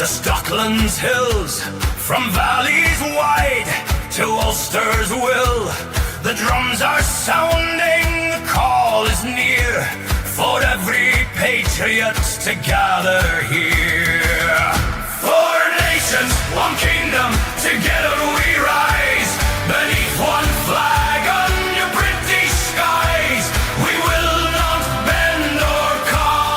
to Stockland's hills, from valleys wide to Ulster's will. The drums are sounding, the call is near, for every patriot to gather here. Four nations, one kingdom, together we rise, beneath one flag under British skies. We will not bend or compromise.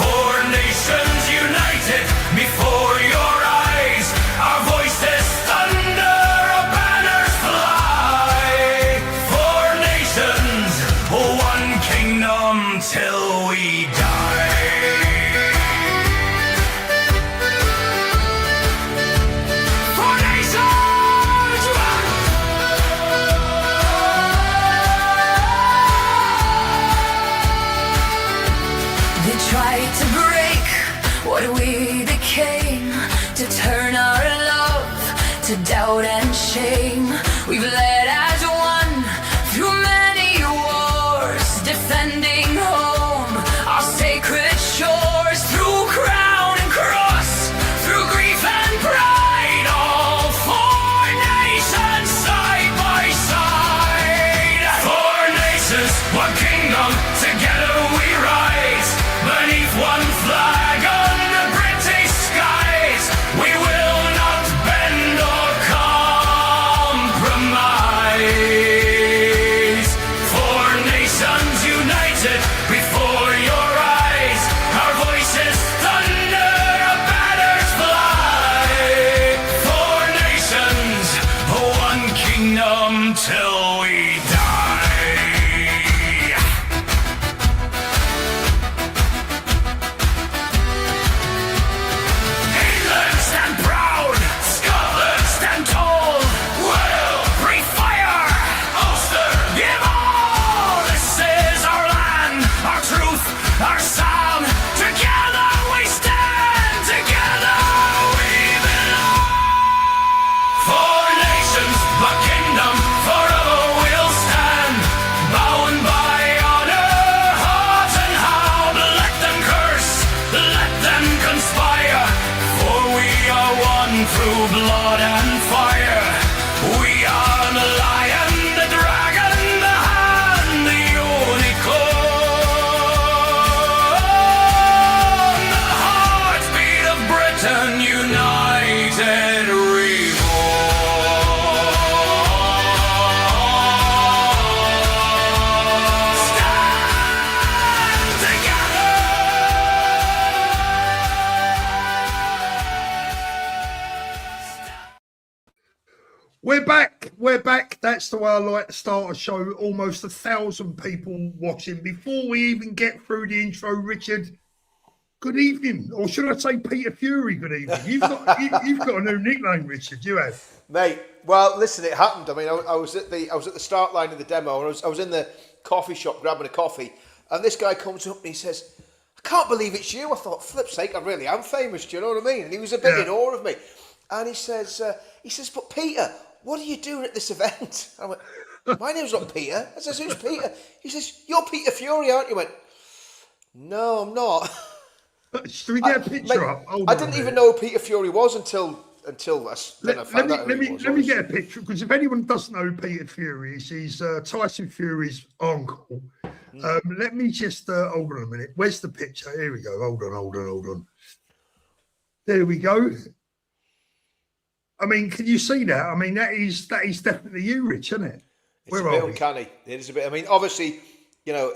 Four nations united before your eyes, our voices thunder, our banners fly. Four nations, one kingdom till we die. Four nations, They tried to break what we became, to turn our love to doubt and shame. We've led as one through many wars, defending home, our sacred shores, through crown and cross, through grief and pride. All four nations side by side. four nations, one kingdom, together we rise, beneath one flag under British skies. We will not bend or compromise. Four nations united before your eyes, our voices thunder, our banners fly. Four nations, one kingdom till we die. England stand proud, Scotland stand tall. We'll breathe fire, Ulster give all. This is our land, our truth, our sound. Together we stand, together we belong. Four nations, a kingdom, forever we'll stand, bound by honor, heart and hound. Let them curse, let them conspire, for we are one through blood and fire. We are the lion, the dragon, the hand, the unicorn, the heartbeat of Britain, united reborn. Stand together. We're back. We're back. That's the way I like to start a show. Almost 1,000 people watching. Before we even get through the intro, Richard, good evening. Or should I say Peter Fury, good evening. You've got a new nickname, Richard. You have. Mate, well, listen, it happened. I mean, I was at the start line of the demo, and I was in the coffee shop grabbing a coffee, and this guy comes up and he says, "I can't believe it's you." I thought, flip's sake, I really am famous. Do you know what I mean? And he was a bit in awe of me, and he says, "But Peter, what are you doing at this event?" I went, "My name's not Peter." I says, "Who's Peter?" He says, "You're Peter Fury, aren't you?" I went, "No, I'm not." Should we get a picture up? Hold I on didn't a even minute. know who Peter Fury was until I found out who he was. Let me get a picture, because if anyone doesn't know who Peter Fury is, he's Tyson Fury's uncle. Let me just hold on a minute. Where's the picture? Here we go. Hold on. There we go. I mean, can you see that? I mean, that is definitely you, Rich, isn't it? It's a bit uncanny. It is a bit. I mean, obviously, you know,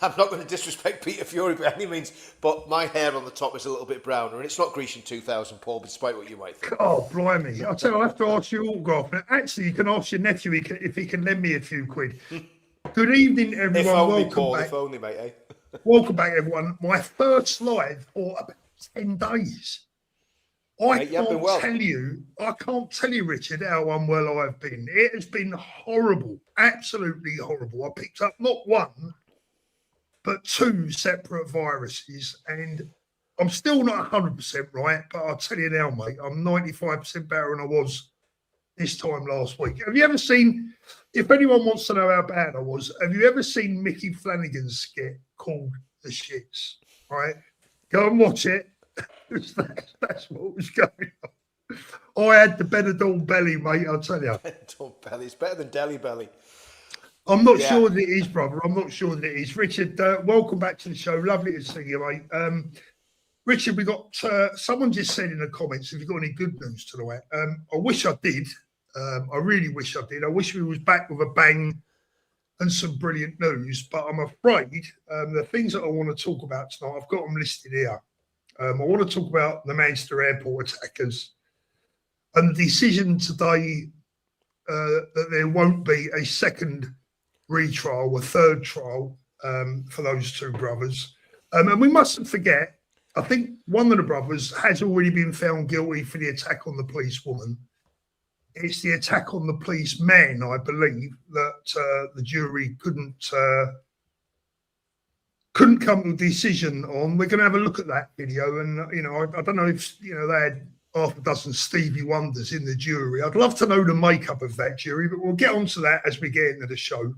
I'm not going to disrespect Peter Fury by any means, but my hair on the top is a little bit browner, and it's not Grecian 2000, Paul, despite what you might think. Oh, blimey. I'll tell you, I have to ask you autograph. Now, actually, you can ask your nephew if he can lend me a few quid. Good evening, everyone. If only, Welcome Paul, back. if only, mate, eh? Welcome back, everyone. My first live for about 10 days. I can't tell you, Richard, how unwell I've been. It has been horrible, absolutely horrible. I picked up not one, but two separate viruses, and I'm still not 100% right, but I'll tell you now, mate, I'm 95% better than I was this time last week. Have you ever seen, if anyone wants to know how bad I was, have you ever seen Mickey Flanagan's skit called the shits, right? Go and watch it. That's what was going on. I had the Benidorm belly, mate, I'll tell you. Benidorm belly. It's better than Delhi belly. I'm not sure that it is, brother. I'm not sure that it is. Richard, welcome back to the show. Lovely to see you, mate. Richard, we got someone just said in the comments, have you got any good news tonight? I wish I did. I really wish I did. I wish we was back with a bang and some brilliant news, but I'm afraid the things that I want to talk about tonight, I've got them listed here. I want to talk about the Manchester Airport attackers and the decision today that there won't be a second retrial, a third trial for those two brothers. And we mustn't forget, I think one of the brothers has already been found guilty for the attack on the policewoman. It's the attack on the policeman, I believe, that the jury couldn't come to a decision on. We're going to have a look at that video, and I don't know if they had half a dozen Stevie Wonders in the jury. I'd love to know the makeup of that jury, but we'll get onto that as we get into the show.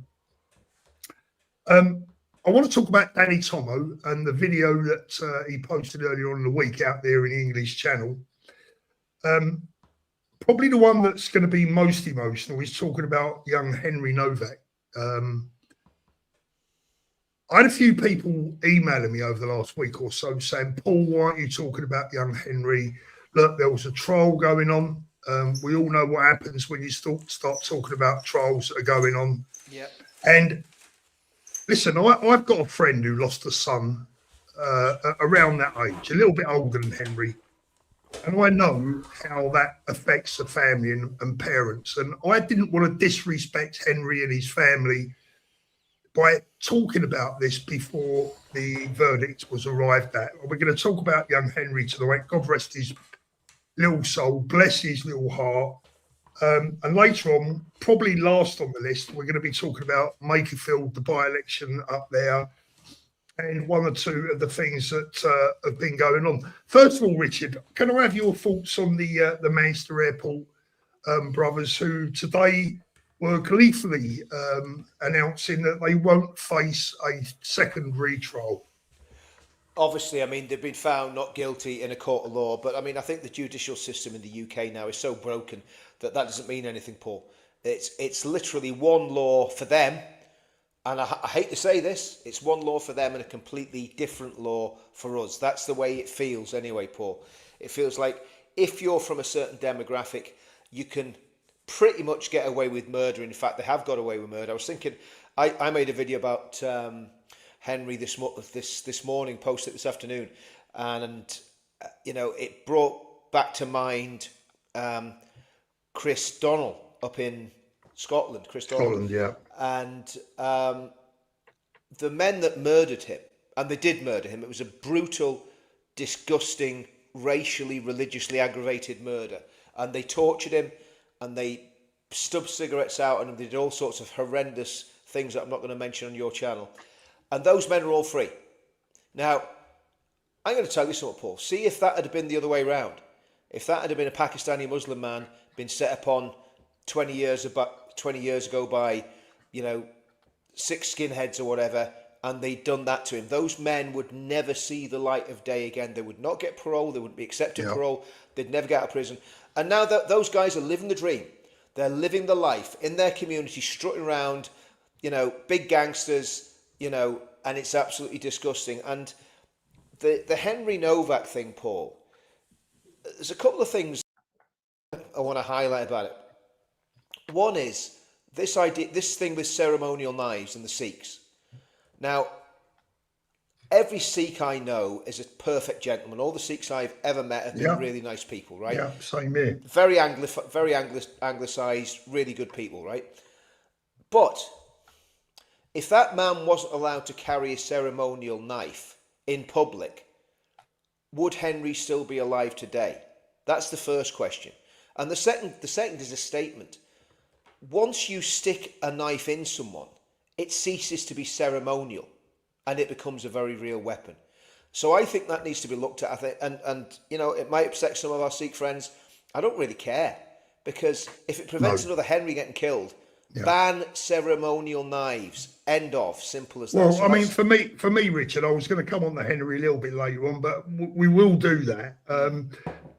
I want to talk about Danny Tomo and the video that he posted earlier on in the week out there in the English channel. Probably the one that's going to be most emotional is talking about young Henry Novak. I had a few people emailing me over the last week or so saying, Paul, why aren't you talking about young Henry? Look, there was a trial going on. We all know what happens when you start talking about trials that are going on. Yeah. And listen, I've got a friend who lost a son around that age, a little bit older than Henry. And I know how that affects the family and parents. And I didn't want to disrespect Henry and his family by talking about this before the verdict was arrived at. We're going to talk about young Henry tonight. God rest his little soul, bless his little heart. And later on, probably last on the list, we're going to be talking about Makerfield, the by-election up there, and one or two of the things that have been going on. First of all, Richard, can I have your thoughts on the Manchester Airport brothers who today were gleefully announcing that they won't face a second retrial? Obviously, I mean, they've been found not guilty in a court of law, but I mean, I think the judicial system in the UK now is so broken that doesn't mean anything, Paul. It's literally one law for them, and I hate to say this, it's one law for them and a completely different law for us. That's the way it feels anyway, Paul. It feels like if you're from a certain demographic, you can pretty much get away with murder. In fact, they have got away with murder. I was thinking, I made a video about Henry this morning, posted it this afternoon, and it brought back to mind Chris Donnell up in Scotland. Chris Donnell. Scotland, yeah. And the men that murdered him, and they did murder him, it was a brutal, disgusting, racially, religiously aggravated murder. And they tortured him, and they stubbed cigarettes out, and they did all sorts of horrendous things that I'm not going to mention on your channel. And those men are all free. Now, I'm going to tell you something, Paul. See if that had been the other way around. If that had been a Pakistani Muslim man been set upon 20 years ago by, 6 skinheads or whatever, and they'd done that to him, those men would never see the light of day again. They would not get parole. They wouldn't be accepted parole. They'd never get out of prison. And now that those guys are living the dream, they're living the life in their community, strutting around, big gangsters, and it's absolutely disgusting. And the Henry Novak thing, Paul, there's a couple of things I want to highlight about it. One is this thing with ceremonial knives and the Sikhs. Now, every Sikh I know is a perfect gentleman. All the Sikhs I've ever met have been really nice people, right? Yeah, same here. Very anglicised, really good people, right? But if that man wasn't allowed to carry a ceremonial knife in public, would Henry still be alive today? That's the first question. And the second is a statement. Once you stick a knife in someone, it ceases to be ceremonial and it becomes a very real weapon. So I think that needs to be looked at. I think, and it might upset some of our Sikh friends. I don't really care, because if it prevents another Henry getting killed, Ban ceremonial knives. End of. Simple as that. Well, So I mean, for me, Richard, I was going to come on to Henry a little bit later on, but we will do that.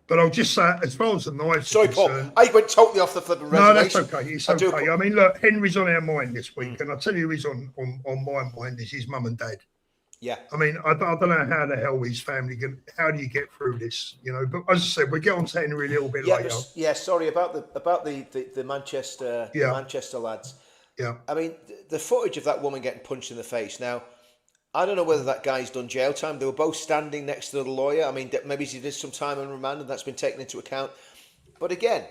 But I'll just say, as far as the knives sorry, are Paul. concerned, I went totally off the flipping reservation. no, that's okay. It's okay. I mean, look, Henry's on our mind this week, and I tell you, he's on my mind is his mum and dad. Yeah. I mean, I don't know how the hell his family can. How do you get through this? You know. But as I said, we'll get on to Henry a little bit later. Yeah. Sorry about the Manchester Yeah. Manchester lads. Yeah. I mean, the footage of that woman getting punched in the face. Now, I don't know whether that guy's done jail time. They were both standing next to the lawyer. I mean, maybe he did some time on remand, and that's been taken into account. But again,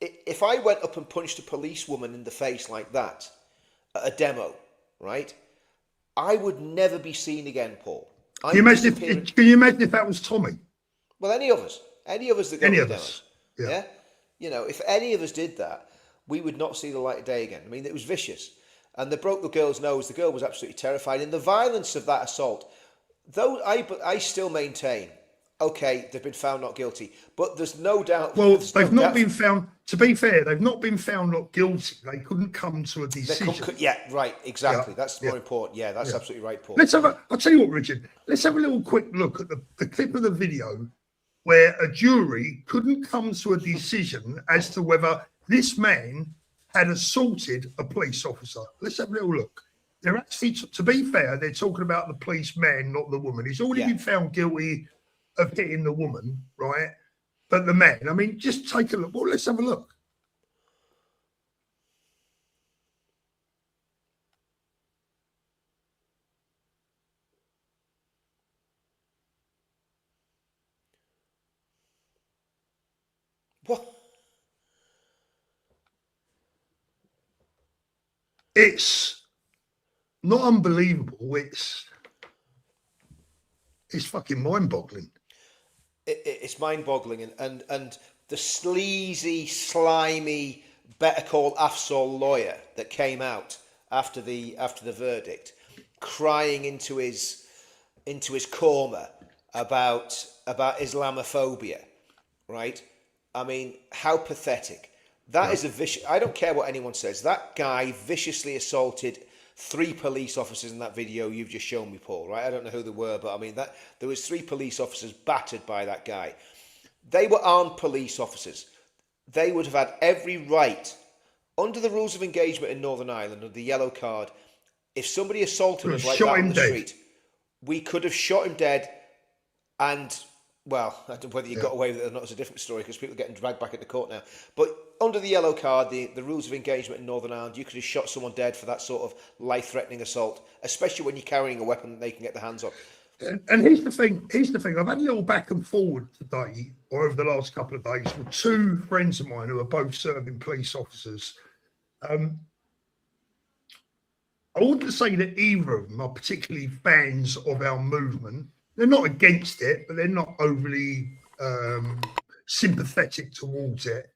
if I went up and punched a policewoman in the face like that at a demo, right? I would never be seen again, Paul. Can you imagine if that was Tommy? Well, any of us that go to demos. Yeah. You know, if any of us did that, we would not see the light of day again. I mean, it was vicious. And they broke the girl's nose. The girl was absolutely terrified. And the violence of that assault, though I still maintain, okay, they've been found not guilty. But there's no doubt... Well, they've not been found... To be fair, they've not been found not guilty. They couldn't come to a decision. Yeah, right, exactly. That's more important. Yeah, that's absolutely right, Paul. I'll tell you what, Richard. Let's have a little quick look at the clip of the video where a jury couldn't come to a decision as to whether this man had assaulted a police officer. Let's have a little look. They're actually, to be fair, they're talking about the policeman, not the woman. He's already been found guilty of hitting the woman, right? But the man, I mean, just take a look. Well, let's have a look. What? It's not unbelievable. It's fucking mind-boggling. It's mind-boggling, and the sleazy, slimy Better Call Afzal lawyer that came out after the verdict, crying into his coma about Islamophobia, right? I mean, how pathetic. That is a vicious... I don't care what anyone says. That guy viciously assaulted 3 police officers in that video you've just shown me, Paul, right? I don't know who they were, but I mean, there was 3 police officers battered by that guy. They were armed police officers. They would have had every right, under the rules of engagement in Northern Ireland, under the yellow card, if somebody assaulted us like that on the street, we could have shot him dead and... Well, I don't know whether you got away with it or not. It's a different story because people are getting dragged back into court now. But under the yellow card, the rules of engagement in Northern Ireland, you could have shot someone dead for that sort of life-threatening assault, especially when you're carrying a weapon that they can get their hands on. And here's the thing. I've had a little back and forward today, or over the last couple of days, with 2 friends of mine who are both serving police officers. I wouldn't say that either of them are particularly fans of our movement. They're not against it, but they're not overly sympathetic towards it.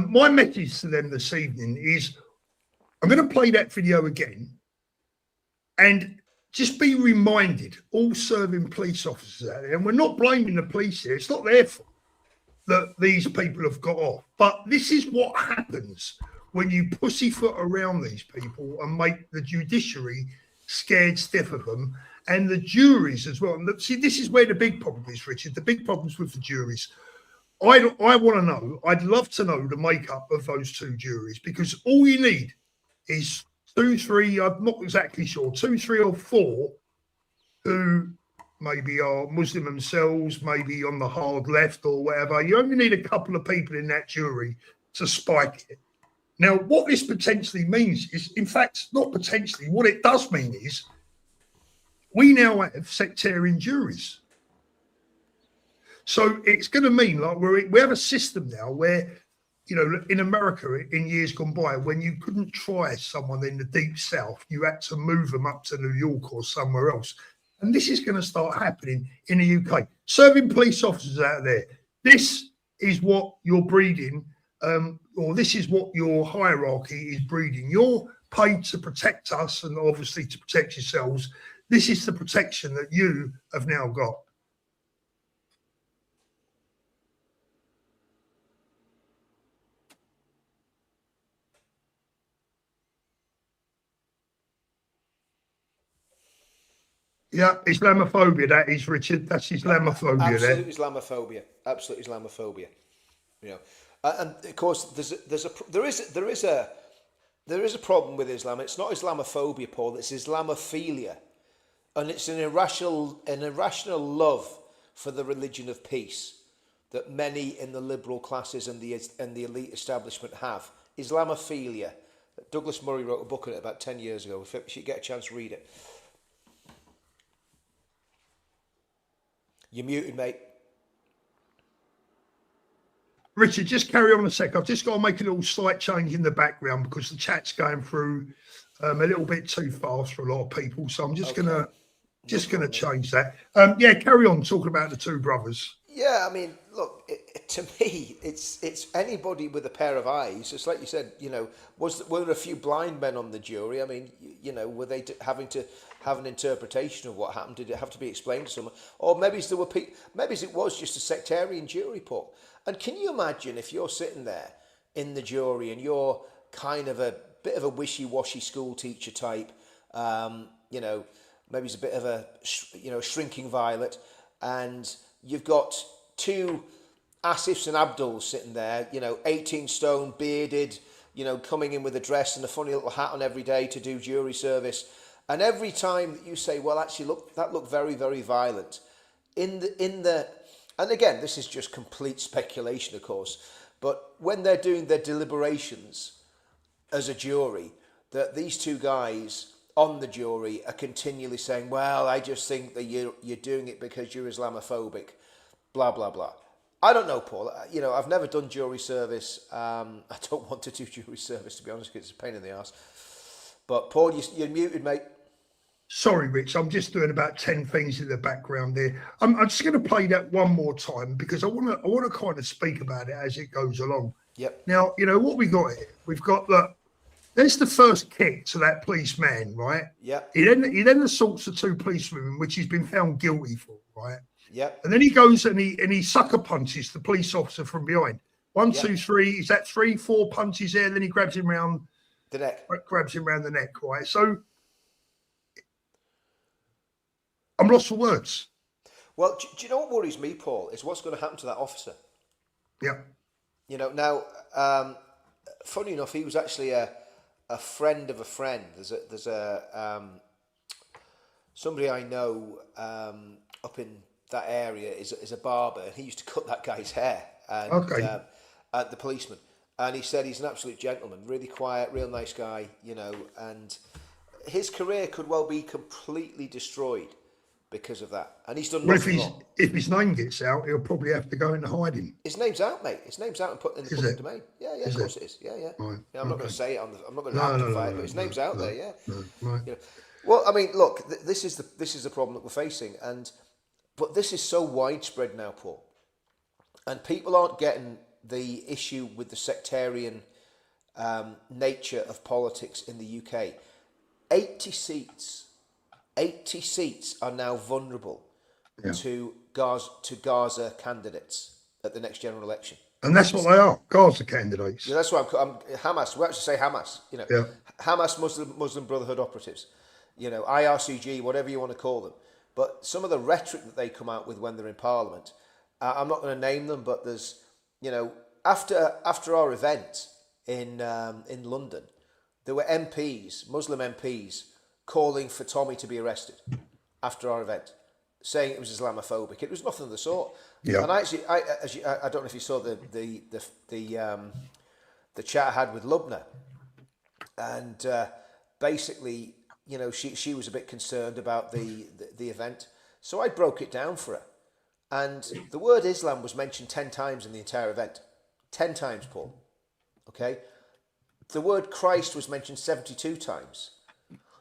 My message to them this evening is I'm going to play that video again and just be reminded, all serving police officers out there, and we're not blaming the police here. It's not their fault that these people have got off. But this is what happens when you pussyfoot around these people and make the judiciary scared stiff of them. And the juries as well. And see, this is where the big problem is, Richard. The big problem's with the juries. I want to know, I'd love to know the makeup of those 2 juries, because all you need is 2, 3, I'm not exactly sure, 2, 3 or 4 who maybe are Muslim themselves, maybe on the hard left or whatever. You only need a couple of people in that jury to spike it. Now, what this potentially means is, in fact, not potentially, what it does mean is, we now have sectarian juries. So it's going to mean like we have a system now where, you know, in America in years gone by, when you couldn't try someone in the deep south, you had to move them up to New York or somewhere else. And this is going to start happening in the UK. Serving police officers out there, this is what you're breeding, or this is what your hierarchy is breeding. You're paid to protect us and obviously to protect yourselves. This is the protection that you have now got. Yeah, Islamophobia. That is, Richard. That's Islamophobia. Absolute There. Islamophobia. Absolute Islamophobia. You know, and of course there is a problem with Islam. It's not Islamophobia, Paul. It's Islamophilia, and it's an irrational love for the religion of peace that many in the liberal classes and the elite establishment have. Islamophilia. Douglas Murray wrote a book on it about 10 years ago. If you get a chance, read it. You're muted, mate. Richard, just carry on a sec. I've just got to make a little slight change in the background because the chat's going through a little bit too fast for a lot of people. So I'm just gonna change that. Yeah, carry on talking about the two brothers. Yeah, I mean, look, to me, it's anybody with a pair of eyes. It's like you said, you know, were there a few blind men on the jury? I mean, you know, were they having to have an interpretation of what happened? Did it have to be explained to someone? Or maybe there were maybe it was just a sectarian jury, Paul. And can you imagine if you're sitting there in the jury and you're kind of a bit of a wishy-washy school teacher type, you know, maybe it's a bit of a, you know, shrinking violet, and you've got two Asifs and Abduls sitting there, you know, 18 stone, bearded, you know, coming in with a dress and a funny little hat on every day to do jury service. And every time that you say, well, actually, look, that looked very, very violent. And again, this is just complete speculation, of course, but when they're doing their deliberations as a jury, that these two guys on the jury are continually saying, well, I just think that you're doing it because you're Islamophobic, blah, blah, blah. I don't know, Paul. You know, I've never done jury service. I don't want to do jury service, to be honest, because it's a pain in the arse. But, Paul, you're muted, mate. Sorry, Rich. I'm just doing about 10 things in the background there. I'm just going to play that one more time because I want to kind of speak about it as it goes along. Yep. Now, you know what we got here? We've got there's the first kick to that policeman, right? Yeah. He then assaults the two policemen, which he's been found guilty for, right? Yeah. And then he goes and he sucker punches the police officer from behind. One, two, three. Is that 3, 4 punches there? Then he grabs him around the neck. Grabs him around the neck, right? So I'm lost for words. Well, do you know what worries me, Paul? Is what's going to happen to that officer. Yeah. You know, now, funny enough, he was actually a friend of a friend. There's a somebody I know up in that area is a barber, and he used to cut that guy's hair. And, okay. At the policeman, and he said he's an absolute gentleman, really quiet, real nice guy. You know, and his career could well be completely destroyed because of that. And he's done nothing wrong. If his name gets out, he'll probably have to go into hiding. His name's out, mate. His name's out and put in the public domain. Yeah, of course it is. Yeah. Right. Yeah, I'm not going to say it I'm not going to amplify it, but his name's out there. Yeah. Right. You know, well, I mean, look, this is the problem that we're facing, but this is so widespread now, Paul, and people aren't getting the issue with the sectarian nature of politics in the UK. 80 seats are now vulnerable to Gaza candidates at the next general election. And that's what they are, Gaza candidates. Yeah, that's why I'm Hamas. We actually say Hamas. You know, Hamas, Muslim Brotherhood operatives. You know, IRCG, whatever you want to call them. But some of the rhetoric that they come out with when they're in Parliament, I'm not going to name them, but there's, you know, after our event in London, there were MPs, Muslim MPs, calling for Tommy to be arrested after our event, saying it was Islamophobic. It was nothing of the sort. Yeah. And actually, I don't know if you saw the chat I had with Lubna, and basically, you know, she was a bit concerned about the event, so I broke it down for her, and the word Islam was mentioned 10 times in the entire event, 10 times, Paul. Okay, the word Christ was mentioned 72 times.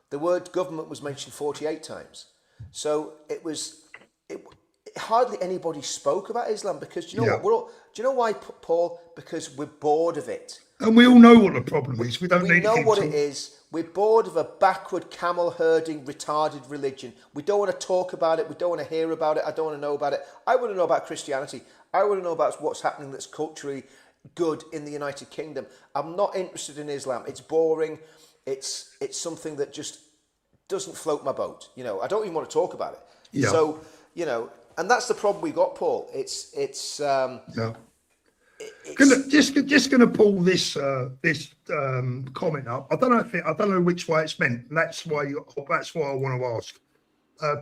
The word government was mentioned 48 times. So hardly anybody spoke about Islam because do you know what? Do you know why, Paul? Because we're bored of it. And we all know what the problem is. We don't need to know what it is. We're bored of a backward, camel-herding, retarded religion. We don't want to talk about it. We don't want to hear about it. I don't want to know about it. I want to know about Christianity. I want to know about what's happening that's culturally good in the United Kingdom. I'm not interested in Islam. It's boring. It's something that just doesn't float my boat. You know, I don't even want to talk about it. Yeah. So, you know, and that's the problem we got, Paul. It's just gonna pull this comment up. I don't know which way it's meant. And that's why I want to ask.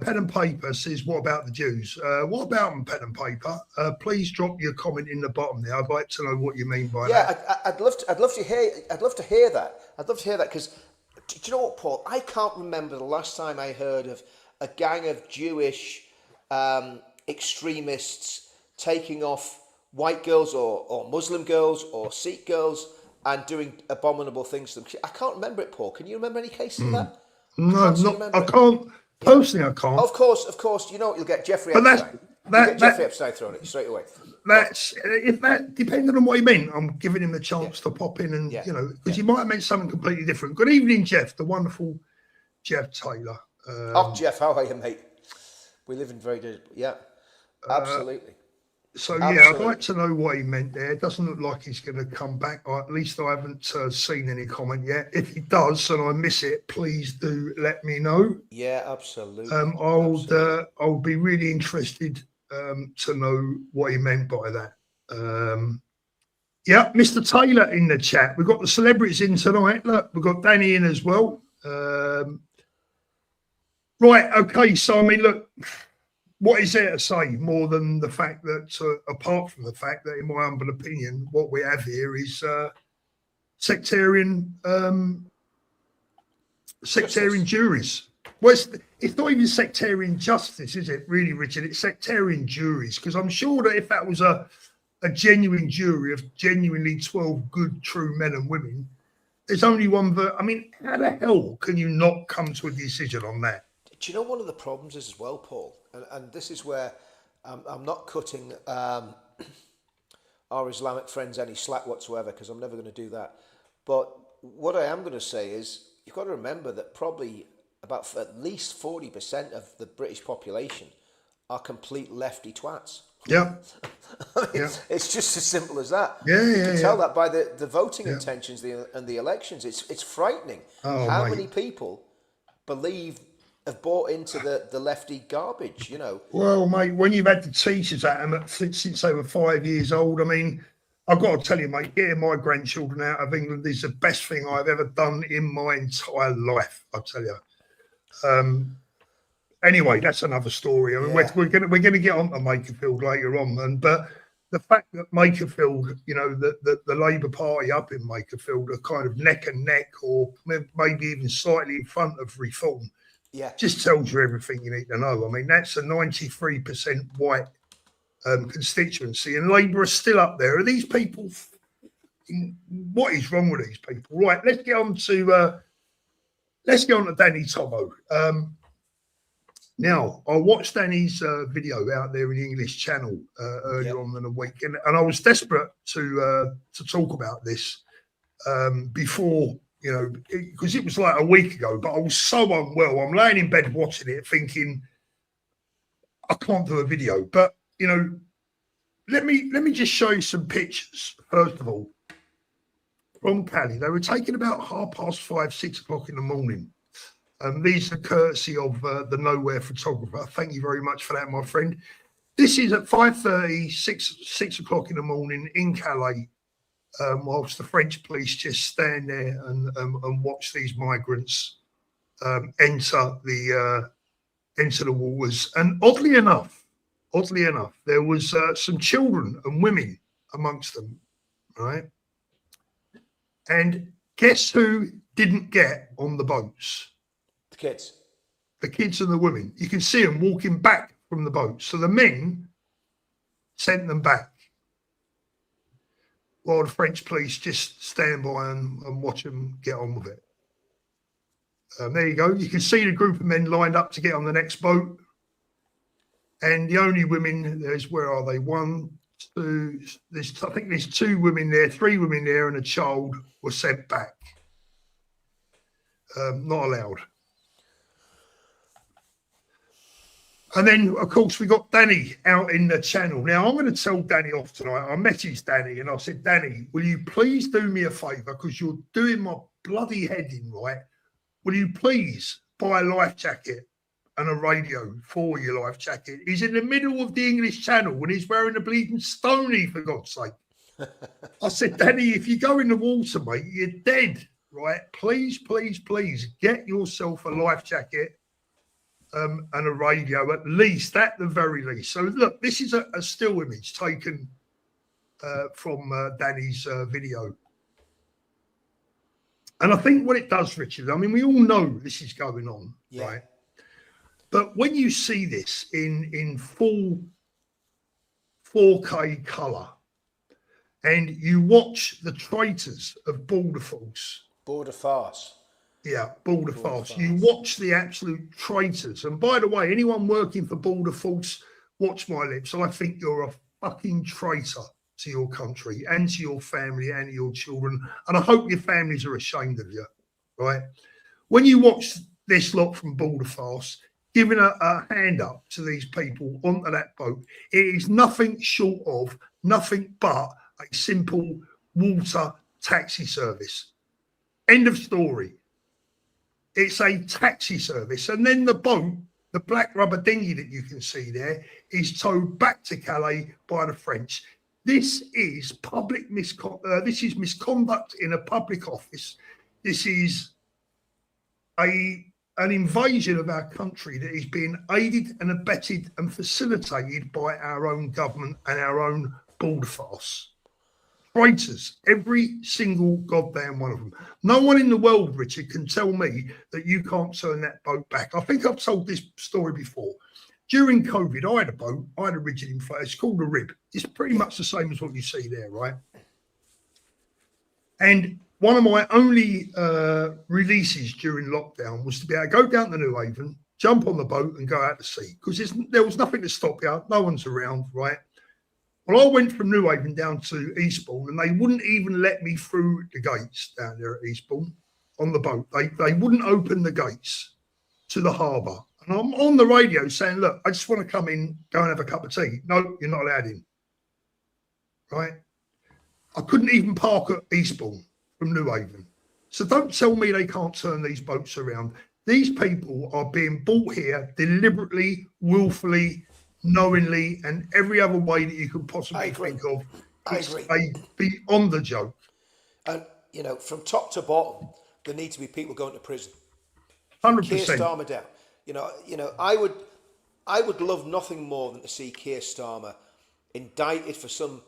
Pen and Paper says, "What about the Jews? What about them, Pen and Paper? Please drop your comment in the bottom there. I'd like to know what you mean by that." Yeah, I'd love to hear that. I'd love to hear that because, do you know what, Paul? I can't remember the last time I heard of a gang of Jewish extremists taking off white girls or Muslim girls or Sikh girls and doing abominable things to them. I can't remember it, Paul. Can you remember any cases of that? No, I can't. Personally, I can't. Of course. You know what? You'll get Jeffrey Epstein. Jeffrey Epstein thrown at you straight away. If that depending on what he meant, I'm giving him the chance to pop in and you know, because he might have meant something completely different. Good evening, Jeff, the wonderful Jeff Taylor. Jeff, how are you, mate? We live in very good. Yeah, absolutely. I'd like to know what he meant there. It doesn't look like he's going to come back. Or at least I haven't seen any comment yet. If he does and I miss it, please do let me know. Yeah, absolutely. I'll be really interested to know what he meant by that. Mr. Taylor in the chat. We've got the celebrities in tonight. Look, we've got Danny in as well. Right, okay. So I mean, look. What is there to say more than the fact that, apart from the fact that, in my humble opinion, what we have here is sectarian juries. Well, it's not even sectarian justice, is it, really, Richard? It's sectarian juries, because I'm sure that if that was a genuine jury of genuinely 12 good, true men and women, there's only one. I mean, how the hell can you not come to a decision on that? Do you know one of the problems is as well, Paul? And this is where I'm not cutting our Islamic friends any slack whatsoever, because I'm never going to do that. But what I am going to say is, you've got to remember that probably about at least 40% of the British population are complete lefty twats. Yeah. It's just as simple as that. Yeah, you can tell that by the voting intentions and the elections. It's frightening how many people have bought into the lefty garbage, you know. Well, mate, when you've had the teachers at them since they were 5 years old, I mean, I've got to tell you, mate, getting my grandchildren out of England is the best thing I've ever done in my entire life, I tell you. Anyway, that's another story. I mean, we're going to get on to Makerfield later on, but the fact that Makerfield, you know, the Labour Party up in Makerfield are kind of neck and neck, or maybe even slightly in front of Reform, just tells you everything you need to know. I mean, that's a 93% white constituency, and Labour are still up there. Are these people? What is wrong with these people? Right, let's get on to Danny Tomo. Now, I watched Danny's video out there in the English channel earlier on in the week, and I was desperate to talk about this before, you know, because it was like a week ago, but I was so unwell. I'm laying in bed watching it thinking, I can't do a video. But, you know, let me just show you some pictures, first of all, from Cali. They were taken about 5:30, 6 o'clock in the morning. These are courtesy of the Nowhere photographer. Thank you very much for that, my friend. This is at 5:30, 6 o'clock in the morning in Calais, whilst the French police just stand there and watch these migrants enter the waters. And oddly enough, there was some children and women amongst them, right? And guess who didn't get on the boats? The kids and the women. You can see them walking back from the boat. So the men sent them back, while the French police just stand by and watch them get on with it. There you go. You can see the group of men lined up to get on the next boat. And the only women, where are they? One, two, I think there's 2 women there, 3 women there, and a child were sent back. Not allowed. And then, of course, we got Danny out in the channel. Now, I'm going to tell Danny off tonight. I messaged Danny and I said, Danny, will you please do me a favour, because you're doing my bloody head in, right? Will you please buy a life jacket and a radio for your life jacket. He's in the middle of the English Channel and he's wearing a bleeding stony, for God's sake. I said, Danny, if you go in the water, mate, you're dead, right? Please, please, please get yourself a life jacket and a radio, at least, at the very least. So, look, this is a still image taken from Danny's video. And I think what it does, Richard, I mean, we all know this is going on, right? But when you see this in full 4K colour, and you watch the traitors of Border Force. Border Farce. Yeah, Border Farce. You watch the absolute traitors. And by the way, anyone working for Border Force, watch my lips. I think you're a fucking traitor to your country and to your family and your children. And I hope your families are ashamed of you, right? When you watch this lot from Border Farce giving a hand up to these people onto that boat, it is nothing short of, nothing but a simple water taxi service. End of story. It's a taxi service. And then the boat, the black rubber dinghy that you can see there, is towed back to Calais by the French. This is this is misconduct in a public office. This is an invasion of our country that is being aided and abetted and facilitated by our own government and our own Border Force. Traitors, every single goddamn one of them. No one in the world, Richard, can tell me that you can't turn that boat back. I think I've told this story before. During COVID, I had a boat, I had a rigid inflator. It's called a rib. It's pretty much the same as what you see there, right? And one of my only releases during lockdown was to be able to go down to New Haven, jump on the boat and go out to sea, because there was nothing to stop you. No one's around, right? Well, I went from New Haven down to Eastbourne and they wouldn't even let me through the gates down there at Eastbourne on the boat. They wouldn't open the gates to the harbour. And I'm on the radio saying, look, I just want to come in, go and have a cup of tea. No, you're not allowed in. Right? I couldn't even park at Eastbourne from New Haven. So don't tell me they can't turn these boats around. These people are being brought here deliberately, willfully, knowingly, and every other way that you could possibly think of. I agree. Beyond the joke. And, you know, from top to bottom, there need to be people going to prison. 100%. Keir Starmer down. You know, I would love nothing more than to see Keir Starmer indicted for some,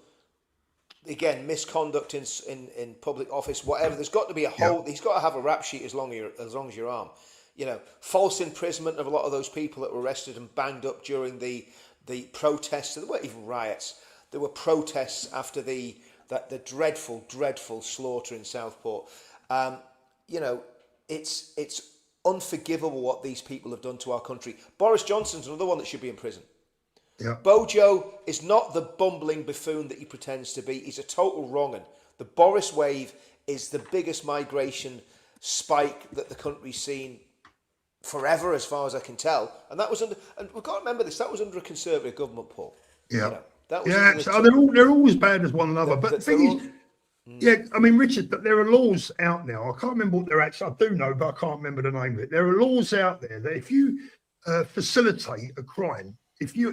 again, misconduct in public office, whatever. There's got to be a whole. He's got to have a rap sheet as long as your arm. You know, false imprisonment of a lot of those people that were arrested and banged up during the protests. There weren't even riots. There were protests after the dreadful slaughter in Southport. You know, it's unforgivable what these people have done to our country. Boris Johnson's another one that should be in prison. Yeah. Bojo is not the bumbling buffoon that he pretends to be. He's a total wrong-un. The Boris wave is the biggest migration spike that the country's seen forever, as far as I can tell. And that was and we've got to remember this, that was under a Conservative government, Paul. Yeah. You know, that was so they're all as bad as one another. But the thing is, yeah, I mean, Richard, but there are laws out now. I can't remember what they're actually. I do know, but I can't remember the name of it. There are laws out there that if you facilitate a crime, if you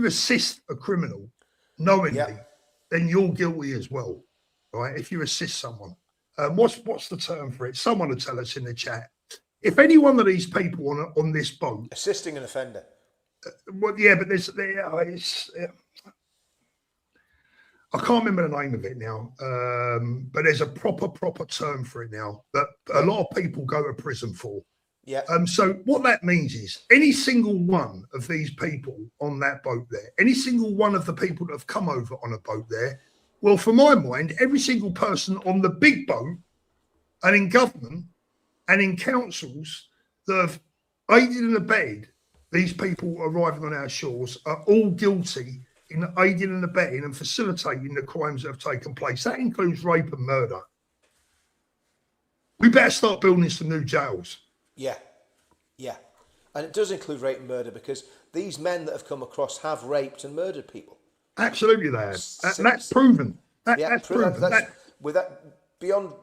assist a criminal knowingly, then you're guilty as well, right? If you assist someone, what's the term for it? Someone will tell us in the chat. If any one of these people on this boat assisting an offender, well, yeah, but I can't remember the name of it now, but there's a proper term for it now that a lot of people go to prison for. Yeah. So what that means is any single one of these people on that boat there, any single one of the people that have come over on a boat there, well, for my mind, every single person on the big boat and in government and in councils that have aided and abetted these people arriving on our shores are all guilty in aiding and abetting and facilitating the crimes that have taken place. That includes rape and murder. We better start building some new jails. Yeah. And it does include rape and murder because these men that have come across have raped and murdered people. Absolutely, they have. And that's proven. That's proven. With that, beyond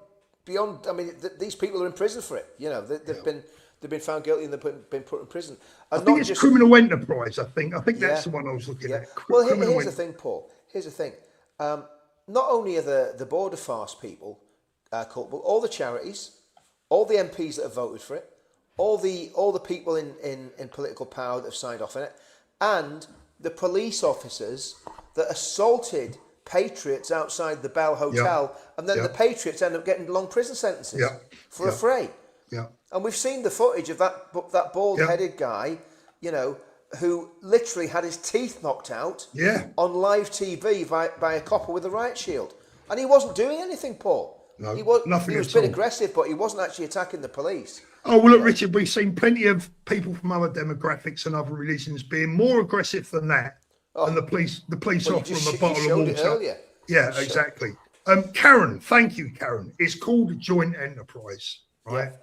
beyond. I mean, these people are in prison for it. You know, they've been found guilty and they've been put in prison. And I think it's criminal enterprise. I think that's the one I was looking at. Well, here's the thing, Paul. Here's the thing. Not only are the border farce people culpable, all the charities, all the MPs that have voted for it, all the people in political power that have signed off on it, and the police officers that assaulted patriots outside the Bell Hotel, and then the patriots end up getting long prison sentences for a fray. Yeah. And we've seen the footage of that bald-headed guy, you know, who literally had his teeth knocked out on live TV by a copper with a riot shield. And he wasn't doing anything, Paul. No, he was at being all. aggressive, but he wasn't actually attacking the police. Oh, well, look, Richard, we've seen plenty of people from other demographics and other religions being more aggressive than that. And the police offer them a bottle of water. Earlier. Yeah, exactly. Karen, thank you, Karen. It's called joint enterprise, right? Yeah.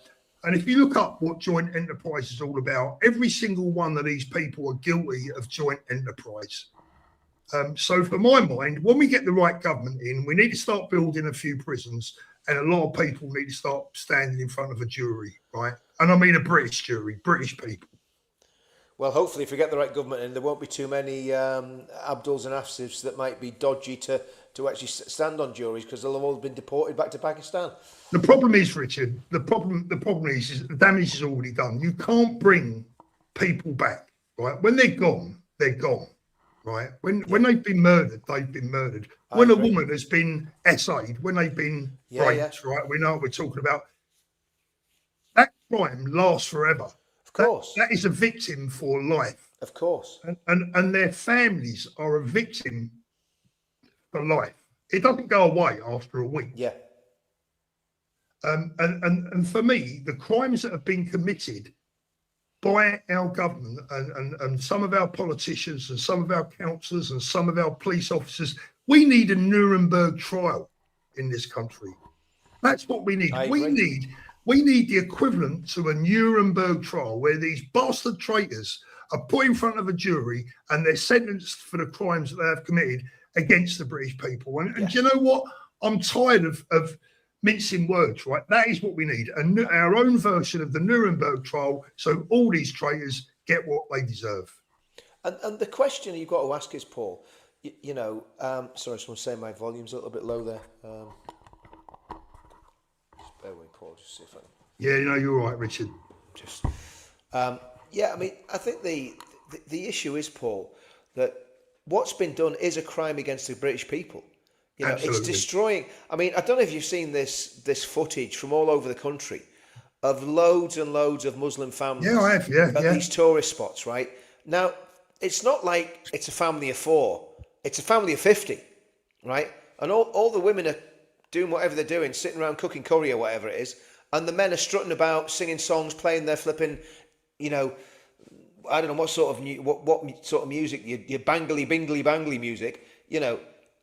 And if you look up what joint enterprise is all about, every single one of these people are guilty of joint enterprise. So for my mind, when we get the right government in, we need to start building a few prisons, and a lot of people need to start standing in front of a jury, right? And I mean a British jury, British people. Well, hopefully, if we get the right government in, there won't be too many Abduls and Afsifs that might be dodgy to actually stand on juries, because they'll have all been deported back to Pakistan. The problem is, Richard, the problem is the damage is already done. You can't bring people back, right? When they're gone, right? When they've been murdered, they've been murdered. When a woman has been SA'd, when they've been raped, right? We know what we're talking about. That crime lasts forever. Of course. That is a victim for life. Of course. And their families are a victim for life. It doesn't go away after a week. Yeah. And for me, the crimes that have been committed by our government and some of our politicians and some of our councillors and some of our police officers, we need a Nuremberg trial in this country. That's what we need. We need the equivalent to a Nuremberg trial where these bastard traitors are put in front of a jury and they're sentenced for the crimes that they have committed against the British people. And do you know what? I'm tired of mincing words, right? That is what we need. Our own version of the Nuremberg trial, so all these traitors get what they deserve. And the question you've got to ask is, Paul, sorry, someone's saying my volume's a little bit low there. Just bear with me, Paul, just see if I can... Yeah, you're right, Richard. I mean, I think the issue is, Paul, that what's been done is a crime against the British people. It's destroying. I mean, I don't know if you've seen this footage from all over the country of loads and loads of Muslim families. Yeah, I have. Yeah, at these tourist spots, right? Now, it's not like it's a family of 4; it's a family of 50, right? And all the women are doing whatever they're doing, sitting around cooking curry or whatever it is, and the men are strutting about, singing songs, playing their flipping, I don't know what sort of what sort of music, your bangly bingly bangly music,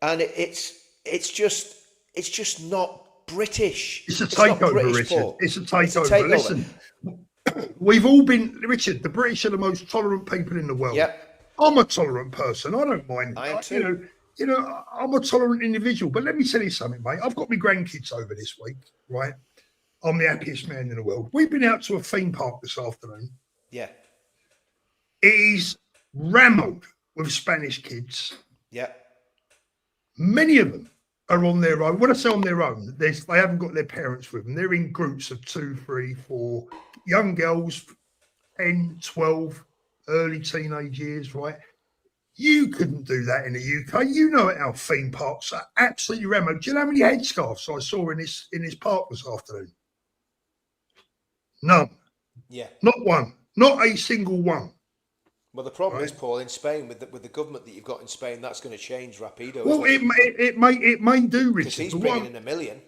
and it's just not British. It's a takeover, Richard. It's a takeover. Listen, we've all been, Richard, the British are the most tolerant people in the world. Yep. I'm a tolerant person. I don't mind. I am too. I'm a tolerant individual. But let me tell you something, mate. I've got my grandkids over this week, right? I'm the happiest man in the world. We've been out to a theme park this afternoon. Yeah. It is rammed with Spanish kids. Yeah. Many of them are on their own. When I say on their own, they haven't got their parents with them. They're in groups of 2, 3, 4 young girls, 10, 12, early teenage years, right? You couldn't do that in the UK. You know our theme parks are absolutely rammed. Do you know how many headscarves I saw in this park this afternoon? None. Yeah. Not one. Not a single one. Well, the problem is, Paul, in Spain, with the government that you've got in Spain, that's going to change rapido. Well, it may do, Richard. Because he's bringing in $1 million.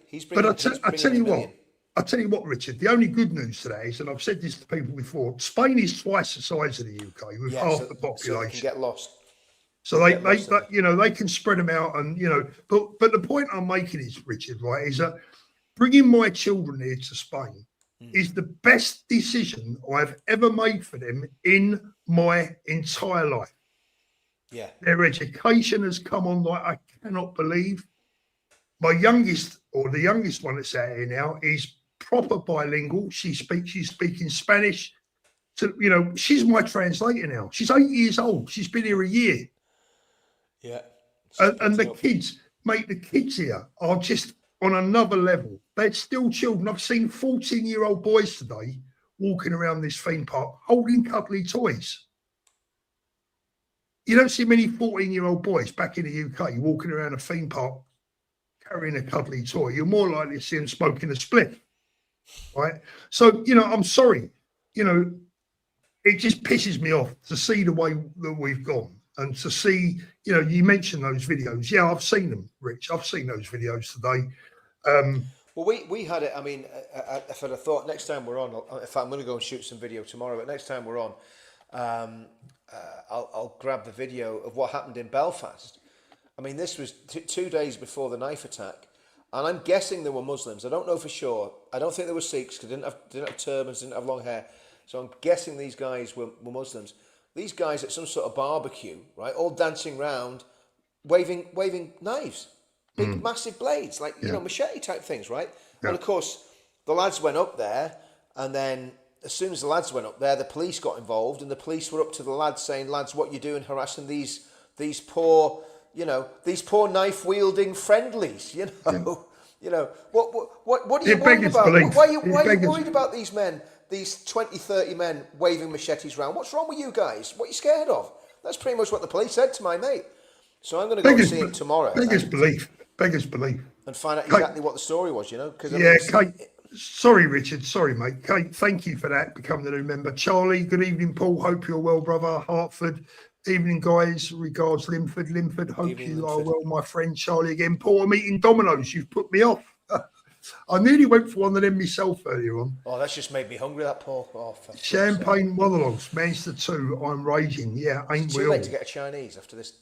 I tell you what, Richard. The only good news today is, and I've said this to people before, Spain is twice the size of the UK with half the population. So they can get lost. So they can spread them out, and But the point I'm making is, Richard, right, is that bringing my children here to Spain is the best decision I've ever made for them in my entire life. Yeah. Their education has come on like I cannot believe. My youngest, or the youngest one that's out here now, is proper bilingual. She's speaking Spanish. To, you know, she's my translator now. She's 8 years old. She's been here a year. Yeah. And the kids, mate, the kids here are just on another level. They're still children. I've seen 14-year-old boys today walking around this theme park holding cuddly toys. You don't see many 14-year-old boys back in the UK walking around a theme park carrying a cuddly toy. You're more likely to see them smoking a spliff, right? So, you know, I'm sorry. You know, it just pisses me off to see the way that we've gone and to see, you know, you mentioned those videos. Yeah, I've seen them, Rich. I've seen those videos today. Well, we had it. I mean, if I'd have thought next time we're on, in fact, I'm going to go and shoot some video tomorrow, but next time we're on, I'll grab the video of what happened in Belfast. I mean, this was 2 days before the knife attack, and I'm guessing there were Muslims. I don't know for sure. I don't think there were Sikhs because they didn't have turbans, didn't have long hair. So I'm guessing these guys were Muslims. These guys at some sort of barbecue, right, all dancing round, waving knives, big massive blades, like you know, machete type things, right? Yeah. And of course, the lads went up there, and then as soon as the lads went up there, the police got involved, and the police were up to the lads saying, "Lads, what you doing harassing these poor, you know, these poor knife wielding friendlies, you know." Yeah. You know, what are you worried about? Why are you worried about these men, these 20, 30 men waving machetes around? What's wrong with you guys? What are you scared of? That's pretty much what the police said to my mate. So I'm going to go and see it tomorrow. Beggars belief. And find out exactly what the story was, you know? Kate, sorry, Richard. Sorry, mate. Kate, thank you for that. Become the new member. Charlie, good evening, Paul. Hope you're well, brother. Hartford. Evening, guys. Regards, Linford. Hope evening, you are well, my friend. Charlie again. Paul, I'm eating Dominoes. You've put me off. I nearly went for one of them myself earlier on. Oh, that's just made me hungry, that, Paul. Oh, Champagne monologues. Manchester 2. I'm raging. Yeah, ain't we all? Too late to get a Chinese after this.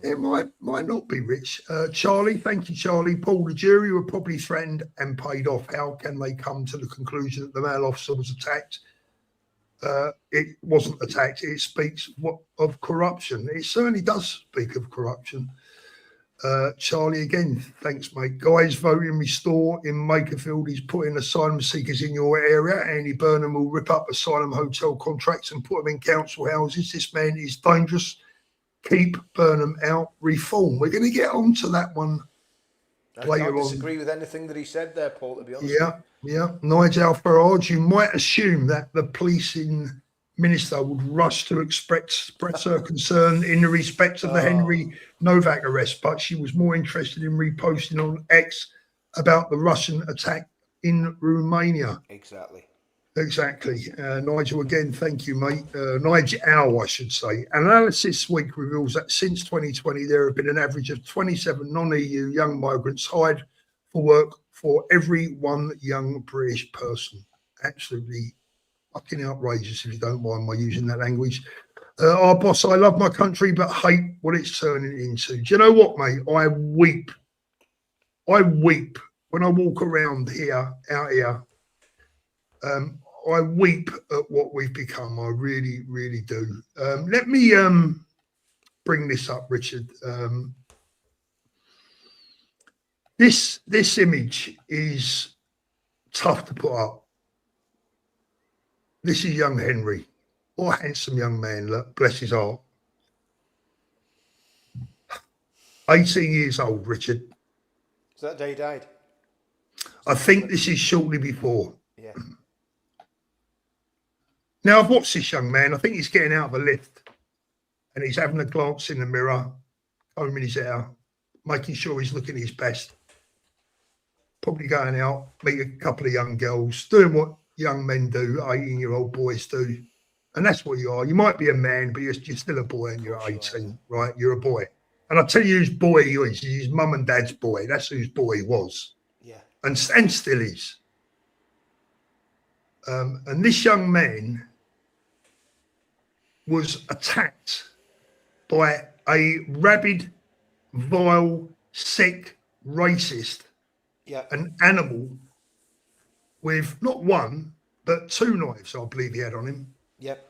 It might not be, Rich. Charlie, thank you, Charlie. Paul, the jury were probably threatened and paid off. How can they come to the conclusion that the male officer was attacked? It wasn't attacked. It speaks of corruption. It certainly does speak of corruption. Charlie, again, thanks, mate. Guys voting restore in Makerfield. He's putting asylum seekers in your area. Andy Burnham will rip up asylum hotel contracts and put them in council houses. This man is dangerous. Keep Burnham out. Reform. We're going to get on to that one later on. I disagree with anything that he said there, Paul, to be honest. Yeah. Nigel Farage, you might assume that the policing minister would rush to express her concern in the respect of the Henry Novak arrest, but she was more interested in reposting on X about the Russian attack in Romania. Exactly. Nigel, again, thank you, mate. Nigel, I should say. Analysis this week reveals that since 2020, there have been an average of 27 non-EU young migrants hired for work for every one young British person. Absolutely fucking outrageous, if you don't mind my using that language. Our boss, I love my country, but hate what it's turning into. Do you know what, mate? I weep when I walk around here, out here. I weep at what we've become. I really, really do. Let me bring this up, Richard. This image is tough to put up. This is young Henry. What a handsome young man, look, bless his heart. 18 years old, Richard. Is that day he died? I think this is shortly before. Yeah. Now, I've watched this young man. I think he's getting out of a lift and he's having a glance in the mirror, combing his hair, making sure he's looking his best. Probably going out, meet a couple of young girls, doing what young men do, 18-year-old boys do. And that's what you are. You might be a man, but you're still a boy and you're 18, right? You're a boy. And I'll tell you whose boy he is. He's his mum and dad's boy. That's whose boy he was. Yeah. And still is. And this young man was attacked by a rabid, vile, sick, racist, an animal with not one, but 2 knives, I believe he had on him. Yep.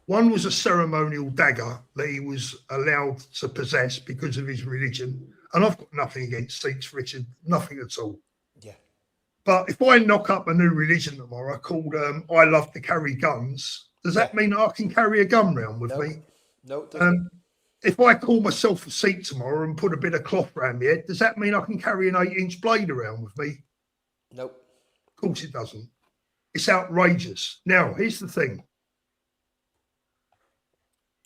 One was a ceremonial dagger that he was allowed to possess because of his religion. and I've got nothing against Sikhs, Richard, nothing at all. Yeah. But if I knock up a new religion tomorrow called I love to carry guns, does that mean I can carry a gun round with me? No, it doesn't. If I call myself a Sikh tomorrow and put a bit of cloth around my head, does that mean I can carry an 8-inch blade around with me? Nope. Of course it doesn't. It's outrageous. Now, here's the thing.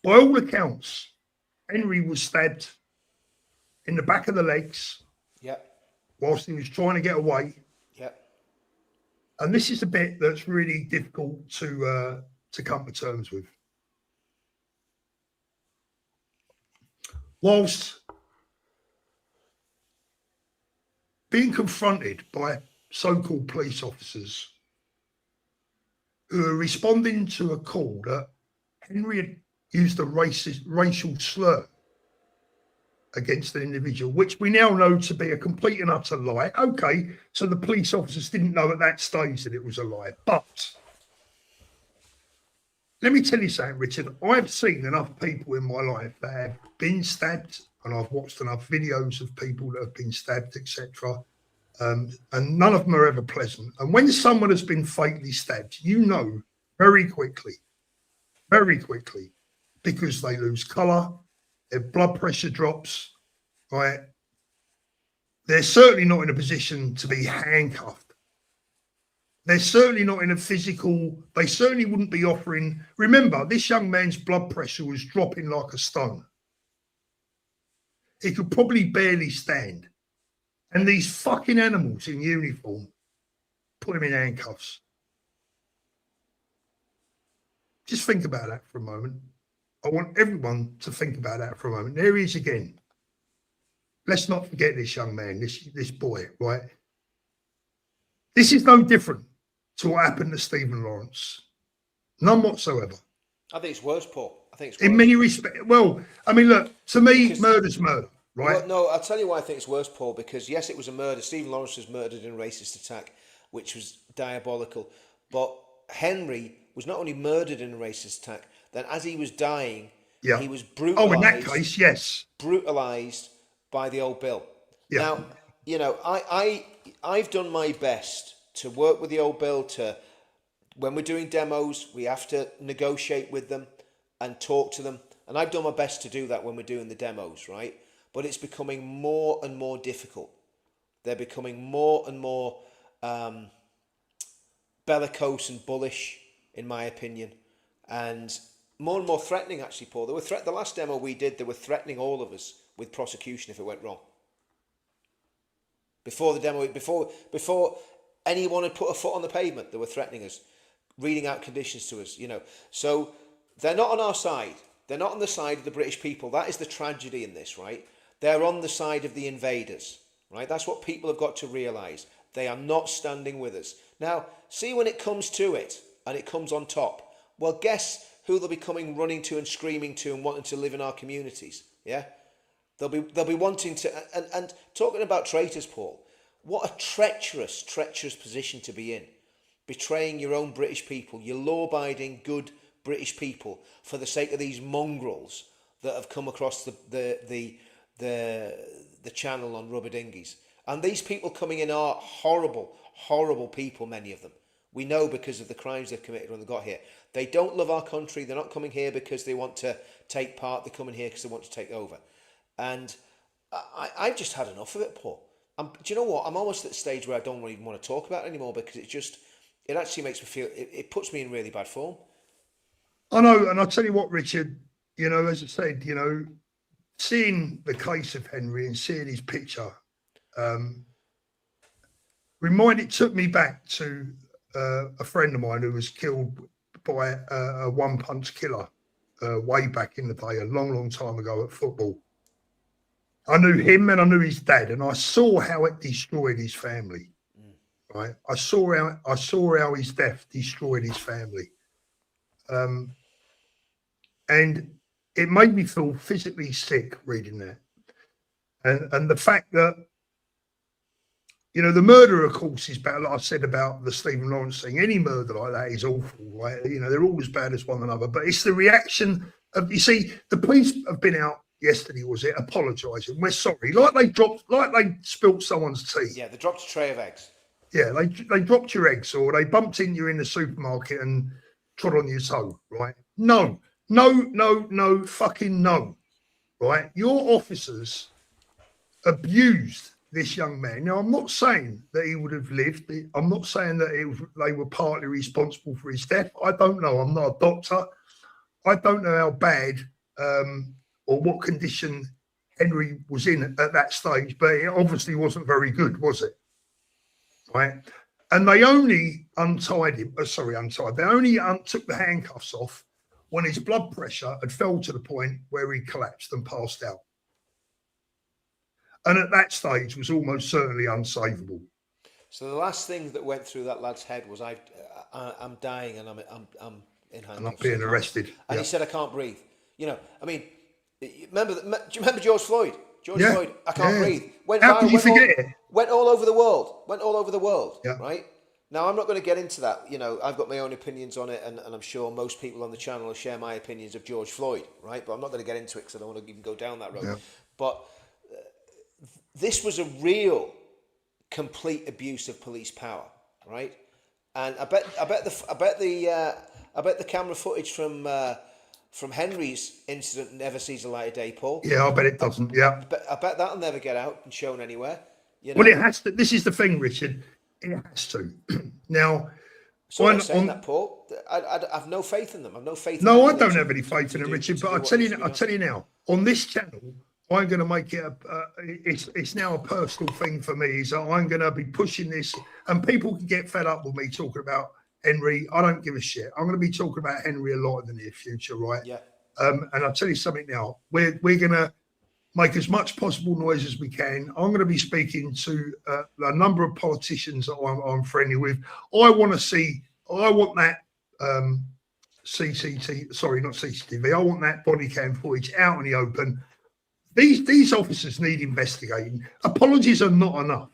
By all accounts, Henry was stabbed in the back of the legs whilst he was trying to get away. And this is a bit that's really difficult to come to terms with. Whilst being confronted by so-called police officers who are responding to a call that Henry had used a racial slur against an individual, which we now know to be a complete and utter lie. Okay, so the police officers didn't know at that stage that it was a lie. But let me tell you something, Richard. I've seen enough people in my life that have been stabbed, and I've watched enough videos of people that have been stabbed, etc. And none of them are ever pleasant. And when someone has been fatally stabbed, you know very quickly, because they lose colour, their blood pressure drops, right? They're certainly not in a position to be handcuffed. They're certainly not in a physical, they certainly wouldn't be offering. Remember, this young man's blood pressure was dropping like a stone. He could probably barely stand. And these fucking animals in uniform put him in handcuffs. Just think about that for a moment. I want everyone to think about that for a moment. There he is again. Let's not forget this young man, this boy, right? This is no different to what happened to Stephen Lawrence. None whatsoever. I think it's worse, Paul. I think it's worse. In many respects. Well, I mean, look, to me, murder's murder, right? Well, no, I'll tell you why I think it's worse, Paul, because yes, it was a murder. Stephen Lawrence was murdered in a racist attack, which was diabolical. But Henry was not only murdered in a racist attack, then as he was dying, he was brutalised. Oh, in that case, yes. Brutalised by the old Bill. Yeah. Now, you know, I've done my best to work with the old Bill. To when we're doing demos, we have to negotiate with them and talk to them. And I've done my best to do that when we're doing the demos, right? But it's becoming more and more difficult. They're becoming more and more bellicose and bullish, in my opinion, and more threatening, actually, Paul. They were the last demo we did, they were threatening all of us with prosecution if it went wrong. Before the demo, before anyone had put a foot on the pavement, they were threatening us, reading out conditions to us, you know. So they're not on our side. They're not on the side of the British people. That is the tragedy in this, right? They're on the side of the invaders, right? That's what people have got to realise. They are not standing with us. Now, see when it comes to it, and it comes on top, well, guess who they'll be coming running to and screaming to and wanting to live in our communities, yeah? They'll be wanting to, and talking about traitors, Paul, what a treacherous position to be in. Betraying your own British people, your law-abiding, good British people, for the sake of these mongrels that have come across the channel on rubber dinghies. And these people coming in are horrible people, many of them. We know because of the crimes they've committed when they got here. They don't love our country. They're not coming here because they want to take part. They're coming here because they want to take over. And I've just had enough of it, Paul. Do you know what? I'm almost at the stage where I don't even want to talk about it anymore, because it actually makes me feel, it puts me in really bad form. I know, and I'll tell you what, Richard, you know, as I said, you know, seeing the case of Henry and seeing his picture, it took me back to a friend of mine who was killed by a one-punch killer way back in the day, a long time ago at football. I knew him and I knew his dad, and I saw how it destroyed his family. Right, I saw how his death destroyed his family, and it made me feel physically sick reading that, and the fact that, you know, the murder, of course, is bad. Like I said about the Stephen Lawrence thing, any murder like that is awful, right? You know, they're all as bad as one another. But it's the reaction of, you see, the police have been out yesterday, was it, apologising. We're sorry. Like they spilt someone's tea. Yeah, they dropped a tray of eggs. Yeah, they dropped your eggs, or they bumped into you in the supermarket and trod on your toe, right? No, fucking no, right? Your officers abused this young man. Now, I'm not saying that he would have lived. I'm not saying that they were partly responsible for his death. I don't know. I'm not a doctor. I don't know how bad or what condition Henry was in at that stage, but it obviously wasn't very good, was it? Right? And they only untied him. They only took the handcuffs off when his blood pressure had fell to the point where he collapsed and passed out. And at that stage was almost certainly unsavable. So the last thing that went through that lad's head was, I'm dying and I'm in handcuffs. And I'm being arrested. And he said, I can't breathe. You know, I mean, do you remember George Floyd? Floyd, I can't breathe. How could you forget it? Went all over the world. Right? Now, I'm not going to get into that. You know, I've got my own opinions on it, and I'm sure most people on the channel will share my opinions of George Floyd, right? But I'm not going to get into it because I don't want to even go down that road. Yeah. But this was a real, complete abuse of police power, right? And I bet the camera footage from Henry's incident never sees the light of day, Paul. Yeah, I bet it doesn't. Yeah, I bet that'll never get out and shown anywhere. You know? Well, it has to. This is the thing, Richard. It has to. Now, so I'm saying that, Paul. I have no faith in them. I've no faith. No, I don't have any faith in them, Richard. But I tell you now, on this channel, I'm going to make it it's now a personal thing for me. So I'm going to be pushing this, and people can get fed up with me talking about Henry. I don't give a shit. I'm going to be talking about Henry a lot in the near future, right? Yeah. And I'll tell you something now. We're going to make as much possible noise as we can. I'm going to be speaking to a number of politicians that I'm friendly with. I want that CCTV. I want that body cam footage out in the open. These officers need investigating. Apologies are not enough.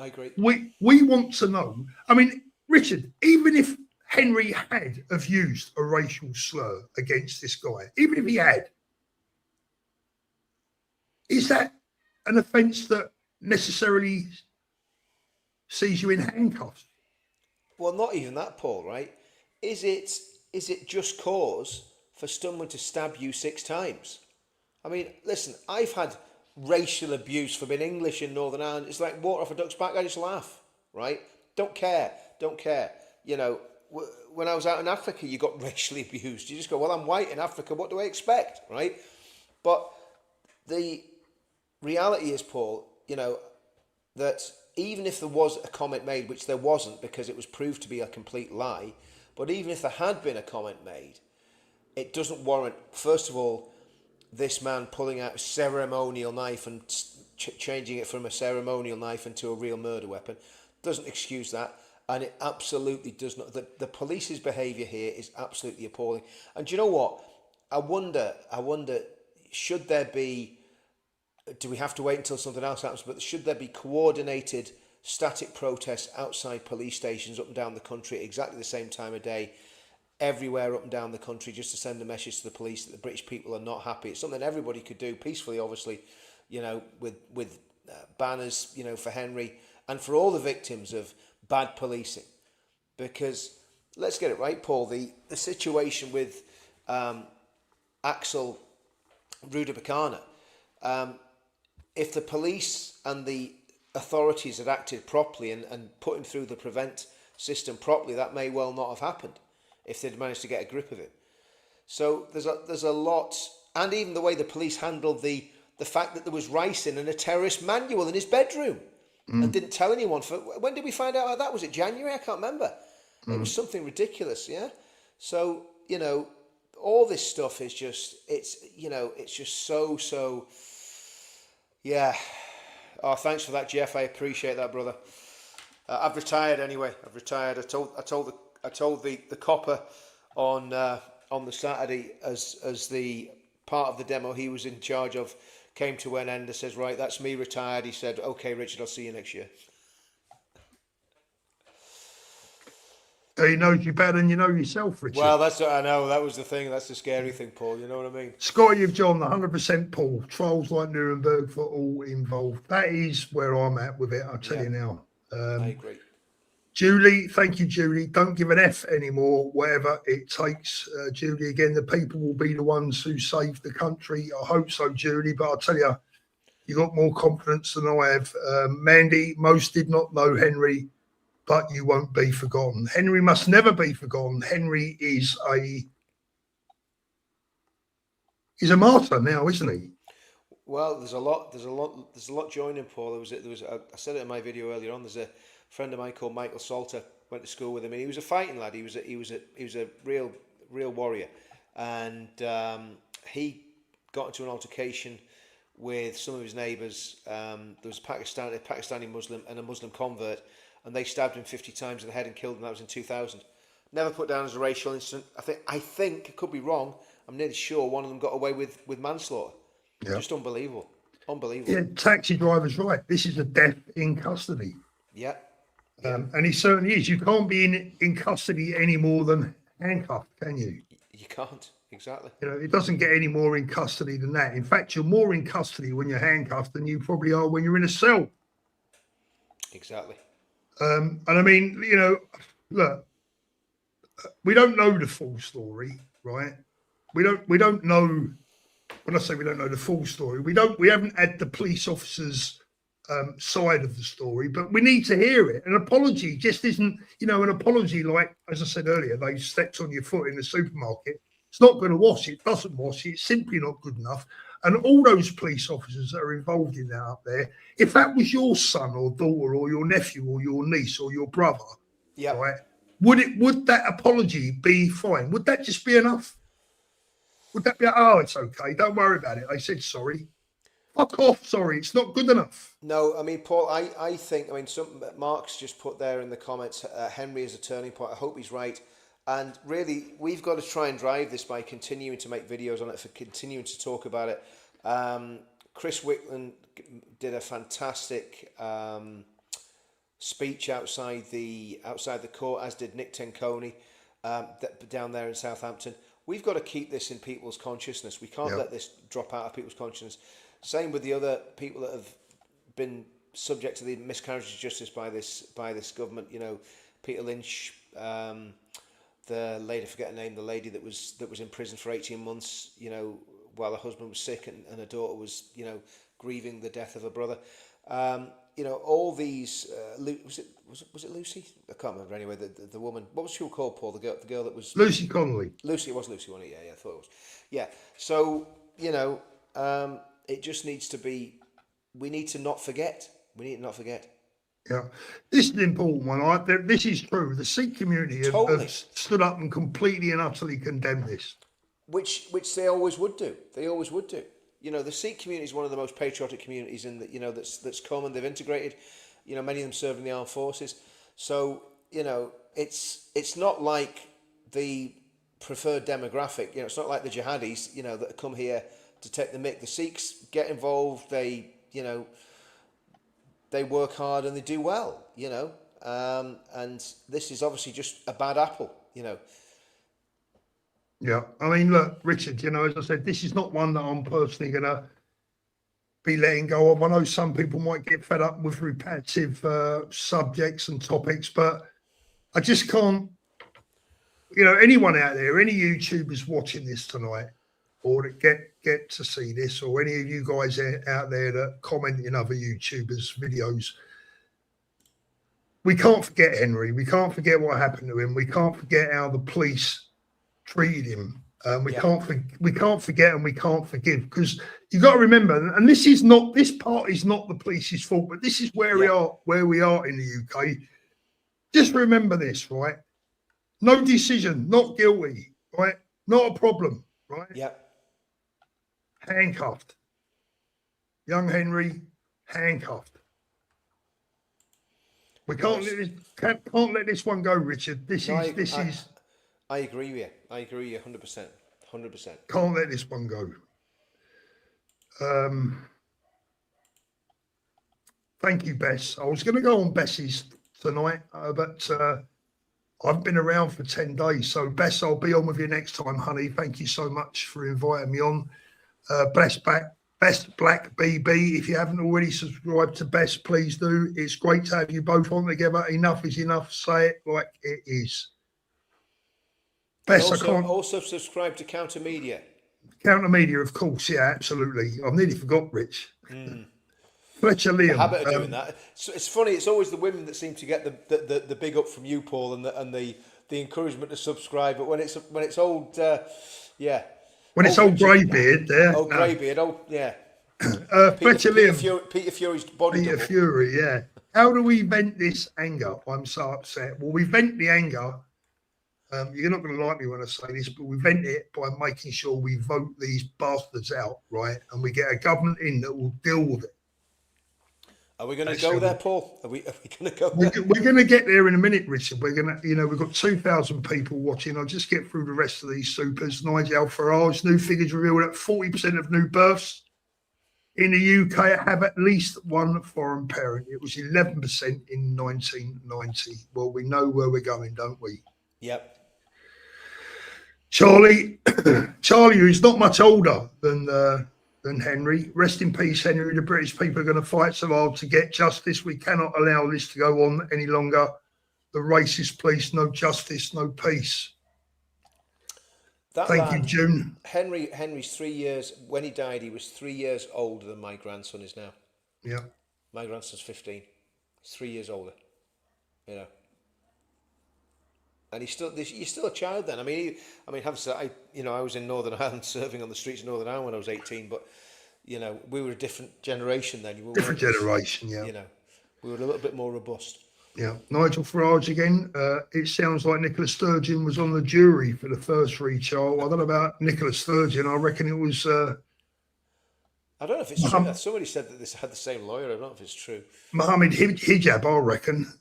I agree. We want to know. I mean, Richard, even if Henry had have used a racial slur against this guy, even if he had, is that an offence that necessarily sees you in handcuffs? Well, not even that, Paul, right? Is it just cause for someone to stab you 6 times? I mean, listen, I've had racial abuse from being English in Northern Ireland. It's like water off a duck's back. I just laugh, right? Don't care. You know, when I was out in Africa, you got racially abused. You just go, well, I'm white in Africa. What do I expect, right? But the reality is, Paul, you know, that even if there was a comment made, which there wasn't because it was proved to be a complete lie, but even if there had been a comment made, it doesn't warrant, first of all, this man pulling out a ceremonial knife and changing it from a ceremonial knife into a real murder weapon. Doesn't excuse that. And it absolutely does not. The police's behaviour here is absolutely appalling. And do you know what? I wonder, should there be, do we have to wait until something else happens, but should there be coordinated static protests outside police stations up and down the country at exactly the same time of day, everywhere up and down the country, just to send a message to the police that the British people are not happy? It's something everybody could do peacefully, obviously, you know, with banners, you know, for Henry and for all the victims of bad policing. Because let's get it right, Paul, the situation with Axel Rudabakana, if the police and the authorities had acted properly and put him through the prevent system properly, that may well not have happened if they'd managed to get a grip of it. So there's a lot, and even the way the police handled the fact that there was ricin and a terrorist manual in his bedroom and didn't tell anyone. When did we find out about that? Was it January? I can't remember. It was something ridiculous, yeah? So, you know, all this stuff is just, it's just so, yeah. Oh, thanks for that, Jeff. I appreciate that, brother. I've retired anyway. I've retired. I told the copper on the Saturday as the part of the demo he was in charge of came to an end. I says, right, that's me retired. He said, okay, Richard, I'll see you next year. He knows you better than you know yourself, Richard. Well, that's what I know. That was the thing. That's the scary thing, Paul. You know what I mean? Scotty, you've John, 100% Paul. Trials like Nuremberg for all involved. That is where I'm at with it, I'll tell you now. I agree. Julie, thank you, Julie. Don't give an F anymore, whatever it takes. Julie, again, the people will be the ones who save the country. I hope so, Julie, but I'll tell you, you got more confidence than I have. Mandy, most did not know Henry, but you won't be forgotten. Henry must never be forgotten. Henry is he's a martyr now, isn't he? Well, there's a lot joining, Paul. I said it in my video earlier on. There's a friend of mine called Michael Salter. Went to school with him, and he was a fighting lad. He was a real warrior, and he got into an altercation with some of his neighbours. There was a Pakistani Muslim and a Muslim convert, and they stabbed him 50 times in the head and killed him. That was in 2000. Never put down as a racial incident. I think I could be wrong. I'm nearly sure one of them got away with manslaughter. Yeah. Just unbelievable. Yeah, taxi driver's right. This is a death in custody. Yeah. And he certainly is. You can't be in custody any more than handcuffed, can you? You can't. Exactly. You know, it doesn't get any more in custody than that. In fact, you're more in custody when you're handcuffed than you probably are when you're in a cell. Exactly. And I mean, you know, look, we don't know the full story, right? We don't know. When I say we don't know the full story, we haven't had the police officers' side of the story, but we need to hear it. An apology just isn't, you know, an apology like, as I said earlier, they stepped on your foot in the supermarket. It's not going to wash it. Doesn't wash it. It's simply not good enough. And all those police officers that are involved in that up there, if that was your son or daughter or your nephew or your niece or your brother, right? Would that apology be fine? Would that just be enough? Would that be, oh, it's okay, don't worry about it. They said sorry. Fuck off, sorry, it's not good enough. No, I mean, Paul, I think, Mark's just put there in the comments, Henry is a turning point. I hope he's right. And really, we've got to try and drive this by continuing to make videos on it, for continuing to talk about it. Chris Wickland did a fantastic speech outside the court, as did Nick Tenconi down there in Southampton. We've got to keep this in people's consciousness. We can't let this drop out of people's consciousness. Same with the other people that have been subject to the miscarriage of justice by this government. You know, Peter Lynch, the lady, I forget her name, the lady that was in prison for 18 months. You know, while her husband was sick and her daughter was, you know, grieving the death of her brother. You know, all these. Was it Lucy? I can't remember. Anyway, the woman. What was she called, Paul? The girl that was Lucy Connolly. Lucy, it was Lucy, wasn't it? Yeah, I thought it was. Yeah. So you know, it just needs to be. We need to not forget. We need to not forget. Yeah, this is an important one. This is true. The Sikh community have stood up and completely and utterly condemned this. Which they always would do. They always would do. You know, the Sikh community is one of the most patriotic communities in that, you know, that's common. They've integrated, you know, many of them serve in the armed forces. So, you know, it's not like the preferred demographic. You know, it's not like the jihadis, you know, that come here to take the mick. The Sikhs get involved. They, you know, they work hard and they do well. You know, and this is obviously just a bad apple. You know. Yeah, I mean, look, Richard, you know, as I said, this is not one that I'm personally going to be letting go of. I know some people might get fed up with repetitive subjects and topics, but I just can't, you know, anyone out there, any YouTubers watching this tonight or that get to see this, or any of you guys out there that comment in other YouTubers' videos, we can't forget Henry. We can't forget what happened to him. We can't forget how the police treated him. We can't forget and we can't forgive, because you've got to remember, and this part is not the police's fault, but this is where we are in the UK. Just remember this, right? No decision, not guilty, right? Not a problem, right? Yeah. Handcuffed. Young Henry, handcuffed. We can't let this one go, Richard. I agree with you. I agree with you 100%. 100%. Can't let this one go. Thank you, Bess. I was going to go on Bess's tonight, but I've been around for 10 days. So, Bess, I'll be on with you next time, honey. Thank you so much for inviting me on. Best Black BB. If you haven't already subscribed to Best, please do. It's great to have you both on together. Enough is enough. Say it like it is. Best, also subscribe to Counter Media. Counter Media, of course. Yeah, absolutely. I've nearly forgot, Rich. Fletcher Liam. The habit of doing that. It's funny. It's always the women that seem to get the big up from you, Paul, and the encouragement to subscribe. But when it's old, When it's old greybeard there. Old greybeard, yeah. Fletcher Liam. Peter Fury's body Peter double. Fury, yeah. How do we vent this anger? I'm so upset. Well, we vent the anger. You're not going to like me when I say this, but we vent it by making sure we vote these bastards out, right? And we get a government in that will deal with it. Are we going to go there, Paul? Are we going to go there? We're going to get there in a minute, Richard. We're going to, we've got 2,000 people watching. I'll just get through the rest of these supers. Nigel Farage, new figures reveal that 40% of new births in the UK have at least one foreign parent. It was 11% in 1990. Well, we know where we're going, don't we? Yep. Charlie, who's not much older than Henry. Rest in peace, Henry. The British people are going to fight so hard to get justice. We cannot allow this to go on any longer. The racist police, no justice, no peace. Thank you, June. Henry's 3 years, when he died, he was 3 years older than my grandson is now. Yeah. My grandson's 15. He's 3 years older. And he's still a child then. I mean, have to say, I was in Northern Ireland serving on the streets of Northern Ireland when I was 18, but we were a different generation then. Different generation, yeah. We were a little bit more robust. Yeah. Nigel Farage again. It sounds like Nicola Sturgeon was on the jury for the first retrial. I don't know about Nicola Sturgeon. I reckon it was. I don't know if it's true. Somebody said that this had the same lawyer. I don't know if it's true. Mohammed Hijab, I reckon.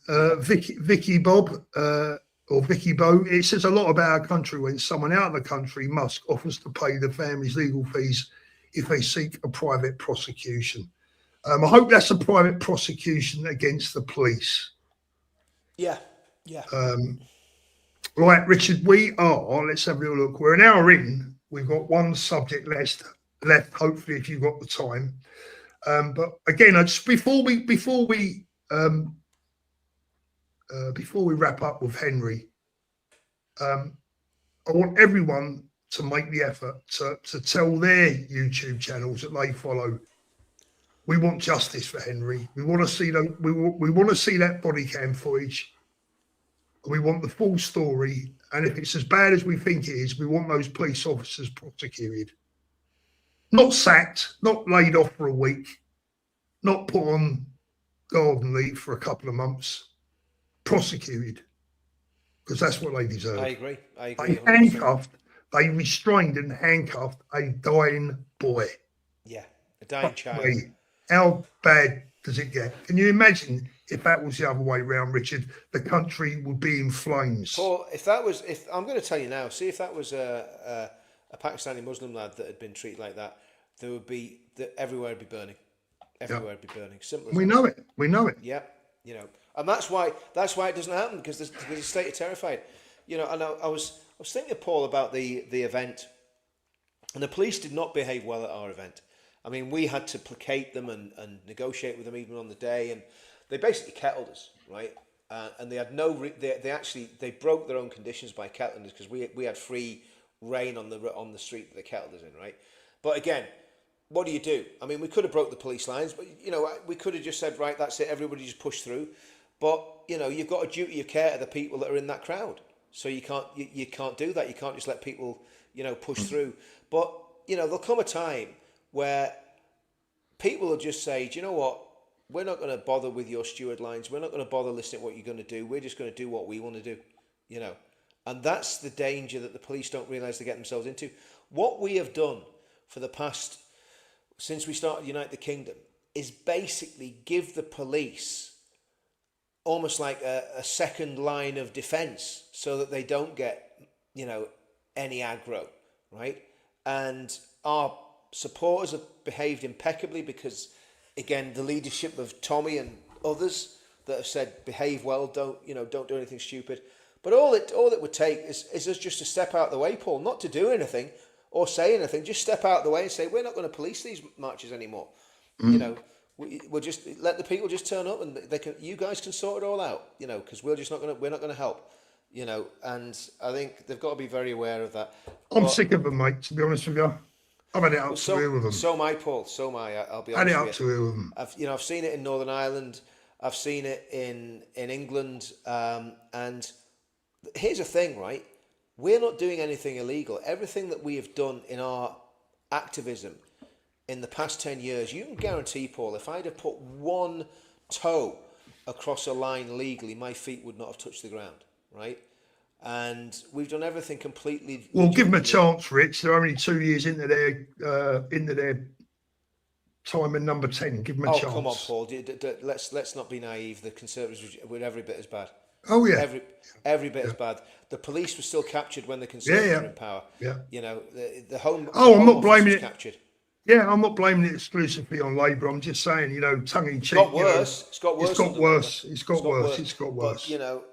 Vicky Bob. Or Vicky Bow, it says a lot about our country when someone out of the country, Musk, offers to pay the family's legal fees if they seek a private prosecution. I hope that's a private prosecution against the police. Yeah. Right, Richard, let's have a little look. We're an hour in. We've got one subject left, hopefully, if you've got the time. But again, before we wrap up with Henry, I want everyone to make the effort to tell their YouTube channels that they follow. We want justice for Henry. We want to see we want to see that body cam footage. We want the full story. And if it's as bad as we think it is, we want those police officers prosecuted. Not sacked, not laid off for a week, not put on garden leave for a couple of months. Prosecuted, because that's what they deserve. I agree. They restrained and handcuffed a dying boy. Yeah, a dying child. How bad does it get? Can you imagine if that was the other way around, Richard? The country would be in flames. Paul, if I'm going to tell you now, see if that was a Pakistani Muslim lad that had been treated like that, everywhere would be burning. Everywhere would be burning. Simple as we know it. We know it. Yeah, and that's why it doesn't happen because the state are terrified. And I was thinking, Paul, about the event, and the police did not behave well at our event. I mean, we had to placate them and negotiate with them even on the day, and they basically kettled us, right? And they had they broke their own conditions by kettling us because we had free reign on the street that they kettled us in, right? But again, what do? I mean, we could have broke the police lines, but we could have just said, right, that's it, everybody just push through. But you've got a duty of care to the people that are in that crowd, so you can't do that. You can't just let people push through. But there'll come a time where people will just say, do you know what? We're not going to bother with your steward lines. We're not going to bother listening to what you're going to do. We're just going to do what we want to do, And that's the danger that the police don't realise they get themselves into. What we have done for the past, since we started Unite the Kingdom, is basically give the police almost like a second line of defence so that they don't get, any aggro, right? And our supporters have behaved impeccably because, again, the leadership of Tommy and others that have said behave well, don't do anything stupid. But all it would take is us just to step out the way, Paul, not to do anything or say anything, just step out the way and say, we're not going to police these marches anymore. You know, we'll just let the people just turn up and you guys can sort it all out, you know, because we're not going to help, you know, and I think they've got to be very aware of that. I'm sick of them, mate, to be honest with you. I've had it up to here with them. So am I, Paul. So am I. I'll be honest with you. Had it up to here with them. I've seen it in Northern Ireland. I've seen it in England. And here's the thing, right? We're not doing anything illegal. Everything that we have done in our activism in the past 10 years, you can guarantee, Paul, if I'd have put one toe across a line legally, my feet would not have touched the ground, right? And we've done everything completely. Well, give them a chance, Rich. They're only 2 years into their time in number 10. Give them a chance. Oh, come on, Paul. Let's not be naive. The Conservatives were every bit as bad. Oh yeah, every bit as bad. The police were still captured when the Conservatives were in power. Yeah, you know the home. Oh, I'm not blaming it. Captured. Yeah, I'm not blaming it exclusively on Labour. I'm just saying, you know, tongue in cheek. It's got worse. It's got worse. It's got worse. But, you know,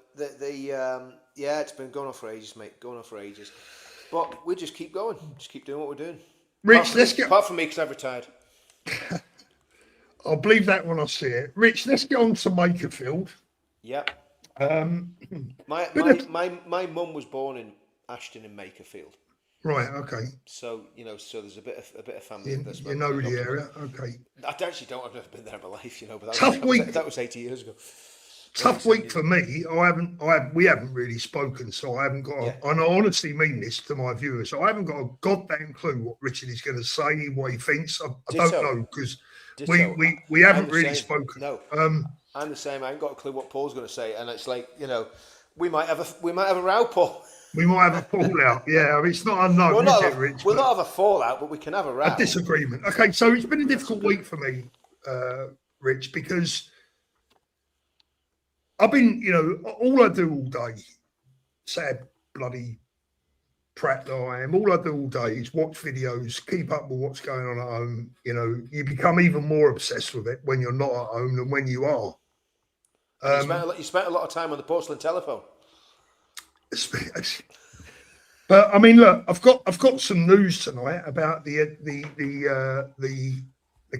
it's been going on for ages, mate. Going on for ages. But we just keep going. Just keep doing what we're doing. Rich, apart from me, because I've retired. I'll believe that when I see it. Rich, let's get on to Makerfield. Yeah. My mum was born in Ashton in Makerfield. Right. Okay. So you know, there's a bit of family. You know the area. Okay. I actually don't. I've never been there in my life, you know. But that was 80 years ago. Tough week for me. We haven't really spoken, so I haven't got. And I honestly mean this to my viewers. So I haven't got a goddamn clue what Richard is going to say, what he thinks. I don't know because we haven't really spoken. No. I'm the same. I ain't got a clue what Paul's going to say, and it's like, you know, we might have a row, Paul. We might have a fallout. Yeah, it's not unknown, is it, Rich? We'll not have a fallout, but we can have a row. A disagreement. Okay, so it's been a difficult week for me, Rich, because I've been, you know, all I do all day, sad bloody prat that I am, all I do all day is watch videos, keep up with what's going on at home. You know, you become even more obsessed with it when you're not at home than when you are. You spent a lot of time on the porcelain telephone. But I mean, look, I've got some news tonight about the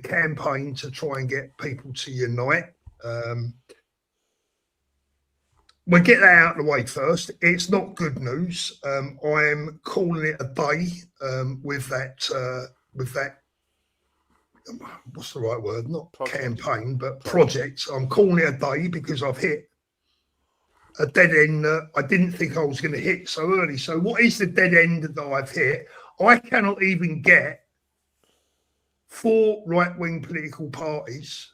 campaign to try and get people to unite. We'll get that out of the way first. It's not good news. I'm calling it a day with that. What's the right word? Not campaign, but project. I'm calling it a day because I've hit a dead end that I didn't think I was going to hit so early. So what is the dead end that I've hit? I cannot even get 4 right-wing political parties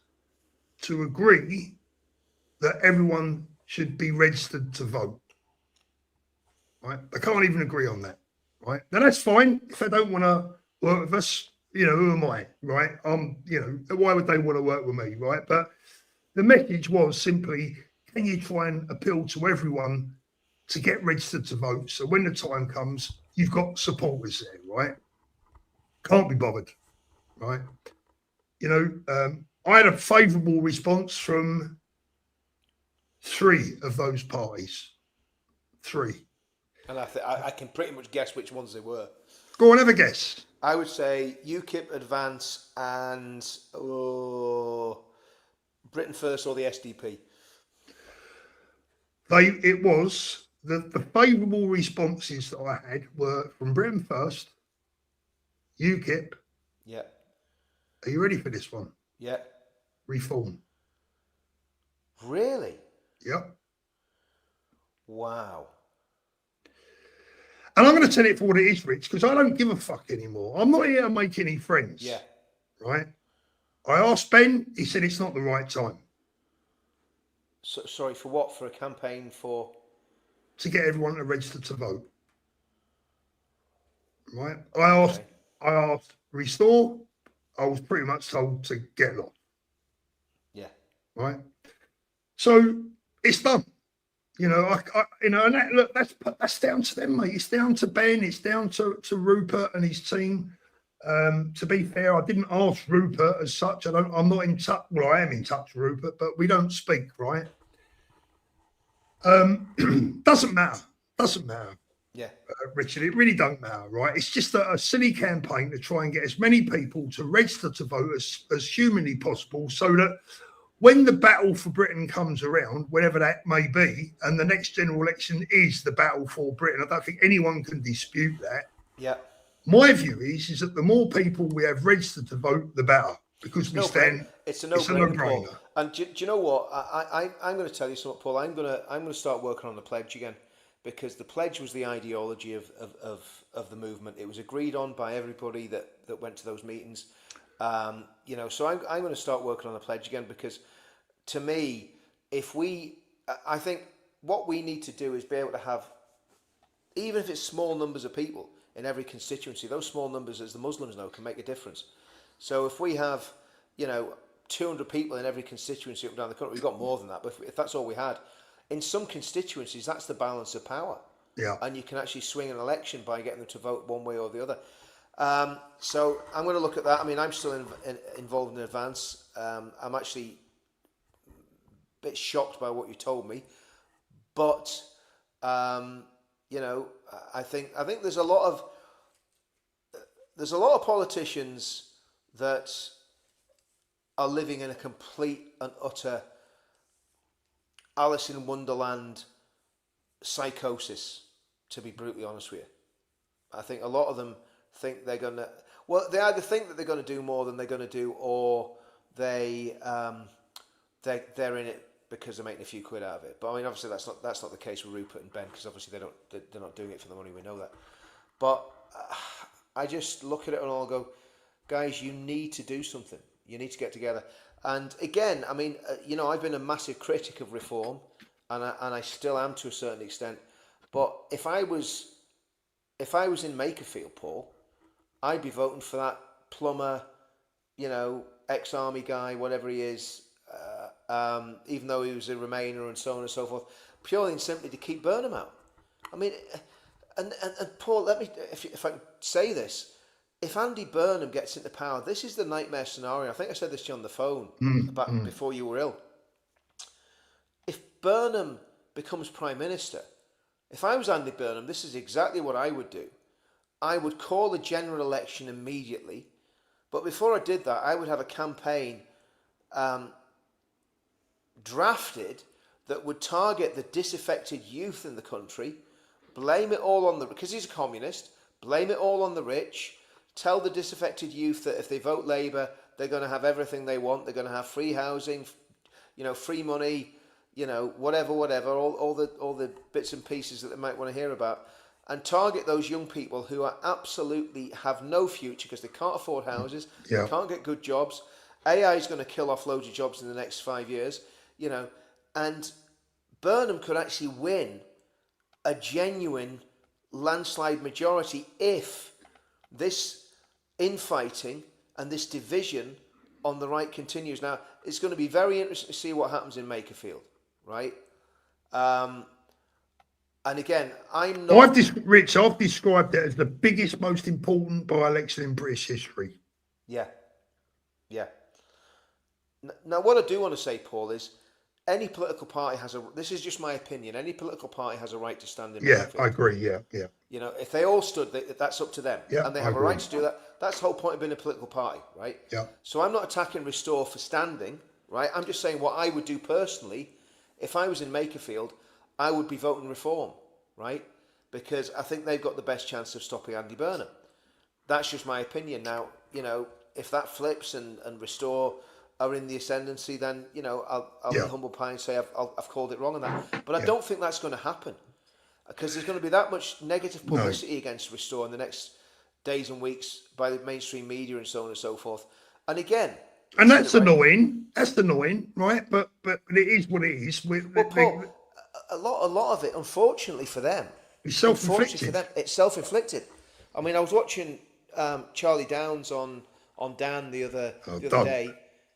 to agree that everyone should be registered to vote. Right? They can't even agree on that. Right? Now that's fine. If they don't want to work with us, you know, who am I? Right? You know, why would they want to work with me? Right? But the message was simply, can you try and appeal to everyone to get registered to vote? So when the time comes, you've got supporters there, right? Can't be bothered, right? You know, I had a favourable response from 3 of those parties. 3. And I can pretty much guess which ones they were. Go on, have a guess. I would say UKIP, Advance, and Britain First or the SDP. It was the favourable responses that I had were from Britain First, UKIP. Yeah. Are you ready for this one? Yeah. Reform. Really? Yep. Wow. And I'm going to tell it for what it is, Rich, because I don't give a fuck anymore. I'm not here to make any friends. Yeah. Right? I asked Ben, he said it's not the right time. So, sorry, for what? For a campaign for? To get everyone to register to vote. Right? I asked Restore. I was pretty much told to get lost. Yeah. Right? So it's done. You know, and look, that's down to them, mate. It's down to Ben. It's down to Rupert and his team. To be fair, I didn't ask Rupert as such. I'm not in touch. Well, I am in touch with Rupert, but we don't speak, right? Doesn't matter. Doesn't matter. Yeah. Richard, it really don't matter, right? It's just a silly campaign to try and get as many people to register to vote as humanly possible, so that when the battle for Britain comes around, whenever that may be, and the next general election is the battle for Britain, I don't think anyone can dispute that. Yeah. My view is that the more people we have registered to vote, the better, because it's a no-brainer. And do you know what? I'm going to tell you something, Paul. I'm going to start working on the pledge again, because the pledge was the ideology of the movement. It was agreed on by everybody that went to those meetings. So I'm going to start working on the pledge again, because to me, I think what we need to do is be able to have, even if it's small numbers of people in every constituency, those small numbers, as the Muslims know, can make a difference. So if we have, 200 people in every constituency up and down the country, we've got more than that, but if that's all we had, in some constituencies, that's the balance of power. Yeah. And you can actually swing an election by getting them to vote one way or the other. So I'm going to look at that. I mean, I'm still involved in Advance. I'm actually a bit shocked by what you told me, but I think there's a lot of politicians that are living in a complete and utter Alice in Wonderland psychosis, to be brutally honest with you. I think a lot of them think they're going to... Well, they either think that they're going to do more than they're going to do, or they're in it because they're making a few quid out of it. But I mean, obviously that's not the case with Rupert and Ben, because obviously they're not doing it for the money. We know that. But I just look at it and I'll go, guys, you need to do something. You need to get together. And again, I mean, I've been a massive critic of reform, and I still am to a certain extent. But if I was in Makerfield, Paul, I'd be voting for that plumber, ex-army guy, whatever he is, even though he was a Remainer and so on and so forth, purely and simply to keep Burnham out. I mean, and Paul, let me, if I can say this, if Andy Burnham gets into power, this is the nightmare scenario. I think I said this to you on the phone before you were ill. If Burnham becomes Prime Minister, if I was Andy Burnham, this is exactly what I would do. I would call a general election immediately, but before I did that, I would have a campaign drafted that would target the disaffected youth in the country, blame it all on because he's a communist, blame it all on the rich, tell the disaffected youth that if they vote Labour, they're going to have everything they want, they're going to have free housing, free money, whatever, all the bits and pieces that they might want to hear about, and target those young people who are absolutely have no future because they can't afford houses, they can't get good jobs. AI is going to kill off loads of jobs in the next 5 years, and Burnham could actually win a genuine landslide majority if this infighting and this division on the right continues. Now, it's going to be very interesting to see what happens in Makerfield, right? And again, I'm not... I've described it as the biggest, most important by-election in British history. Yeah. Now, what I do want to say, Paul, is any political party has this is just my opinion, any political party has a right to stand in Makerfield. I agree, yeah. If they all stood, that's up to them. And they have a right to do that. That's the whole point of being a political party, right? Yeah. So I'm not attacking Restore for standing, right? I'm just saying what I would do personally. If I was in Makerfield, I would be voting Reform, right? Because I think they've got the best chance of stopping Andy Burnham. That's just my opinion. Now, if that flips and Restore are in the ascendancy, then I'll be humble pie and say I've called it wrong on that. But I don't think that's going to happen, because there's going to be that much negative publicity against Restore in the next days and weeks by the mainstream media and so on and so forth. And again, and that's annoying. That's annoying, right? But it is what it is. Paul, a lot of it, unfortunately for them, it's self-inflicted. It's self-inflicted. I mean, I was watching Charlie Downs on Dan the other day.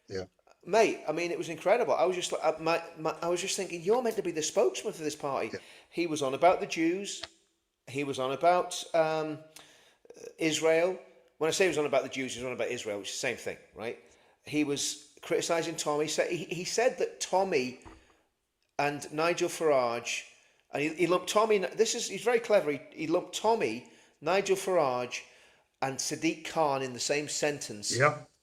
Yeah, mate. I mean, it was incredible. I was just like, I was just thinking, you're meant to be the spokesman for this party. Yeah. He was on about the Jews. He was on about Israel. When I say he was on about the Jews, he was on about Israel, which is the same thing, right? He was criticising Tommy. He said that Tommy and Nigel Farage, and he lumped Tommy. He's very clever. He lumped Tommy, Nigel Farage, and Sadiq Khan in the same sentence,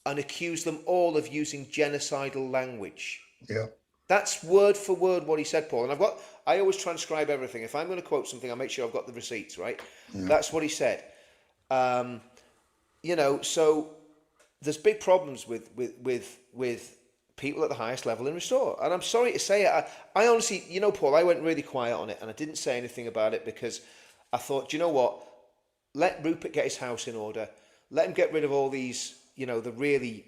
and accused them all of using genocidal language. Yeah. That's word for word what he said, Paul. And I always transcribe everything. If I'm going to quote something, I'll make sure I've got the receipts, right? Yeah. That's what he said. You know, so there's big problems with people at the highest level in Restore. And I'm sorry to say it. I honestly, you know, Paul, I went really quiet on it and I didn't say anything about it because I thought, do you know what? Let Rupert get his house in order. Let him get rid of all these, you know, the really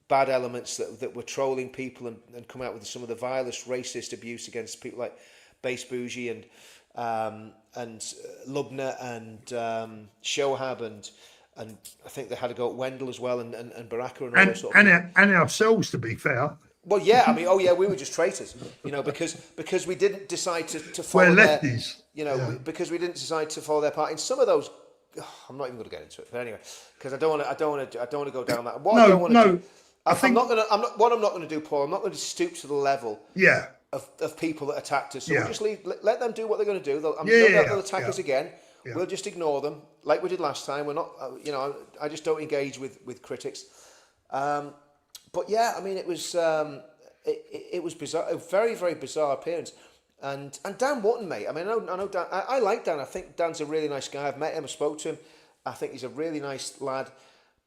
bad elements that were trolling people and come out with some of the vilest racist abuse against people like Base Bougie and Lubna and Shohab and I think they had to go at Wendell as well and Baraka and all that sort of and ourselves, to be fair. Well, yeah, I mean, we were just traitors, you know, because we didn't decide to follow we're lefties, because we didn't decide to follow their part in some of those. I'm not even going to get into it, but anyway, because I don't want to go down that. What I don't want to do, I'm not going to do, Paul. I'm not going to stoop to the level. Yeah. Of people that attacked us, so we'll just let them do what they're going to do. They'll attack us again. Yeah. We'll just ignore them, like we did last time. We're not, I just don't engage with critics. But yeah, I mean, it was bizarre, a very, very bizarre appearance. And Dan Wootton, mate. I mean, I know Dan. I like Dan. I think Dan's a really nice guy. I've met him. I spoke to him. I think he's a really nice lad.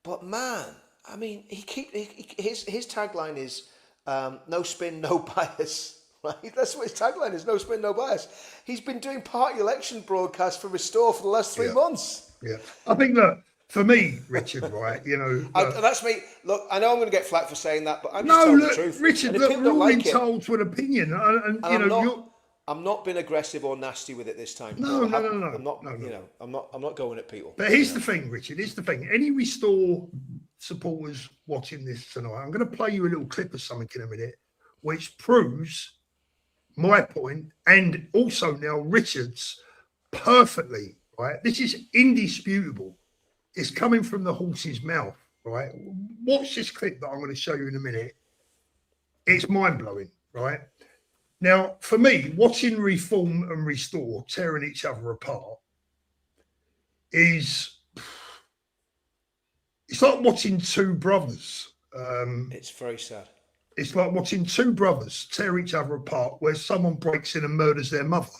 But man, I mean, his tagline is no spin, no bias. Right? That's what his tagline is: no spin, no bias. He's been doing party election broadcasts for Restore for the last 3 months. Yeah, I think that for me, Richard, right? You know, that's me. Look, I know I'm going to get flack for saying that, but I'm just telling the truth. Richard, look, we're all entitled to an opinion, and you know, I'm not being aggressive or nasty with it this time. No. I'm not. You know, I'm not going at people. But here's the thing, Richard. Here's the thing. Any Restore supporters watching this tonight, I'm going to play you a little clip of something in a minute, which proves my point, and also now Richard's perfectly, right? This is indisputable. It's coming from the horse's mouth, right? Watch this clip that I'm going to show you in a minute. It's mind-blowing, right? Now, for me, watching Reform and Restore tearing each other apart it's like watching two brothers. It's very sad. It's like watching two brothers tear each other apart where someone breaks in and murders their mother,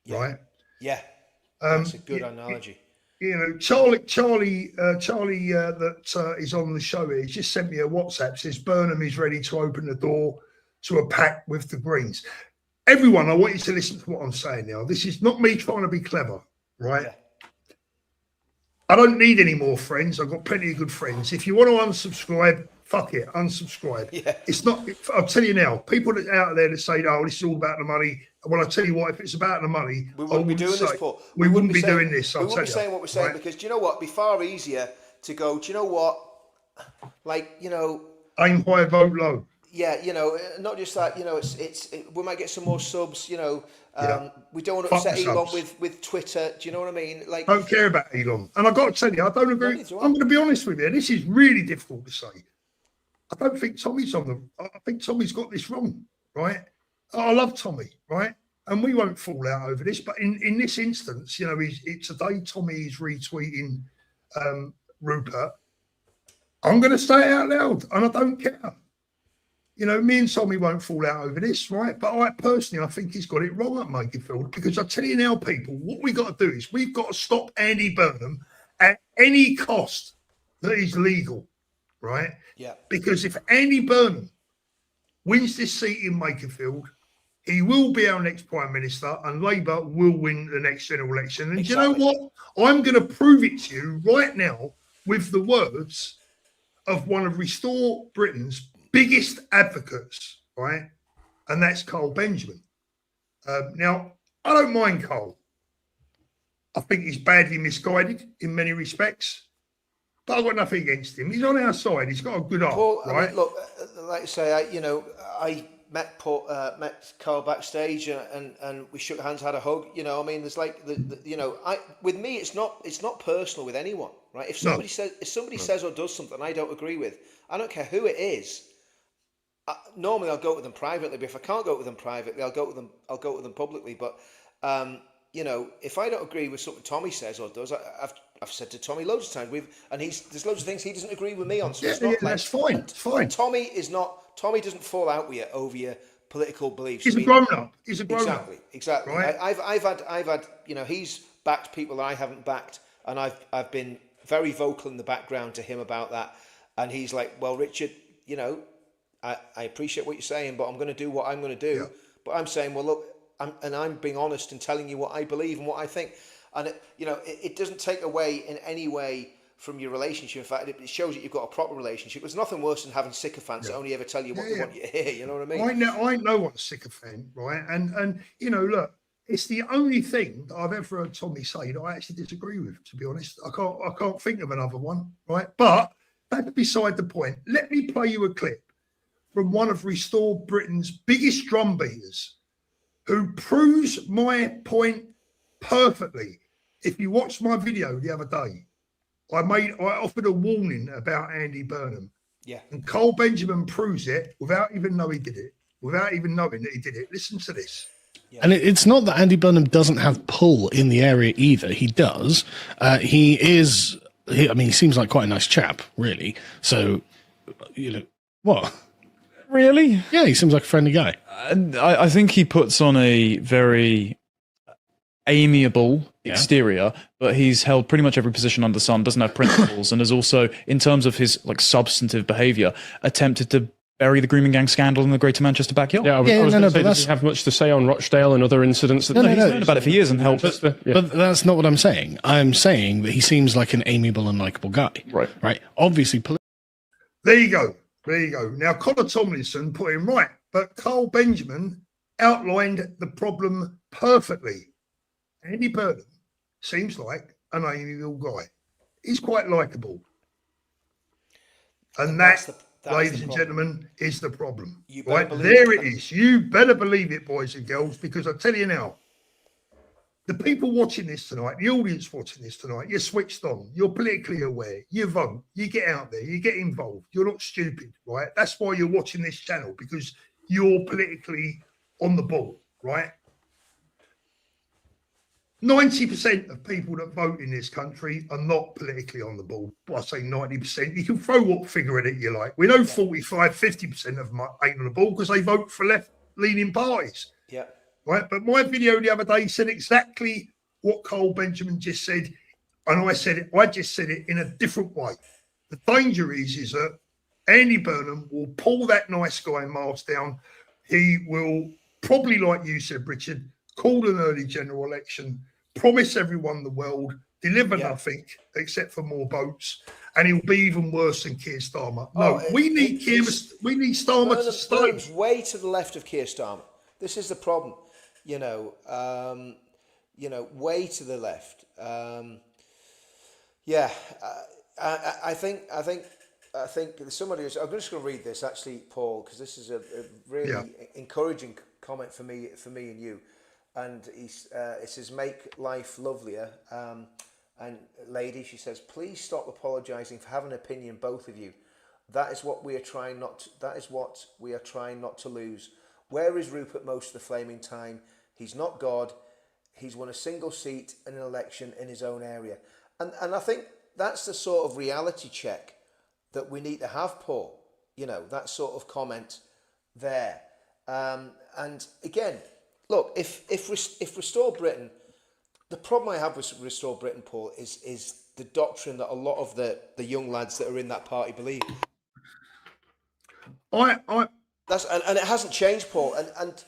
right? Yeah, that's a good analogy. You know, Charlie that is on the show here, he's just sent me a WhatsApp, says Burnham is ready to open the door to a pact with the Greens. Everyone, I want you to listen to what I'm saying now. This is not me trying to be clever, right? Yeah. I don't need any more friends. I've got plenty of good friends. If you want to unsubscribe, fuck it, unsubscribe. Yeah. It's not, I'll tell you now, people that out there that say, oh, this is all about the money. Well, I'll tell you what, if it's about the money, we wouldn't be doing this, Paul. We wouldn't be doing this. We wouldn't be saying what we're saying, because do you know what? It'd be far easier to go, do you know what? Like, you know, aim high, vote low. Yeah, you know, not just that, you know, we might get some more subs, you know. We don't want to upset Elon with Twitter. Do you know what I mean? Like, don't care about Elon. And I've got to tell you, I don't agree. I'm going to be honest with you. This is really difficult to say. I don't think Tommy's I think Tommy's got this wrong, right? I love Tommy, right? And we won't fall out over this. But in this instance, you know, today Tommy is retweeting Rupert. I'm going to say it out loud, and I don't care. You know, me and Tommy won't fall out over this, right? But I think he's got it wrong at Makerfield, because I tell you now, people, what we got to do is we've got to stop Andy Burnham at any cost that is legal, right? Yeah. Because if Andy Burnham wins this seat in Makerfield, he will be our next Prime Minister and Labour will win the next general election. And you know what? I'm going to prove it to you right now with the words of one of Restore Britain's biggest advocates, right? And that's Carl Benjamin. Now, I don't mind Carl. I think he's badly misguided in many respects, but I've got nothing against him. He's on our side. He's got a good heart, Paul, right? I mean, look, like I say, I met Carl backstage and we shook hands, had a hug. You know, I mean, there's like with me, it's not personal with anyone, right? If somebody says or does something I don't agree with, I don't care who it is. Normally I'll go to them privately, but if I can't go to them privately, I'll go to them publicly. But you know, if I don't agree with something Tommy says or does, I've said to Tommy loads of times, there's loads of things he doesn't agree with me on. So it's not like, that's fine. It's fine. Tommy doesn't fall out with you over your political beliefs. He's a grown up. He's a grown up. Exactly. Right? I've had, you know, he's backed people that I haven't backed, and I've been very vocal in the background to him about that. And he's like, well, Richard, you know, I appreciate what you're saying, but I'm going to do what I'm going to do. Yeah. But I'm saying, well, look, I'm being honest and telling you what I believe and what I think. And, it doesn't take away in any way from your relationship. In fact, it shows that you've got a proper relationship. There's nothing worse than having sycophants that only ever tell you what they want you to hear. You know what I mean? I know what a sycophant, right? And you know, look, it's the only thing that I've ever heard Tommy say that I actually disagree with, to be honest. I can't think of another one, right? But that's beside the point. Let me play you a clip from one of Restore Britain's biggest drum beaters, who proves my point perfectly. If you watched my video the other day, I offered a warning about Andy Burnham. Yeah. And Cole Benjamin proves it without even knowing he did it, without even knowing that he did it. Listen to this. Yeah. And it's not that Andy Burnham doesn't have pull in the area either. He does. He seems like quite a nice chap, really. So, you know, what? Really? Yeah, he seems like a friendly guy. I think he puts on a very amiable exterior, but he's held pretty much every position under the sun, doesn't have principles, and has also, in terms of his like substantive behaviour, attempted to bury the grooming gang scandal in the Greater Manchester backyard. Yeah, I was going to say, does he have much to say on Rochdale and other incidents? He's known about it for years and helped. But that's not what I'm saying. I'm saying that he seems like an amiable and likeable guy. Right. Obviously. There you go. Now, Connor Tomlinson put him right, but Carl Benjamin outlined the problem perfectly. Andy Burnham seems like an amiable guy. He's quite likeable. And that, ladies and gentlemen, is the problem. Right? There it is. You better believe it, boys and girls, because I tell you now, the people watching this tonight, the audience watching this tonight, you're switched on, you're politically aware, you vote, you get out there, you get involved, you're not stupid, right? That's why you're watching this channel, because you're politically on the ball, right? 90% of people that vote in this country are not politically on the ball. Well, I say 90%. You can throw what figure at it you like. We know 45, 50% of them ain't on the ball because they vote for left-leaning parties. Yeah. Right. But my video the other day said exactly what Cole Benjamin just said. And I just said it in a different way. The danger is that Andy Burnham will pull that nice guy mask down. He will probably, like you said, Richard, call an early general election, promise everyone the world, deliver nothing except for more votes, and he'll be even worse than Keir Starmer. No, we need Starmer to stay. Burnham's way to the left of Keir Starmer. This is the problem, way to the left. I think somebody was. I'm just going to read this actually, Paul, because this is a really encouraging comment for me and you. And it says, make life lovelier. And lady, she says, please stop apologising for having an opinion, both of you. That is what we are trying not to lose. Where is Rupert most of the flaming time? He's not God. He's won a single seat in an election in his own area. And I think that's the sort of reality check that we need to have, Paul. That sort of comment there. And again, look, if Restore Britain, the problem I have with Restore Britain, Paul, is the doctrine that a lot of the young lads that are in that party believe. And it hasn't changed, Paul. And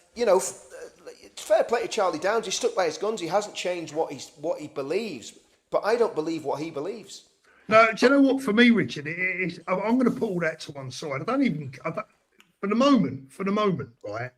fair play to Charlie Downs. He stuck by his guns. He hasn't changed what he believes. But I don't believe what he believes. No, do you know what? For me, Richard, I'm going to put all that to one side. For the moment, right?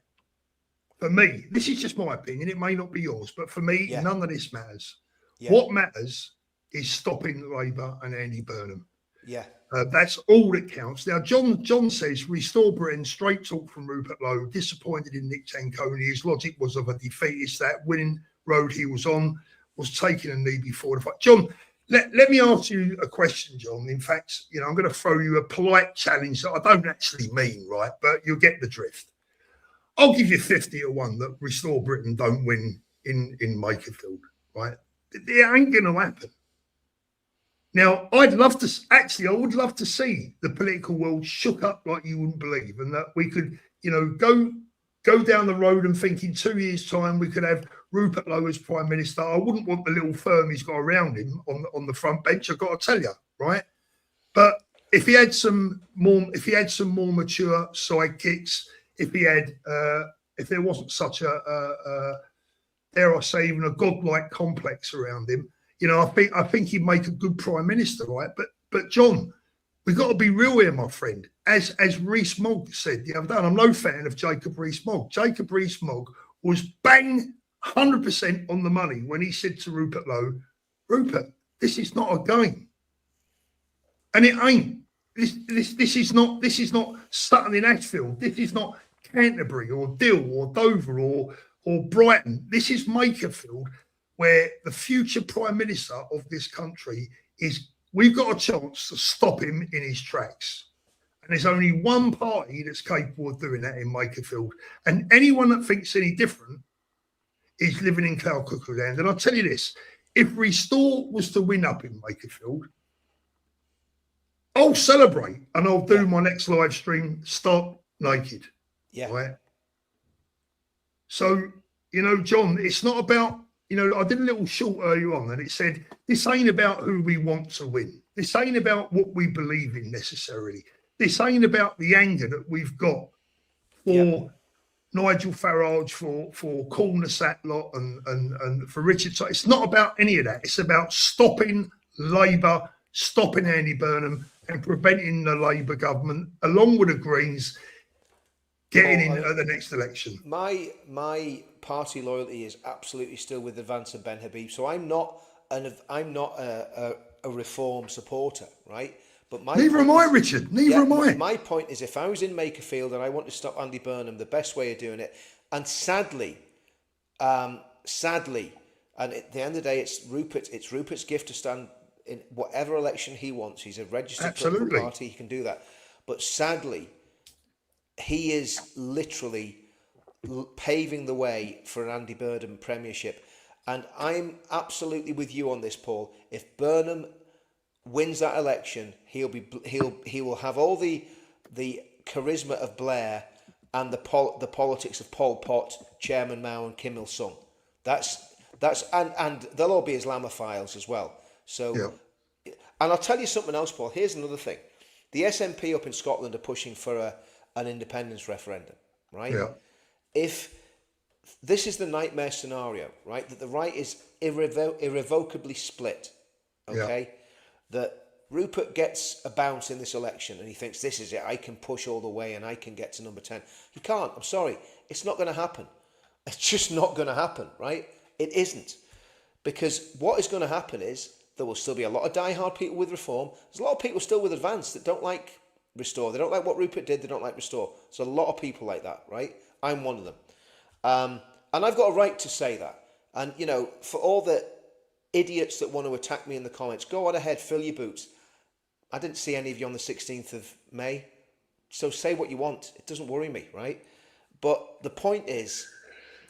For me, this is just my opinion. It may not be yours, but for me, none of this matters. Yeah. What matters is stopping Labour and Andy Burnham. Yeah. That's all that counts. Now, John says, Restore Britain, straight talk from Rupert Lowe, disappointed in Nick Tanconi. His logic was of a defeatist. That winning road he was on was taking a knee before the fight. John, Let me ask you a question, John. In fact, I'm going to throw you a polite challenge that I don't actually mean, right? But you'll get the drift. I'll give you 50-1 that Restore Britain don't win in Makerfield, right? It ain't going to happen. Now, I would love to see the political world shook up like you wouldn't believe, and that we could, go down the road and think in 2 years' time we could have Rupert Lowe as Prime Minister. I wouldn't want the little firm he's got around him on the front bench, I've got to tell you, right? But if he had some more mature sidekicks, if there wasn't such a dare I say, even a godlike complex around him, I think he'd make a good Prime Minister, right? But John, we've got to be real here, my friend. As Rees-Mogg said the other day, and I'm no fan of Jacob Rees-Mogg. Jacob Rees-Mogg was bang 100% on the money when he said to Rupert Lowe, Rupert, this is not a game. And it ain't. This is not Sutton in Ashfield. This is not Canterbury or Dill or Dover or Brighton. This is Makerfield, where the future Prime Minister of this country is. We've got a chance to stop him in his tracks. And there's only one party that's capable of doing that in Makerfield. And anyone that thinks any different is living in cloud cuckoo land. And I'll tell you this, if Restore was to win up in Makerfield, I'll celebrate and I'll do my next live stream stark naked. Yeah. Right? So, John, it's not about, I did a little short earlier on and it said, this ain't about who we want to win. This ain't about what we believe in necessarily. This ain't about the anger that we've got for Nigel Farage, for Corners lot and for Richard. So it's not about any of that. It's about stopping Labour, stopping Andy Burnham and preventing the Labour government, along with the Greens, getting in at the next election. My party loyalty is absolutely still with Advance and Ben Habib. So I'm not a reform supporter, right? But neither am I, Richard. Neither am I. My point is, if I was in Makerfield and I want to stop Andy Burnham, the best way of doing it, and sadly, and at the end of the day, it's Rupert's gift to stand in whatever election he wants. He's a registered political party; he can do that. But sadly, he is literally paving the way for an Andy Burnham premiership. And I'm absolutely with you on this, Paul. If Burnham wins that election, he will have all the charisma of Blair and the politics of Pol Pot, Chairman Mao, and Kim Il Sung. And they'll all be Islamophiles as well. So, and I'll tell you something else, Paul. Here's another thing: the SNP up in Scotland are pushing for an independence referendum, right? Yeah. If this is the nightmare scenario, right, that the right is irrevocably split, okay, that Rupert gets a bounce in this election and he thinks, this is it, I can push all the way and I can get to number 10. He can't. I'm sorry. It's not going to happen. It's just not going to happen, right? It isn't. Because what is going to happen is there will still be a lot of diehard people with Reform. There's a lot of people still with Advance that don't like Restore. They don't like what Rupert did. They don't like Restore. There's a lot of people like that, right? I'm one of them. And I've got a right to say that. And, for all the idiots that want to attack me in the comments, go on ahead, fill your boots. I didn't see any of you on the 16th of May. So say what you want. It doesn't worry me, right? But the point is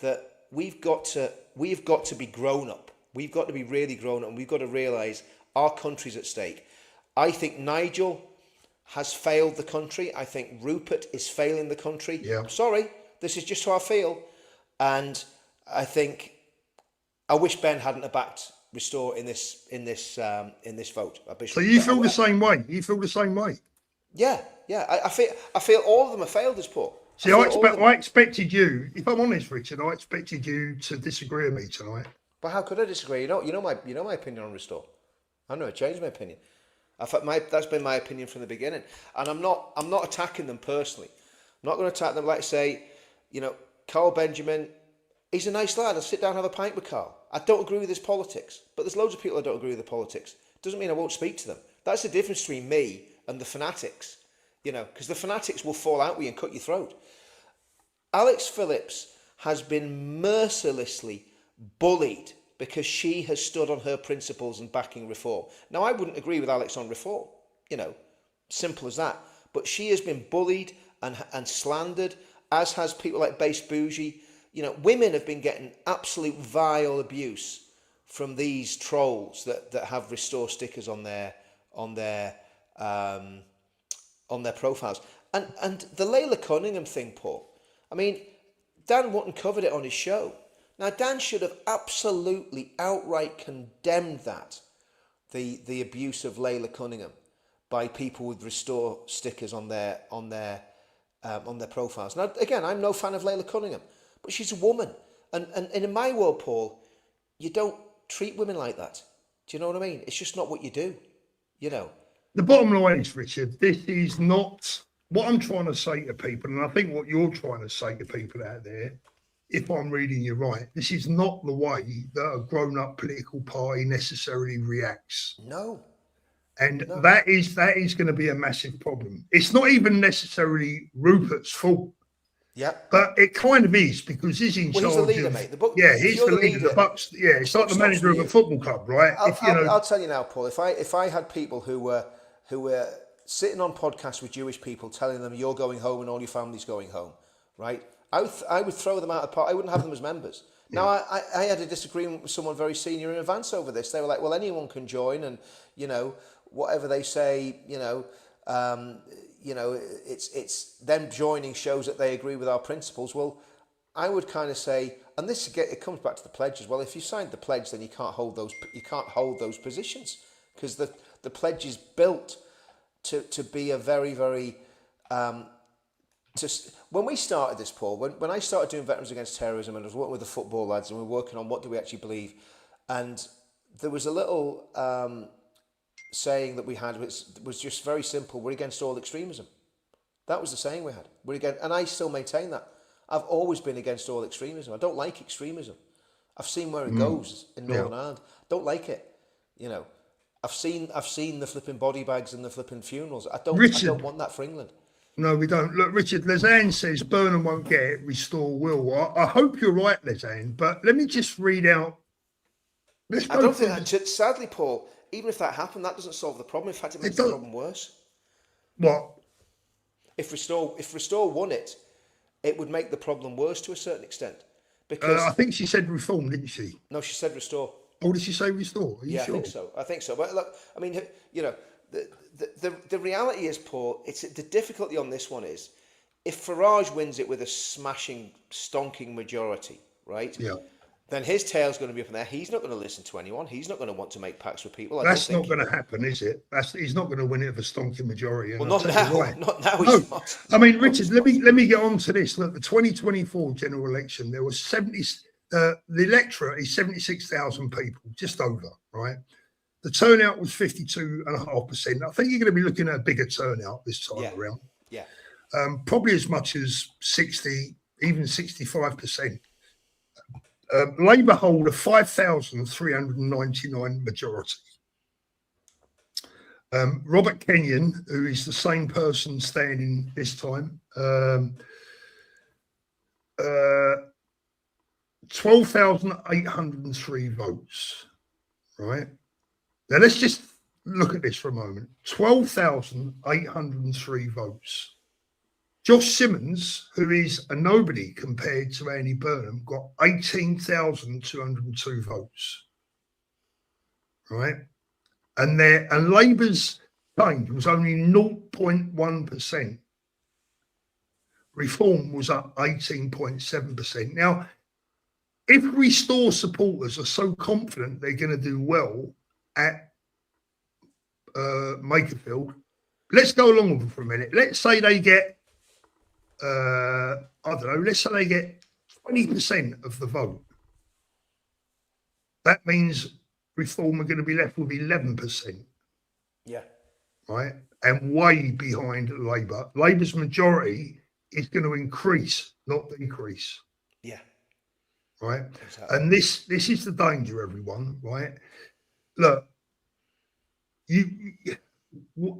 that we've got to be grown up. We've got to be really grown up, and we've got to realise our country's at stake. I think Nigel has failed the country. I think Rupert is failing the country. Yeah. I'm sorry. This is just how I feel. And I wish Ben hadn't have backed Restore in this vote. So you feel the same way? You feel the same way? Yeah. I feel all of them have failed us, Paul. See, I expected you. If I'm honest, Richard, I expected you to disagree with me tonight. But how could I disagree? You know my opinion on Restore. I've never changed my opinion. That's been my opinion from the beginning, and I'm not attacking them personally. I'm not going to attack them. Like say, Carl Benjamin, he's a nice lad. I'll sit down and have a pint with Carl. I don't agree with his politics, but there's loads of people I don't agree with the politics. Doesn't mean I won't speak to them. That's the difference between me and the fanatics, because the fanatics will fall out with you and cut your throat. Alex Phillips has been mercilessly bullied because she has stood on her principles and backing reform. Now, I wouldn't agree with Alex on reform, simple as that. But she has been bullied and slandered, as has people like Base Bougie. Women have been getting absolute vile abuse from these trolls that have Restore stickers on their profiles. And the Layla Cunningham thing, Paul. I mean, Dan Wootton covered it on his show. Now, Dan should have absolutely outright condemned that, the abuse of Layla Cunningham by people with Restore stickers on their profiles. Now, again, I'm no fan of Layla Cunningham, but she's a woman, and in my world, Paul, you don't treat women like that. Do you know what I mean? It's just not what you do. The bottom line is, Richard, this is not what I'm trying to say to people, and I think what you're trying to say to people out there, if I'm reading you right, this is not the way that a grown-up political party necessarily reacts. No. And that is going to be a massive problem. It's not even necessarily Rupert's fault. Yeah. But it kind of is, because he's in charge. He's the leader, mate. He's the leader. The Bucks. Yeah, it's like the manager of a football club, right? I'll tell you now, Paul. If I had people who were sitting on podcasts with Jewish people telling them you're going home and all your family's going home, right? I would throw them out of part. I wouldn't have them as members. Now, I had a disagreement with someone very senior in advance over this. They were like, well, anyone can join, and whatever they say, it's them joining shows that they agree with our principles. Well, I would kind of say, and it comes back to the pledge as well. If you signed the pledge, then you can't hold those positions, because the pledge is built to be a very, very when we started this, Paul, when I started doing Veterans Against Terrorism, and I was working with the football lads, and we were working on what do we actually believe, and there was a little saying that we had, which was just very simple: we're against all extremism. That was the saying we had. We're against, and I still maintain that. I've always been against all extremism. I don't like extremism. I've seen where it goes in Northern Ireland. Don't like it. I've seen the flipping body bags and the flipping funerals. I don't want that for England. No, we don't. Look, Richard, Lezanne says Burnham won't get it, Restore will. I hope you're right, Lezanne, but let me just read out. I don't think that, sadly, Paul, even if that happened, that doesn't solve the problem. In fact, it makes the problem worse. What? If Restore won it, it would make the problem worse to a certain extent. Because I think she said Reform, didn't she? No, she said Restore. Oh, did she say Restore? Are you sure? I think so. But look, I mean, the reality is, Paul, the difficulty on this one is, if Farage wins it with a smashing, stonking majority, right? Yeah. Then his tail's going to be up in there. He's not going to listen to anyone. He's not going to want to make pacts with people. That's not going to happen, is it? He's not going to win it with a stonking majority. Well, not now. Not now. No. He's not. I mean, Richard, let me get on to this. Look, the 2024 general election, there was 70. The electorate is 76,000 people, just over, right? The turnout was 52.5%. I think you're going to be looking at a bigger turnout this time around. Yeah. Probably as much as 60, even 65%. Labour hold a 5,399 majority. Robert Kenyon, who is the same person standing this time, 12,803 votes, right? Now, let's just look at this for a moment. 12,803 votes. Josh Simmons, who is a nobody compared to Andy Burnham, got 18,202 votes, right? And Labour's change was only 0.1%. Reform was up 18.7%. Now, if Restore supporters are so confident they're going to do well at Makerfield, let's go along with them for a minute. Let's say they get, I don't know, let's say they get 20% of the vote. That means Reform are going to be left with 11%. Yeah. Right? And way behind Labour. Labour's majority is going to increase, not decrease. Yeah. Right? Exactly. And this is the danger, everyone, right? Look,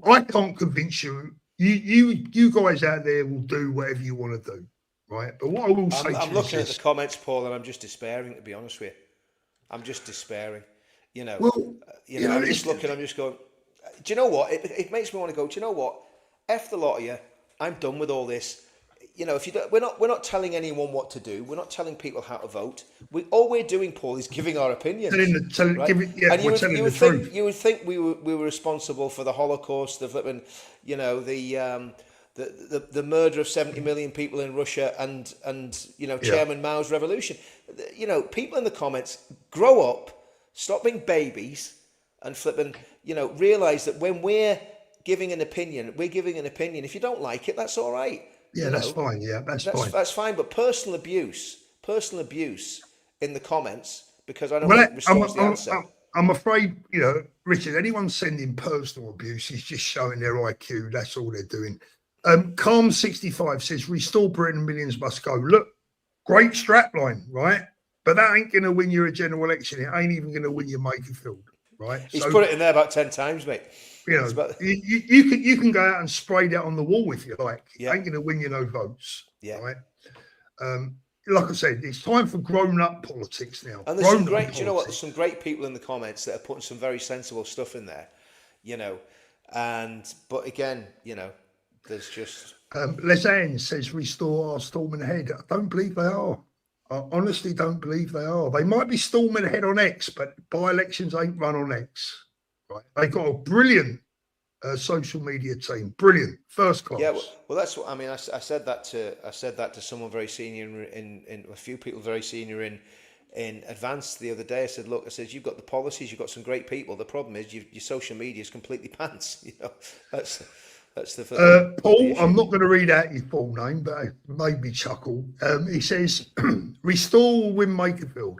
I can't convince you. You guys out there will do whatever you want to do, right? But what I will say I'm looking at the comments, Paul, and I'm just despairing, to be honest with you. I'm just despairing. You know, Well, I'm just looking. I'm just going. Do you know what? It makes me want to go. Do you know what? F the lot of you. I'm done with all this. You know, if you don't, we're not telling anyone what to do. We're not telling people how to vote. All we're doing, Paul, is giving our opinions. Right? And We're telling the truth. you would think we were responsible for the Holocaust, the flipping, you know, the murder of 70 million people in Russia, and you know, Chairman Mao's revolution. You know, people in the comments, grow up, stop being babies, and flipping, you know, realise that when we're giving an opinion, we're giving an opinion. If you don't like it, that's all right. Yeah, that's fine. Yeah, that's fine. That's fine. But personal abuse in the comments, because I don't think restores the answer. I'm afraid, you know, Richard, anyone sending personal abuse is just showing their IQ. That's all they're doing. Calm65 says, restore Britain, millions must go. Look, great strapline, right? But that ain't going to win you a general election. It ain't even going to win you Makerfield, right? He's put it in there about 10 times, mate. You know, you can go out and spray that on the wall if you like. Yeah. Ain't going to win you no votes. Yeah. Right. Like I said, it's time for grown-up politics now. And there's some great, do you know what? There's some great people in the comments that are putting some very sensible stuff in there, you know. But again, you know, there's just. Lesanne says restore our storming ahead. I don't believe they are. I honestly don't believe they are. They might be storming ahead on X, but by-elections ain't run on X. Right? They've got a brilliant social media team, brilliant, first class. Yeah, well, that's what I mean. I said that to someone very senior in a few people very senior in advance the other day. I said, look, you've got the policies, you've got some great people. The problem is your social media is completely pants. You know, that's the Paul. I'm not going to read out your full name, but it made me chuckle. He says, restore win Makerfield.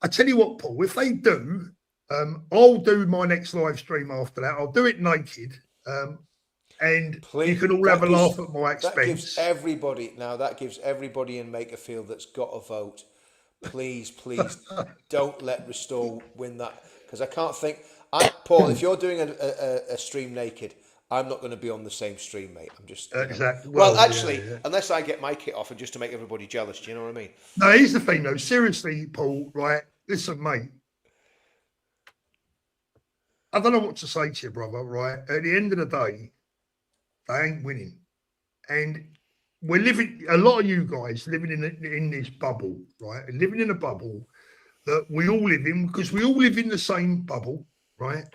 I tell you what, Paul, if they do. I'll do my next live stream after that. I'll do it naked, and you can all have a laugh at my expense. That gives everybody in Makerfield that's got a vote. Please, don't let Restore win that, because I can't think. Paul, if you're doing a stream naked, I'm not going to be on the same stream, mate. I'm just exactly. Well, actually, unless I get my kit off, and just to make everybody jealous. Do you know what I mean? No, here's the thing, though. Seriously, Paul. Right? Listen, mate. I don't know what to say to you, brother, right? At the end of the day, they ain't winning. And we're living, a lot of you guys living in this bubble, right? Living in a bubble that we all live in, because we all live in the same bubble, right?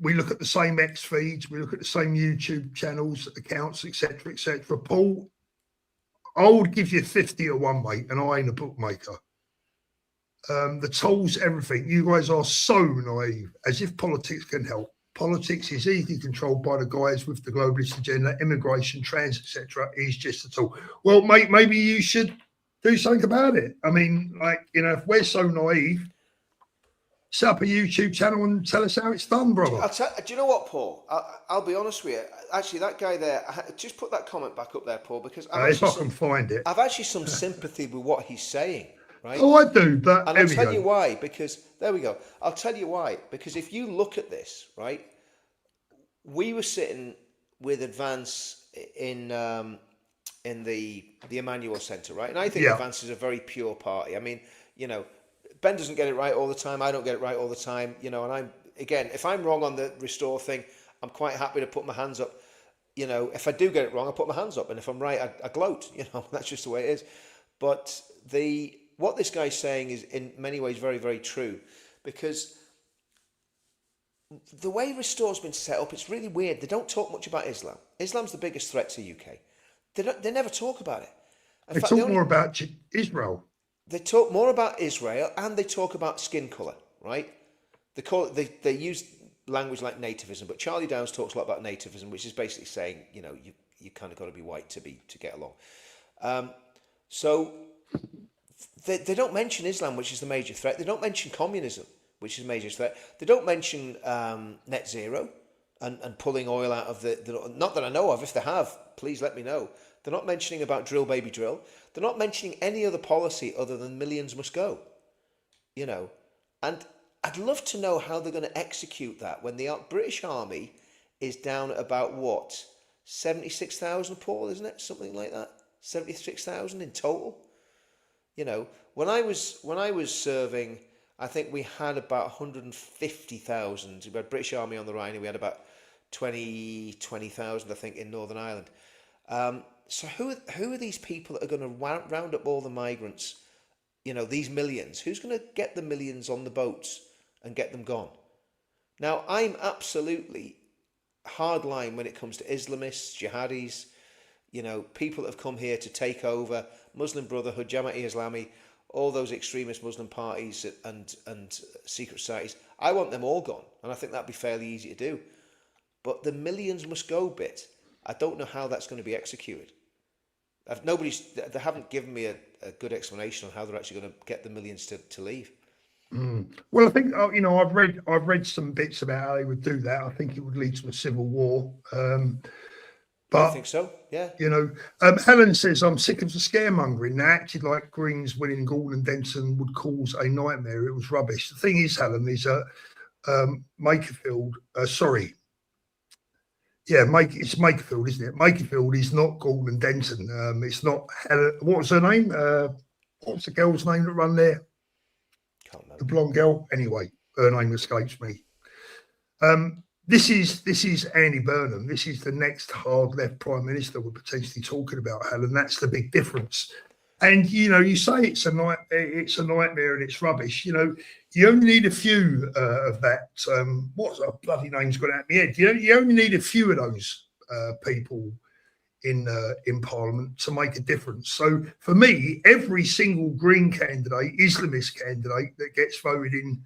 We look at the same X feeds, we look at the same YouTube channels, accounts, etc., etc. Paul, I would give you 50 to 1, mate, and I ain't a bookmaker. The tools, everything. You guys are so naive, as if politics can help. Politics is easily controlled by the guys with the globalist agenda, immigration, trans, etc. Is just a tool. Well, mate, maybe you should do something about it. I mean, like, you know, if we're so naive, set up a YouTube channel and tell us how it's done, brother. Do you know what, Paul? I'll be honest with you. Actually, that guy there, just put that comment back up there, Paul, because if I can find it. I've actually some sympathy with what he's saying. Right? Oh, I do, but and I'll tell you why. Because there we go. I'll tell you why. Because if you look at this, right, we were sitting with Advance in the Emmanuel Centre, right, and I think Advance is a very pure party. I mean, you know, Ben doesn't get it right all the time. I don't get it right all the time. You know, and I'm again, if I'm wrong on the Restore thing, I'm quite happy to put my hands up. You know, if I do get it wrong, I put my hands up, and if I'm right, I gloat. You know, that's just the way it is. But what this guy's saying is in many ways very, very true, because the way Restore's been set up, it's really weird. They don't talk much about Islam. Islam's the biggest threat to UK. They never talk about it. They talk more about Israel. They talk more about Israel, and they talk about skin colour, right? They use language like nativism, but Charlie Downs talks a lot about nativism, which is basically saying, you know, you kind of got to be white to get along. So they don't mention Islam, which is the major threat. They don't mention communism, which is a major threat. They don't mention net zero and pulling oil out of the not that I know of. If they have, please let me know. They're not mentioning about drill, baby, drill. They're not mentioning any other policy other than millions must go. You know, and I'd love to know how they're going to execute that when the British Army is down at about, what, 76,000, Paul, isn't it? Something like that? 76,000 in total. You know, when I was serving, I think we had about 150,000. We had British Army on the Rhine, and we had about 20,000, I think, in Northern Ireland. So who are these people that are going to round up all the migrants? You know, these millions. Who's going to get the millions on the boats and get them gone? Now, I'm absolutely hardline when it comes to Islamists, jihadis, you know, people that have come here to take over, Muslim Brotherhood, Jamaat-e-Islami, all those extremist Muslim parties and secret societies. I want them all gone, and I think that'd be fairly easy to do. But the millions must go bit, I don't know how that's going to be executed. They haven't given me a good explanation on how they're actually going to get the millions to leave. Well, I think you know, I've read some bits about how they would do that. I think it would lead to a civil war. But I think so. Yeah. You know, Helen says I'm sick of the scaremongering. They acted like Greens winning Gaul and Denton would cause a nightmare. It was rubbish. The thing is, Helen, is Makerfield. It's Makerfield, isn't it? Makerfield is not Gaul and Denton. It's not Helen. What was her name? What's the girl's name that run there? Can't remember. The blonde girl. Anyway, her name escapes me. This is Andy Burnham. This is the next hard left prime minister we're potentially talking about, Helen. That's the big difference. And you know, you say it's a nightmare and it's rubbish. You know, you only need a few of that. What's a bloody name's got out of my head? You only need a few of those people in Parliament to make a difference. So for me, every single Green candidate, Islamist candidate that gets voted in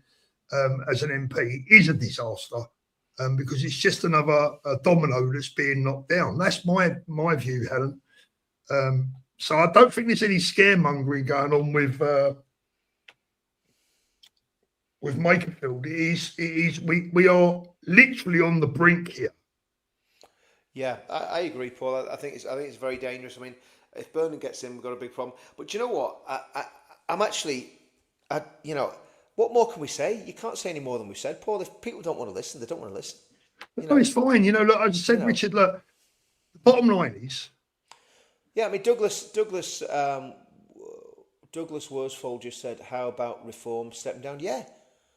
as an MP is a disaster. Because it's just another domino that's being knocked down. That's my view, Helen. So I don't think there's any scaremongering going on with Makerfield. It is. We are literally on the brink here. Yeah, I agree, Paul. I think it's very dangerous. I mean, if Burnham gets in, we've got a big problem. But you know what? I'm actually, you know. What more can we say? You can't say any more than we've said, Paul. If people don't want to listen, they don't want to listen. No, it's fine. You know, look, I just said, Richard, look, the bottom line is... Yeah, I mean, Douglas Worsfold just said, how about Reform stepping down? Yeah,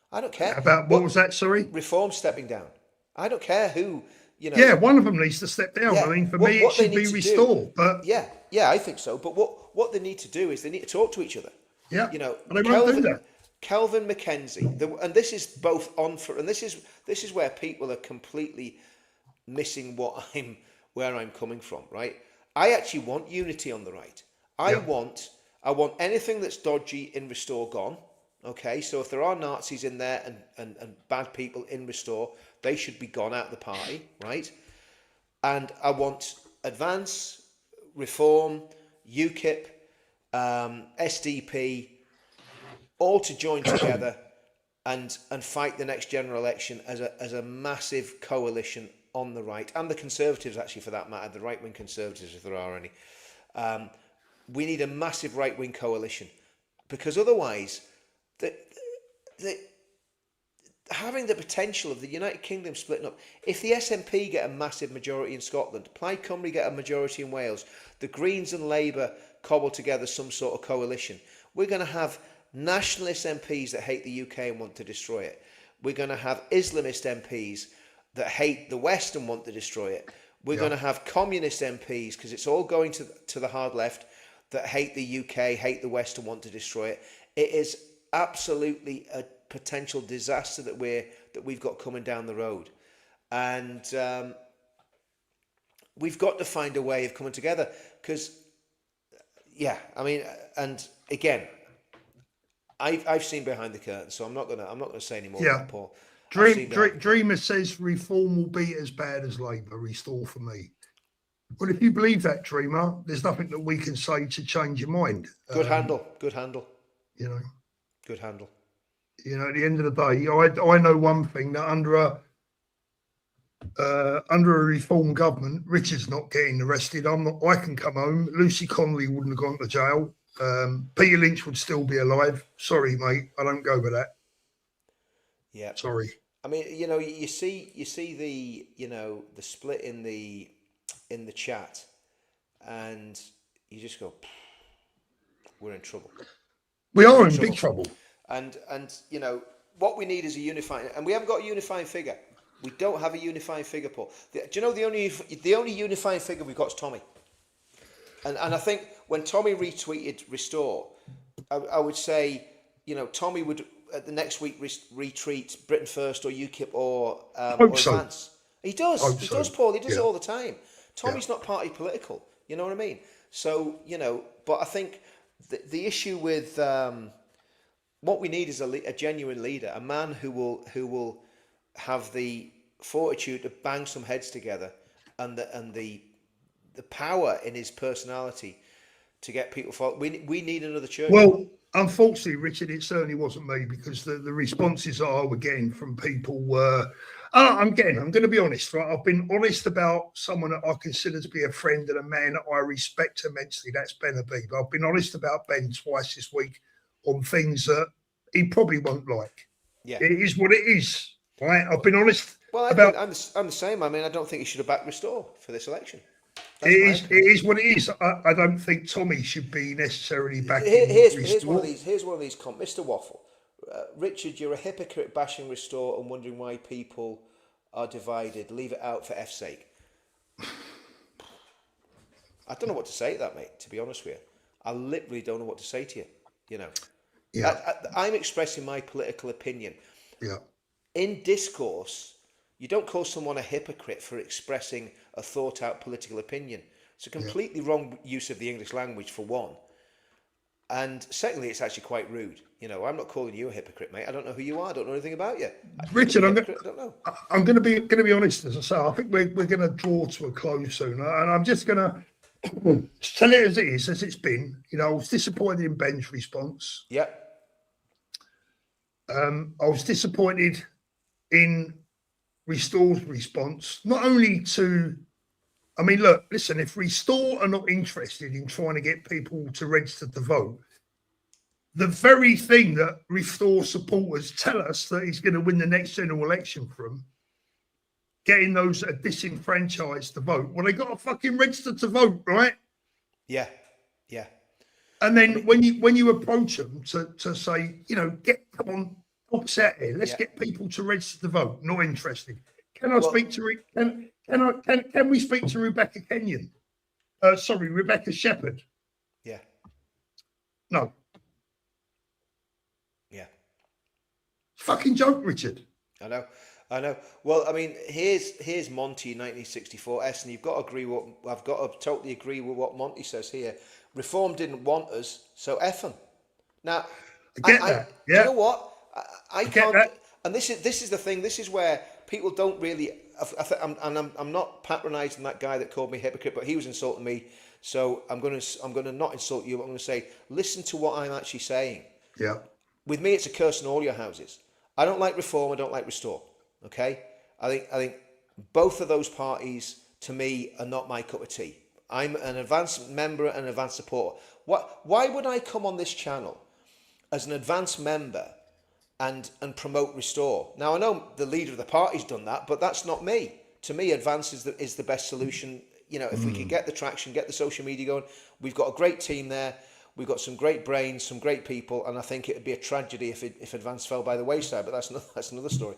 I don't care. About what was that, sorry? Reform stepping down. I don't care who, you know... Yeah, one of them needs to step down. Yeah, I mean, for me, it should be restored. But Yeah, I think so. But what they need to do is they need to talk to each other. Yeah, you know, and they won't do that. Kelvin Mackenzie, and this is both on for, and this is where people are completely missing where I'm coming from, right? I actually want unity on the right. I want anything that's dodgy in Restore gone. Okay, so if there are Nazis in there and bad people in Restore, they should be gone out of the party, right? And I want Advance, Reform, UKIP, SDP, all to join together and fight the next general election as a massive coalition on the right, and the Conservatives, actually, for that matter, the right-wing Conservatives, if there are any. We need a massive right-wing coalition, because otherwise, having the potential of the United Kingdom splitting up, if the SNP get a massive majority in Scotland, Plaid Cymru get a majority in Wales, the Greens and Labour cobble together some sort of coalition, we're going to have nationalist MPs that hate the UK and want to destroy it. We're going to have Islamist MPs that hate the West and want to destroy it. We're going to have communist MPs, because it's all going to the hard left, that hate the UK, hate the West and want to destroy it. It is absolutely a potential disaster that we've got coming down the road. And we've got to find a way of coming together, because, yeah, I mean, and again, I've seen behind the curtain, so I'm not gonna say any more about that, Paul. Dreamer says Reform will be as bad as Labour. Restore for me. Well, if you believe that, Dreamer, there's nothing that we can say to change your mind. Good handle. You know. Good handle. You know, at the end of the day, I know one thing, that under a Reform government, Richard's not getting arrested. I can come home. Lucy Connolly wouldn't have gone to jail. Peter Lynch would still be alive. Sorry, mate, I don't go with that. Yeah. Sorry. I mean, you know, you see the, you know, the split in the chat, and you just go, we're in trouble. We are in big trouble. And you know, what we need is a unifying, and we haven't got a unifying figure. We don't have a unifying figure, Paul. Do you know the only unifying figure we've got is Tommy? And I think when Tommy retweeted Restore, I would say, you know, Tommy would at the next week retweet Britain First or UKIP or Advance. He does. He does, Paul. He does it all the time. Tommy's not party political. You know what I mean? So, you know, but I think the issue with what we need is a genuine leader, a man who will have the fortitude to bang some heads together and the power in his personality to get people followed. We need another church. Well, unfortunately, Richard, it certainly wasn't me, because the responses I were getting from people were, I'm going to be honest, right? I've been honest about someone that I consider to be a friend and a man that I respect immensely. That's Ben Habib. I've been honest about Ben twice this week on things that he probably won't like. Yeah, it is what it is, right? I've been honest. Well, about. I'm the same. I mean, I don't think he should have backed Restore for this election. It is what it is. I don't think Tommy should be necessarily backing. Here's one of these. Mr. Waffle, Richard, you're a hypocrite bashing Restore and wondering why people are divided. Leave it out for F's sake. I don't know what to say to that, mate. To be honest with you, I literally don't know what to say to you. You know, I'm expressing my political opinion. Yeah. In discourse, you don't call someone a hypocrite for expressing a thought-out political opinion. It's a completely wrong use of the English language, for one. And secondly, it's actually quite rude. You know, I'm not calling you a hypocrite, mate. I don't know who you are. I don't know anything about you. Richard, I don't know. I'm going to be honest, as I say. I think we're going to draw to a close soon, and I'm just going to tell it as it is, as it's been. You know, I was disappointed in Ben's response. Yeah. I was disappointed in Restore's response, not only to, I mean, look, listen, if Restore are not interested in trying to get people to register to vote, the very thing that Restore supporters tell us that he's going to win the next general election from, getting those that are disenfranchised to vote, well, they got to fucking register to vote, right? Yeah, yeah. And then when you approach them to say, you know, come on, help us out here. Let's get people to register to vote. Not interested. Can we speak to Rebecca Kenyon? Rebecca Shepherd. Yeah. No. Yeah. Fucking joke, Richard. I know. Well, I mean, here's Monty in 1964. And you've got to agree I've got to totally agree with what Monty says here. Reform didn't want us, so F them. Now, I get that. Yeah. You know what? I can't. That. And this is the thing. This is where people don't really. I'm not patronising that guy that called me hypocrite, but he was insulting me. So I'm going to not insult you. But I'm going to say, listen to what I'm actually saying. Yeah. With me, it's a curse in all your houses. I don't like Reform. I don't like Restore. Okay. I think both of those parties, to me, are not my cup of tea. I'm an advanced member and an advanced supporter. Why would I come on this channel as an advanced member and promote Restore? Now, I know the leader of the party's done that, but that's not me. To me, advance is the best solution. You know, if we can get the traction, get the social media going, we've got a great team there. We've got some great brains, some great people, and I think it would be a tragedy if advance fell by the wayside. But that's another story.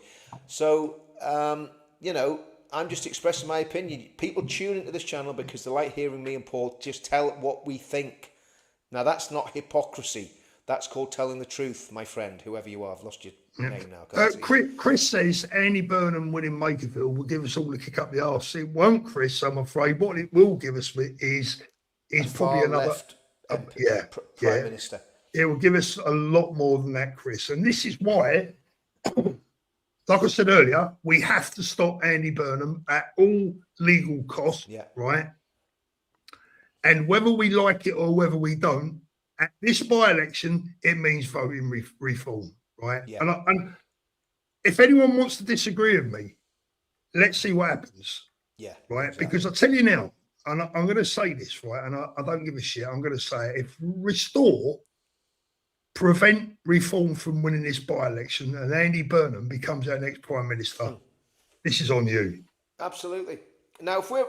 So, you know, I'm just expressing my opinion. People tune into this channel because they like hearing me and Paul just tell what we think. Now, that's not hypocrisy. That's called telling the truth, my friend, whoever you are. I've lost your name now. Chris says Andy Burnham winning Makerfield will give us all a kick up the arse. It won't, Chris, I'm afraid. What it will give us is probably another... Prime Minister. It will give us a lot more than that, Chris. And this is why... Like I said earlier, we have to stop Andy Burnham at all legal costs, right? And whether we like it or whether we don't, at this by-election, it means voting reform, right? Yeah. And if anyone wants to disagree with me, let's see what happens. Yeah. Right? Exactly. Because I tell you now, and I'm going to say this, right? And I don't give a shit. I'm going to say it. If Restore prevent reform from winning this by-election and Andy Burnham becomes our next Prime Minister, this is on you. Absolutely. Now, if we're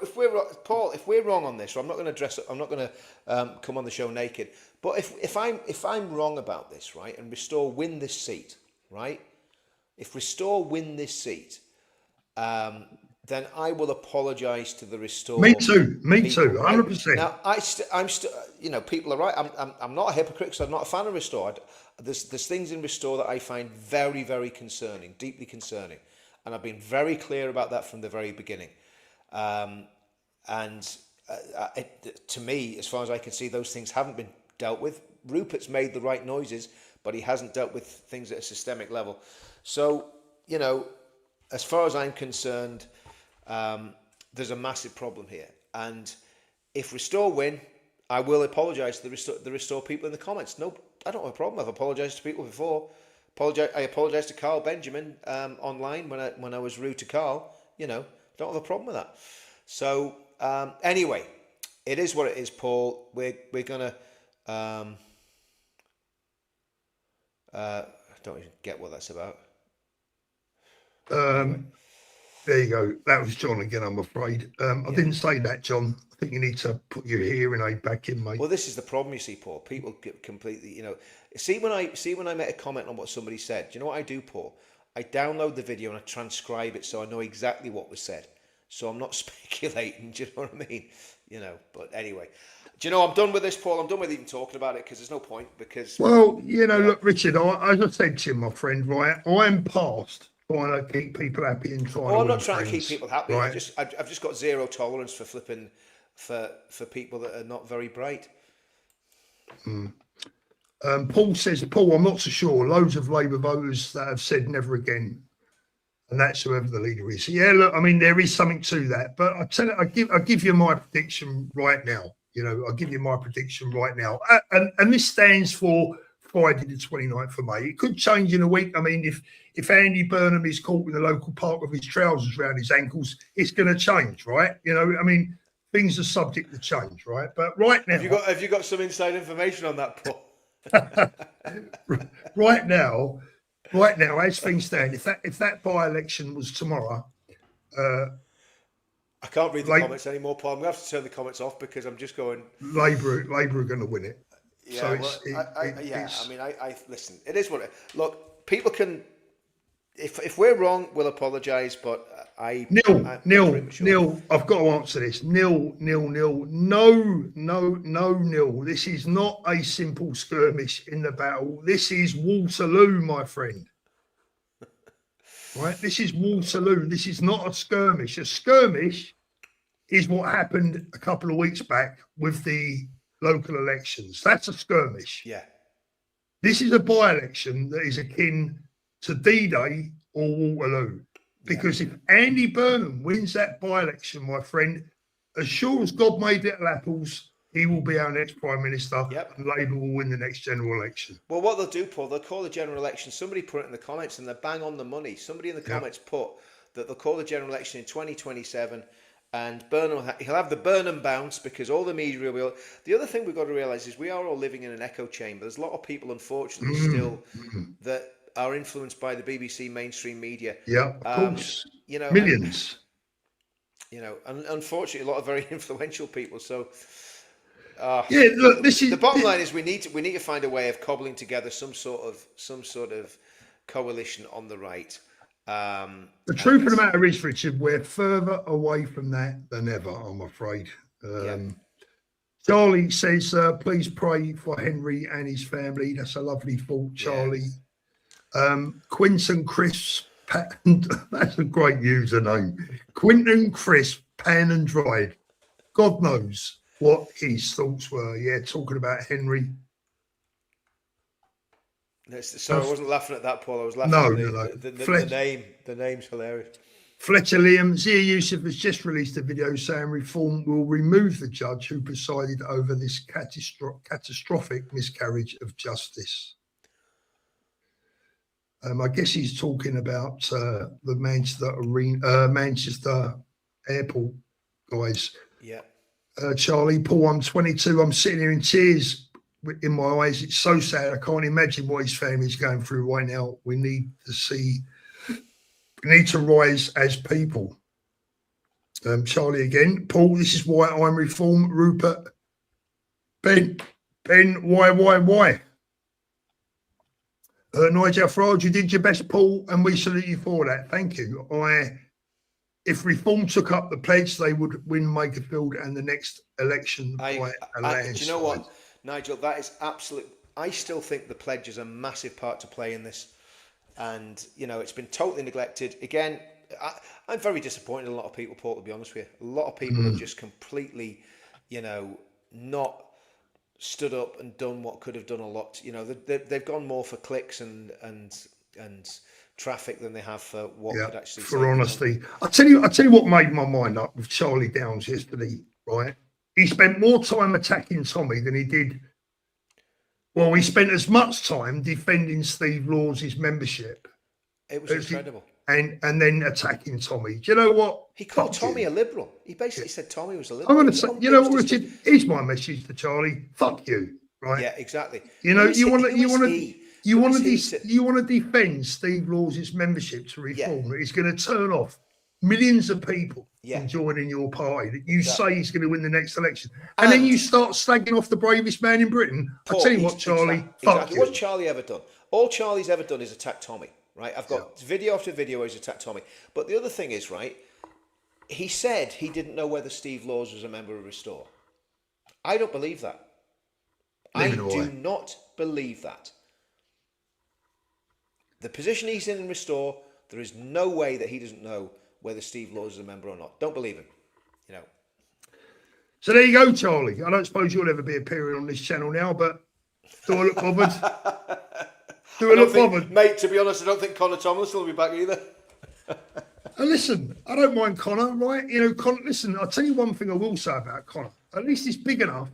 Paul, if we're wrong on this, or I'm not going to dress up, I'm not going to come on the show naked. But if I'm wrong about this, right, and Restore win this seat, right, if Restore win this seat, then I will apologise to the Restore. Me too, people, 100%. Now, I'm still, you know, people are right. I'm not a hypocrite because I'm not a fan of Restore. There's things in Restore that I find very, very concerning, deeply concerning, and I've been very clear about that from the very beginning. To me, as far as I can see, those things haven't been dealt with. Rupert's made the right noises, but he hasn't dealt with things at a systemic level. So, you know, as far as I'm concerned, there's a massive problem here. And if Restore win, I will apologise to the Restore people in the comments. No, I don't have a problem. I've apologised to people before. I apologise to Carl Benjamin online when I was rude to Carl. You know, don't have a problem with that. So anyway, it is what it is, Paul. We're gonna I don't even get what that's about. There you go. That was John again, I'm afraid. I didn't say that, John. I think you need to put your hearing aid back in, mate. Well, this is the problem, you see, Paul. People get completely, you know. See when I make a comment on what somebody said. Do you know what I do, Paul? I download the video and I transcribe it so I know exactly what was said. So I'm not speculating. Do you know what I mean? You know. But anyway, do you know I'm done with this, Paul? I'm done with even talking about it because there's no point. Because well, you know, look, Richard. As I said to you, my friend, right? I'm past trying to keep people happy and trying. Oh, I'm not trying to keep people happy. Right? I've just got zero tolerance for flipping for people that are not very bright. Paul says, Paul, I'm not so sure. Loads of Labour voters that have said never again, and that's whoever the leader is. Yeah, look, I mean, there is something to that, but I give you my prediction right now. You know, I'll give you my prediction right now, and this stands for Friday the 29th of May. It could change in a week. I mean, if Andy Burnham is caught in the local park with his trousers around his ankles, it's going to change, right? You know, I mean, things are subject to change, right? But right now, have you got some inside information on that, Paul? right now, as things stand, if that by-election was tomorrow, I can't read the comments anymore, Paul. I'm going to have to turn the comments off because I'm just going. Labour are going to win it. Yeah, so I listen. It is what it. Look, people can. If we're wrong, we'll apologise. But Neil, I've got to answer this. Nil. No. This is not a simple skirmish in the battle. This is Waterloo, my friend. Right? This is Waterloo. This is not a skirmish. A skirmish is what happened a couple of weeks back with the local elections. That's a skirmish. Yeah. This is a by-election that is akin to D-Day or Waterloo. Because if Andy Burnham wins that by-election, my friend, as sure as God made little apples, he will be our next Prime Minister, and Labour will win the next general election. Well, what they'll do, Paul, they'll call the general election. Somebody put it in the comments, and they're bang on the money. Somebody in the comments put that they'll call the general election in 2027, and Burnham, he'll have the Burnham bounce because all the media will. The other thing we've got to realise is we are all living in an echo chamber. There's a lot of people, unfortunately, still that are influenced by the BBC mainstream media. Yeah, of course. You know, millions. And unfortunately, a lot of very influential people. So, look, this is the bottom line is we need to find a way of cobbling together some sort of coalition on the right. The truth of the matter is, Richard, we're further away from that than ever, I'm afraid. Charlie says, please pray for Henry and his family. That's a lovely thought, Charlie. Yes. Quinton Crisp, that's a great username. Quinton Crisp, pan and dried. God knows what his thoughts were. Yeah, talking about Henry. Sorry, I wasn't laughing at that, Paul. I was laughing at the name. The name's hilarious. Fletcher Liam, Zia Youssef has just released a video saying Reform will remove the judge who presided over this catastrophic miscarriage of justice. I guess he's talking about the Manchester Airport guys. Yeah. Charlie, Paul, I'm 22. I'm sitting here in tears in my eyes. It's so sad. I can't imagine what his family's going through right now. We need to rise as people. Charlie again. Paul, this is why I'm reform. Rupert. Ben, why? Nigel Farage, you did your best, Paul, and we salute you for that. Thank you. If Reform took up the pledge, they would win Makerfield and the next election by a landslide. Do you know what, Nigel? That is absolute. I still think the pledge is a massive part to play in this, and you know it's been totally neglected. Again, I'm very disappointed in a lot of people, Paul. To be honest with you, a lot of people have just completely, you know, not stood up and done what could have done a lot. You know, they've gone more for clicks and traffic than they have for what could actually. For honesty, I tell you what made my mind up with Charlie Downs yesterday. Right, he spent more time attacking Tommy than he did. Well, he spent as much time defending Steve Laws's membership. It was incredible. And then attacking Tommy. Do you know what? He called Tommy a liberal. He basically said Tommy was a liberal. I'm going to say, you know what, Richard? Here's my message to Charlie. Fuck you, right? Yeah, exactly. You know, you want to defend Steve Laws's membership to Reform. That he's going to turn off millions of people from joining your party that you say he's going to win the next election, and then you start slagging off the bravest man in Britain. I tell you what, Charlie. Fuck you. What's Charlie ever done? All Charlie's ever done is attack Tommy. Right, I've got video after video where he's attacked Tommy. But the other thing is, right, he said he didn't know whether Steve Laws was a member of Restore. I don't believe that. I do not believe that. The position he's in Restore, there is no way that he doesn't know whether Steve Laws is a member or not. Don't believe him. You know. So there you go, Charlie. I don't suppose you'll ever be appearing on this channel now, but do I look bothered? Mate, to be honest, I don't think Connor Tomlinson will be back either. And listen, I don't mind Connor, right? You know, Connor, listen, I'll tell you one thing I will say about Connor. At least he's big enough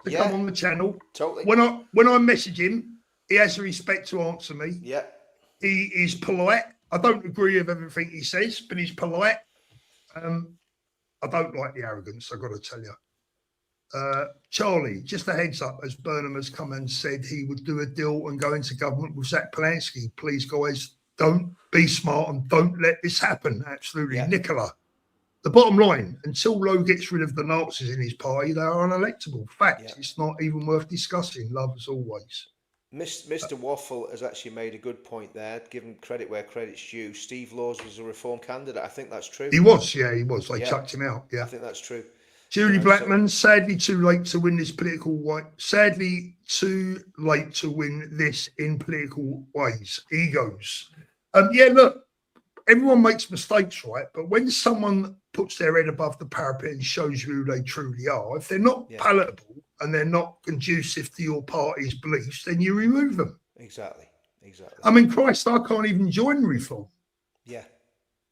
to come on the channel. Totally. When I message him, he has the respect to answer me. Yeah. He is polite. I don't agree with everything he says, but he's polite. I don't like the arrogance, I've got to tell you. Charlie, just a heads up, as Burnham has come and said he would do a deal and go into government with Zach Polanski. Please, guys, don't be smart and don't let this happen. Absolutely. Yeah. Nicola, the bottom line, until Lowe gets rid of the Nazis in his party, they are unelectable. Fact, it's not even worth discussing. Love as always. Mr. Waffle has actually made a good point there. Give him credit where credit's due. Steve Laws was a Reform candidate. I think that's true. He was. They chucked him out. Yeah, I think that's true. Julie Blackman, sadly too late to win this political way. Sadly too late to win this in political ways. Egos. Look, everyone makes mistakes, right? But when someone puts their head above the parapet and shows you who they truly are, if they're not palatable and they're not conducive to your party's beliefs, then you remove them. Exactly. I mean, Christ, I can't even join Reform. Yeah.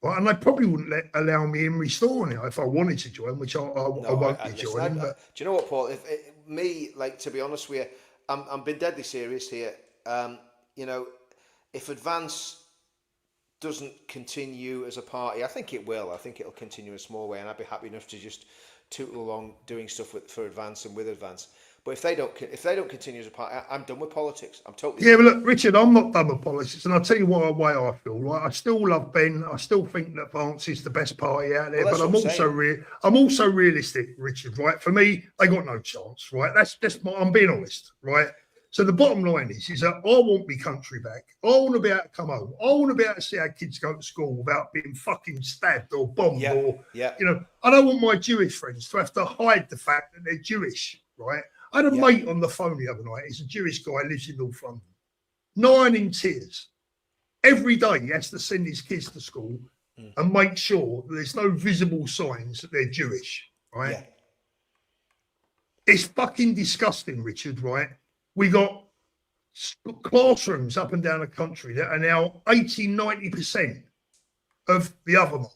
Well, and they probably wouldn't allow me in Restore now if I wanted to join, which I won't be joining. Do you know what, Paul? To be honest with you, I'm being deadly serious here. You know, if Advance doesn't continue as a party, I think it will. I think it'll continue in a small way, and I'd be happy enough to just tootle along doing stuff for Advance and with Advance. But if they don't continue as a party, I'm done with politics. I'm totally but look, Richard, I'm not done with politics, and I'll tell you what way I feel. Right, I still love Ben. I still think that Advance is the best party out there. But I'm also realistic, Richard. Right, for me, they got no chance. Right, that's I'm being honest. Right. So the bottom line is that I want my country back. I want to be able to come home. I want to be able to see our kids go to school without being fucking stabbed or bombed you know. I don't want my Jewish friends to have to hide the fact that they're Jewish. Right. I had a mate on the phone the other night. He's a Jewish guy, lives in North London. 9 in tears. Every day he has to send his kids to school and make sure that there's no visible signs that they're Jewish, right? Yeah. It's fucking disgusting, Richard, right? We got classrooms up and down the country that are now 80, 90% of the other mob,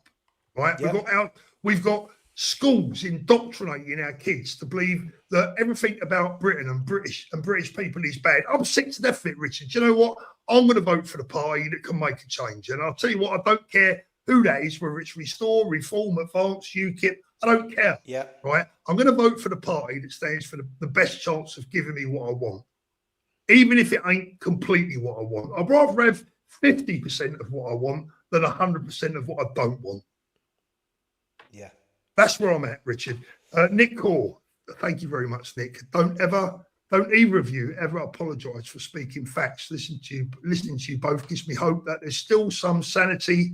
right? Yeah. We've got schools indoctrinating our kids to believe that everything about Britain and British people is bad. I'm sick to death of it, Richard. Do you know what? I'm going to vote for the party that can make a change. And I'll tell you what, I don't care who that is, whether it's Restore, Reform, Advance, UKIP. I don't care. Yeah. Right? I'm going to vote for the party that stands for the best chance of giving me what I want. Even if it ain't completely what I want. I'd rather have 50% of what I want than 100% of what I don't want. Yeah. That's where I'm at, Richard. Nick Core, thank you very much, Nick. Don't either of you ever apologise for speaking facts. Listening to you both gives me hope that there's still some sanity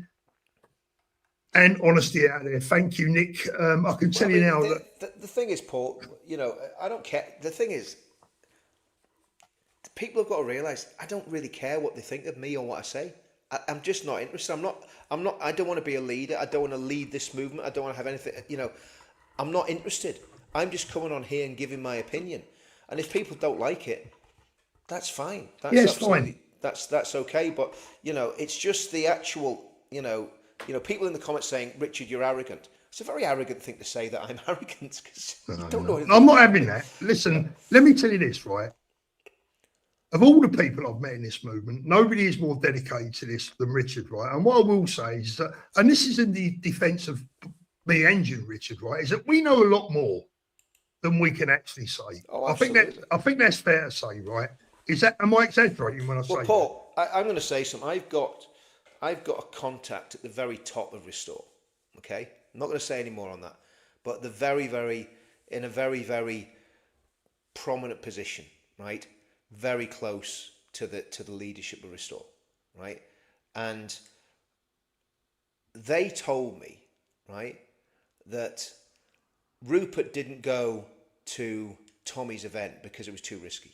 and honesty out there. Thank you, Nick. I can tell you now the thing is, Paul, you know, I don't care. The thing is, people have got to realise I don't really care what they think of me or what I say. I'm just not interested. I don't want to be a leader. I don't want to lead this movement. I don't want to have anything, you know, I'm not interested. I'm just coming on here and giving my opinion. And if people don't like it, that's fine. That's fine. That's okay. But, you know, it's just the actual, you know, people in the comments saying, Richard, you're arrogant. It's a very arrogant thing to say that I'm arrogant because you don't know anything. I'm not having that. Listen, let me tell you this, right? Of all the people I've met in this movement, nobody is more dedicated to this than Richard, right? And what I will say is that, and this is in the defence of me and you, Richard, right, is that we know a lot more than we can actually say. Oh, I think that's fair to say, right? Am I exaggerating when I say Paul, I'm going to say something. I've got a contact at the very top of Restore. Okay, I'm not going to say any more on that, but in a very, very prominent position, right? Very close to the leadership of Restore, right? And they told me, right, that Rupert didn't go to Tommy's event because it was too risky.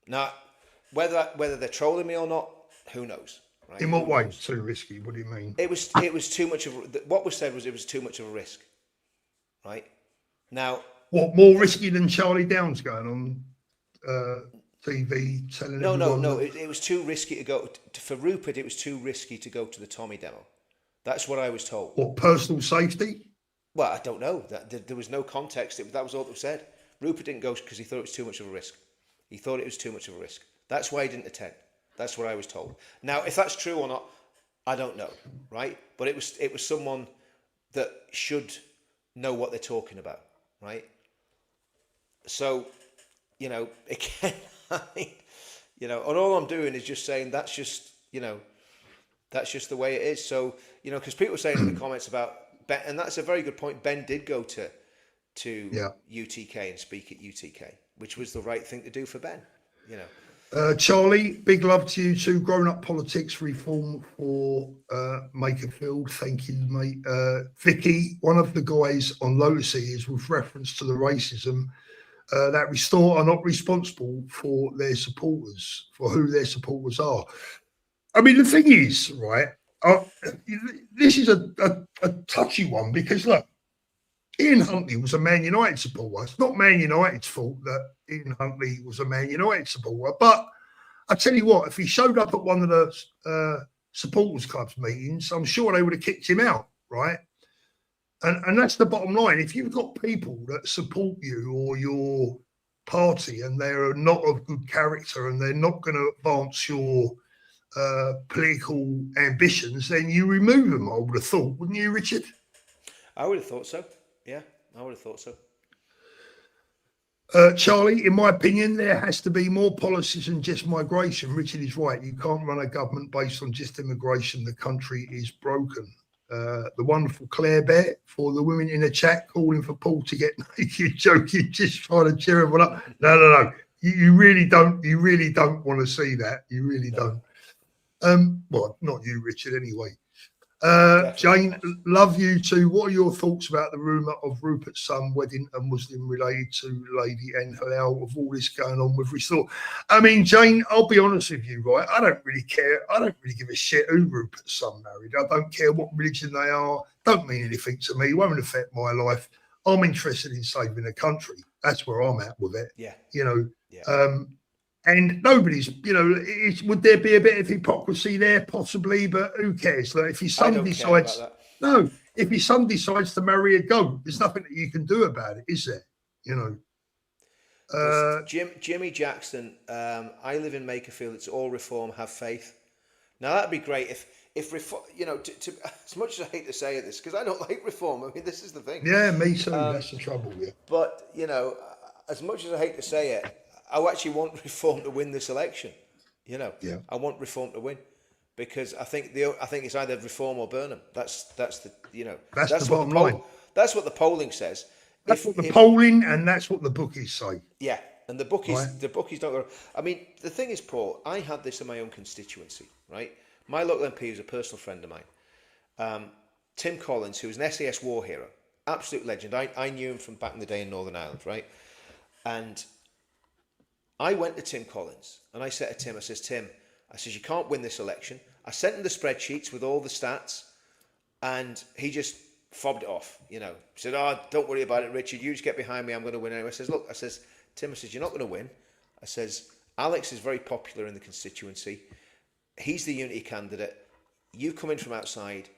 Now, whether they're trolling me or not, who knows? Right? In what way? Too risky? What do you mean? It was too much of what was said was it was too much of a risk, right? Now, what, more risky than Charlie Downs going on TV telling everyone? No. It was too risky to go for Rupert. It was too risky to go to the Tommy demo. That's what I was told. What, personal safety? Well, I don't know. There was no context. That was all that was said. Rupert didn't go because he thought it was too much of a risk. He thought it was too much of a risk. That's why he didn't attend. That's what I was told. Now, if that's true or not, I don't know, right? But it was someone that should know what they're talking about, right? So, you know, again, you know, and all I'm doing is just saying that's just the way it is. So, you know, because people were saying in the comments about Ben, and that's a very good point. Ben did go to UTK and speak at UTK, which was the right thing to do for Ben, you know. Charlie, big love to you too. Grown Up Politics Reform for Makerfield. Thank you, mate. Vicky, one of the guys on Lotus is with reference to the racism that Restore are not responsible for their supporters, for who their supporters are. I mean, the thing is, right, this is a touchy one because, look, Ian Huntley was a Man United supporter. It's not Man United's fault that Ian Huntley was a Man United supporter. But I tell you what, if he showed up at one of the supporters club's meetings, I'm sure they would have kicked him out, right? And that's the bottom line. If you've got people that support you or your party and they're not of good character and they're not going to advance your political ambitions, then you remove them, I would have thought, wouldn't you, Richard? I would have thought so. Yeah, I would have thought so. Charlie, in my opinion, there has to be more policies than just migration. Richard is right. You can't run a government based on just immigration. The country is broken. The wonderful Claire Bear for the women in the chat calling for Paul to get naked, joking, just trying to cheer everyone up. No. You really don't want to see that. You really don't. Well, not you, Richard, anyway. Jane, love you too. What are your thoughts about the rumour of Rupert's son wedding a Muslim related to Lady Anne Halal with all this going on with Restore? I mean, Jane, I'll be honest with you, right? I don't really care. I don't really give a shit who Rupert's son married. I don't care what religion they are. Don't mean anything to me. It won't affect my life. I'm interested in saving the country. That's where I'm at with it. Yeah. You know, yeah. And nobody's, you know, would there be a bit of hypocrisy there? Possibly, but who cares? Like, if your son decides, if your son decides to marry a goat, there's nothing that you can do about it, is there? You know. Jimmy Jackson, I live in Makerfield. It's all reform, have faith. Now that'd be great if reform, you know, to as much as I hate to say this, because I don't like reform. I mean, this is the thing. Yeah, me too. That's the trouble. Yeah. But you know, as much as I hate to say it, I actually want reform to win this election. You know, I want reform to win because I think it's either reform or Burnham. That's the, you know, that's the bottom line. That's what the polling says. That's what the polling and that's what the bookies say. Yeah, and the bookies, Right. the bookies don't go. I mean, the thing is, Paul, I had this in my own constituency, right? My local MP is a personal friend of mine, Tim Collins, who was an SAS war hero, absolute legend. I knew him from back in the day in Northern Ireland, right? And I went to Tim Collins and I said to Tim, I says, Tim, I says, you can't win this election. I sent him the spreadsheets with all the stats and he just fobbed it off, you know. He said, oh, don't worry about it, Richard. You just get behind me. I'm going to win anyway. I says, look, I says, Tim, I says, you're not going to win. I says, Alex is very popular in the constituency. He's the unity candidate. You've come in from outside.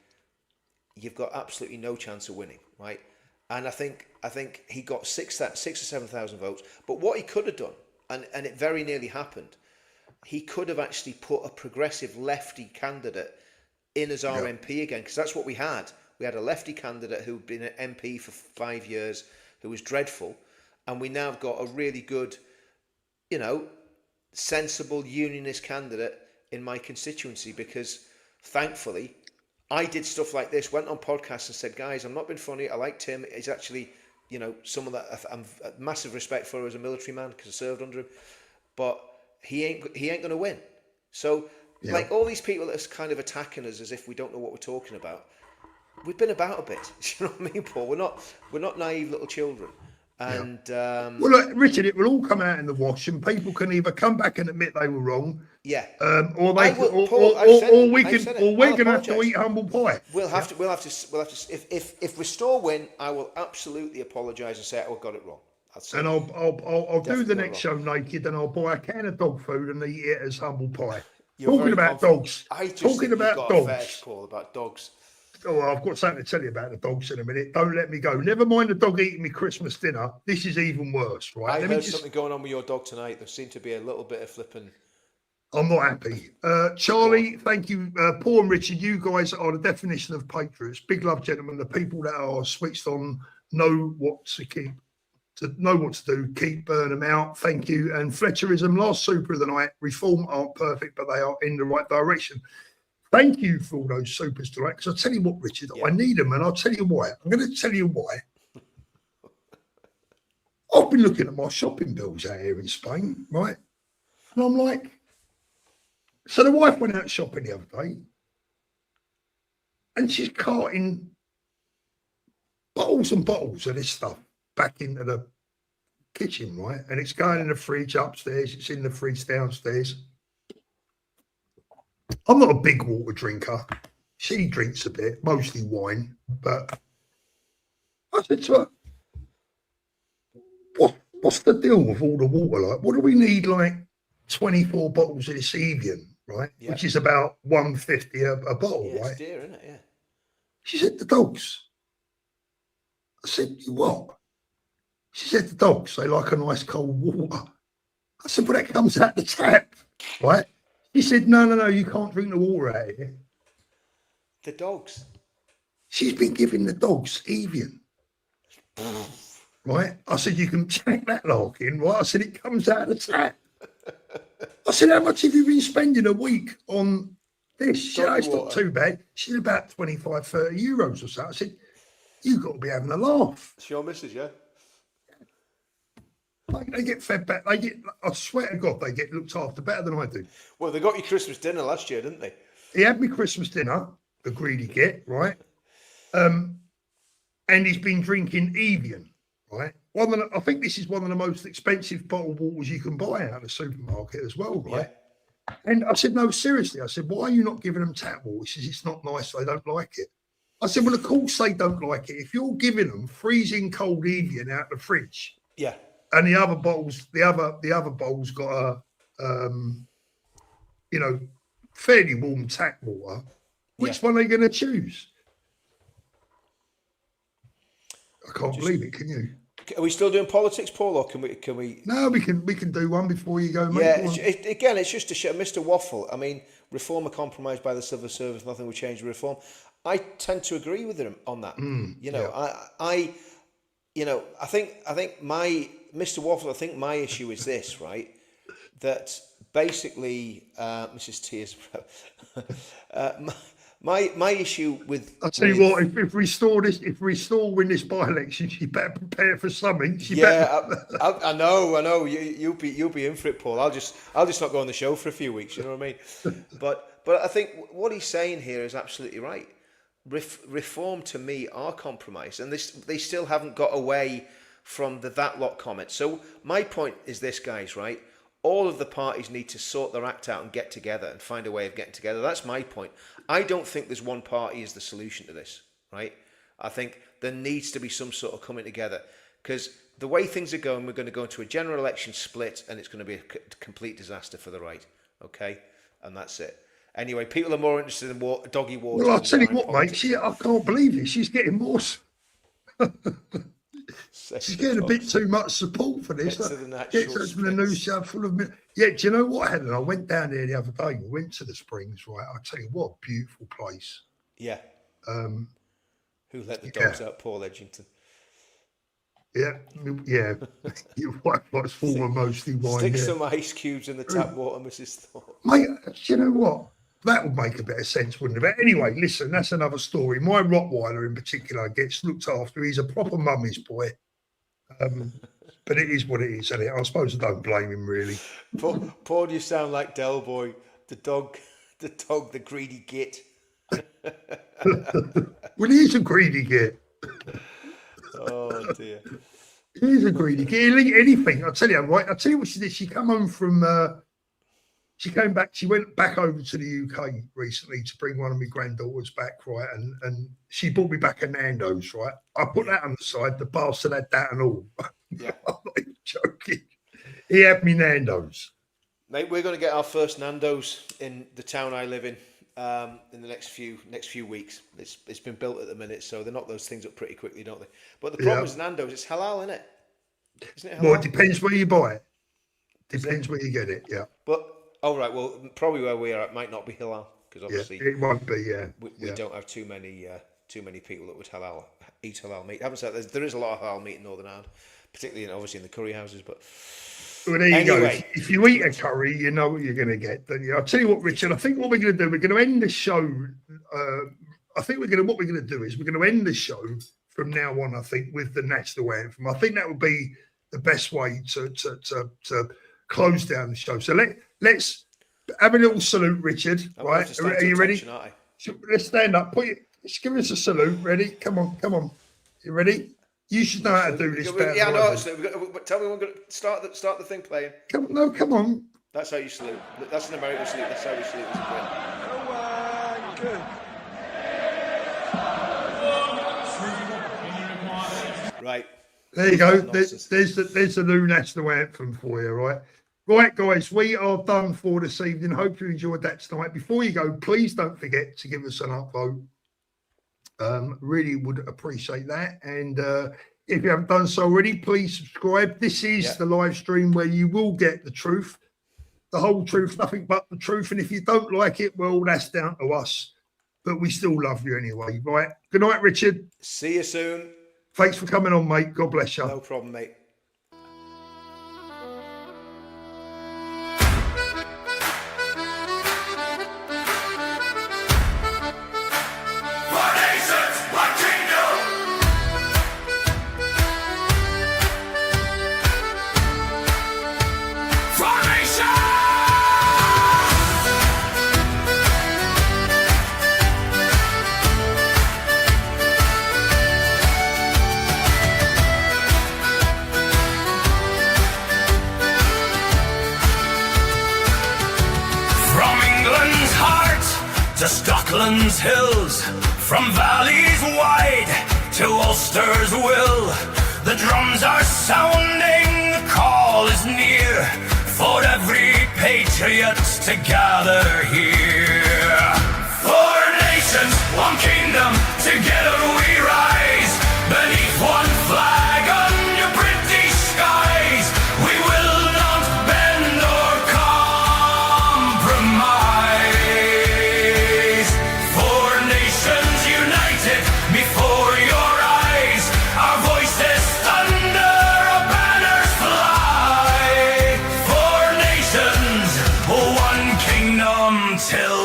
You've got absolutely no chance of winning, right? And I think he got 6,000 or 7,000 votes. But what he could have done, and it very nearly happened, he could have actually put a progressive lefty candidate in as our MP again, because that's what we had. We had a lefty candidate who'd been an MP for 5 years, who was dreadful, and we now have got a really good, you know, sensible unionist candidate in my constituency, because thankfully I did stuff like this, went on podcasts and said, guys, I'm not being funny, I like Tim, he's actually, you know, someone that I'm massive respect for as a military man because I served under him, but he ain't going to win. So like all these people that are kind of attacking us as if we don't know what we're talking about, we've been about a bit. You know what I mean, Paul? We're not naive little children. And well, look, Richard, it will all come out in the wash, and people can either come back and admit they were wrong, or they, or we're going to have to eat humble pie. We'll have to. If Restore win, I will absolutely apologise and say I got it wrong. And I'll do the next show naked, and I'll buy a can of dog food and eat it as humble pie. Talking about dogs. Talking about dogs. Paul, about dogs. Oh, I've got something to tell you about the dogs in a minute. Don't let me go. Never mind the dog eating me Christmas dinner. This is even worse, right? I heard something going on with your dog tonight. There seemed to be a little bit of flipping. I'm not happy. Charlie, thank you. Paul and Richard, you guys are the definition of patriots. Big love, gentlemen. The people that are switched on know what to keep, to know what to do. Keep burn them out. Thank you. And Fletcherism, last super of the night. Reform aren't perfect, but they are in the right direction. Thank you for all those supers tonight. Because I'll tell you what, Richard, I need them, and I'll tell you why. I'm going to tell you why. I've been looking at my shopping bills out here in Spain, right? And I'm like, so the wife went out shopping the other day, and she's carting bottles and bottles of this stuff back into the kitchen, right? And it's going in the fridge upstairs, it's in the fridge downstairs. I'm not a big water drinker. She drinks a bit, mostly wine. But I said to her, what's the deal with all the water? Like, what do we need, like 24 bottles of this Evian, right? Yeah. Which is about $1.50 a bottle, right? It's dear, isn't it? Yeah. She said, the dogs. I said, what? She said, the dogs, they like a nice cold water. I said, well, that comes out the tap, right? He said, no, you can't drink the water out here. The dogs. She's been giving the dogs Evian. Right? I said, you can check that lark in, right? I said, it comes out of the tap. I said, how much have you been spending a week on this? She said, it's not too bad. She said, about 25, 30 euros or so. I said, you've got to be having a laugh. It's your missus, yeah? Like, they get fed back. I swear to God, they get looked after better than I do. Well, they got you Christmas dinner last year, didn't they? He had me Christmas dinner, the greedy git, right? And he's been drinking Evian, right? I think this is one of the most expensive bottled waters you can buy out of the supermarket as well, right? Yeah. And I said, no, seriously. I said, why are you not giving them tap water? He says, it's not nice. They don't like it. I said, well, of course they don't like it. If you're giving them freezing cold Evian out the fridge, yeah, and the other bottles got a, fairly warm tap water. Which one are they going to choose? I can't believe it. Can you? Are we still doing politics, Paul, or can we? No, we can do one before you go. Yeah, it's just to show Mr. Waffle. I mean, reform or compromise by the civil service. Nothing will change the reform. I tend to agree with him on that. I think my Mr. Waffle. I think my issue is this, right? That basically, Mrs. Tears. My issue with I'll tell you what, if Restore win this by-election, she better prepare for something. I know. You'll be in for it, Paul. I'll just not go on the show for a few weeks. You know what I mean? But I think what he's saying here is absolutely right. Reform to me are compromise, and they still haven't got away from the that lot comment. So my point is this, guys, right? All of the parties need to sort their act out and get together and find a way of getting together. That's my point. I don't think there's one party is the solution to this, right? I think there needs to be some sort of coming together, because the way things are going, we're going to go into a general election split, and it's going to be a complete disaster for the right, okay? And that's it. Anyway, people are more interested in doggy water. Well, I'll tell you what, mate. I can't believe it. She's getting more. She's getting a bit too much support for this. Gets us from the news show full of. Yeah, do you know what, Helen? I went down there the other day. We went to the Springs, right? I'll tell you what, beautiful place. Yeah. Who let the dogs out? Paul Edgington. Yeah. Your wife likes former mostly wine. Stick some ice cubes in the tap water, Mrs. Thorpe. Mate, do you know what? That would make a bit of sense, wouldn't it? But anyway, listen, that's another story. My Rottweiler in particular gets looked after. He's a proper mummy's boy. But it is what it is, isn't it? I suppose I don't blame him, really. Paul, you sound like Del Boy, the dog, the greedy git. Well, he is a greedy git. Oh, dear. He is a greedy git. He'll eat anything. I'll tell you, right? I'll tell you what she did. She came home from... she came back. She went back over to the UK recently to bring one of my granddaughters back, right? And she brought me back a Nando's, right? I put that on the side. The bastard had that and all. Yeah. I'm not even joking. He had me Nando's. Mate, we're going to get our first Nando's in the town I live in the next few weeks. It's been built at the minute, so they knock those things up pretty quickly, don't they? But the problem is Nando's, it's halal, isn't it? Isn't it halal? Well, it depends where you buy it. Depends where you get it, yeah. But right. Well, probably where we are, it might not be halal, because obviously it won't be. We don't have too many people that would eat halal meat. I haven't said there is a lot of halal meat in Northern Ireland, particularly obviously in the curry houses. But well, there you go. If you eat a curry, you know what you're going to get. Don't you? I'll tell you what, Richard. I think what we're going to do, we're going to end the show. I think what we're going to do is we're going to end the show from now on. I think with the national anthem. I think that would be the best way to close down the show. So let's have a little salute, Richard. Right? Are you ready? Let's stand up. Just give us a salute. Ready? Come on. You ready? You should know how to do this. Yeah, I know. Tell me when we're going to start the thing playing. Come on. That's how you salute. That's an American salute. That's how we salute. Good. Right. There you go. There's the new national anthem for you, right? Right, guys, we are done for this evening. Hope you enjoyed that tonight. Before you go, please don't forget to give us an upvote. Really would appreciate that. And if you haven't done so already, please subscribe. This is the live stream where you will get the truth, the whole truth, nothing but the truth. And if you don't like it, well, that's down to us. But we still love you anyway, right? Good night, Richard. See you soon. Thanks for coming on, mate. God bless you. No problem, mate. Scotland's hills, from valleys wide to Ulster's will, the drums are sounding, the call is near, for every patriot to gather here. 4 nations, one kingdom, together we rise, beneath one flag under British skies. We will not bend or compromise. Before your eyes, our voices thunder, our banners fly. 4 nations, one kingdom till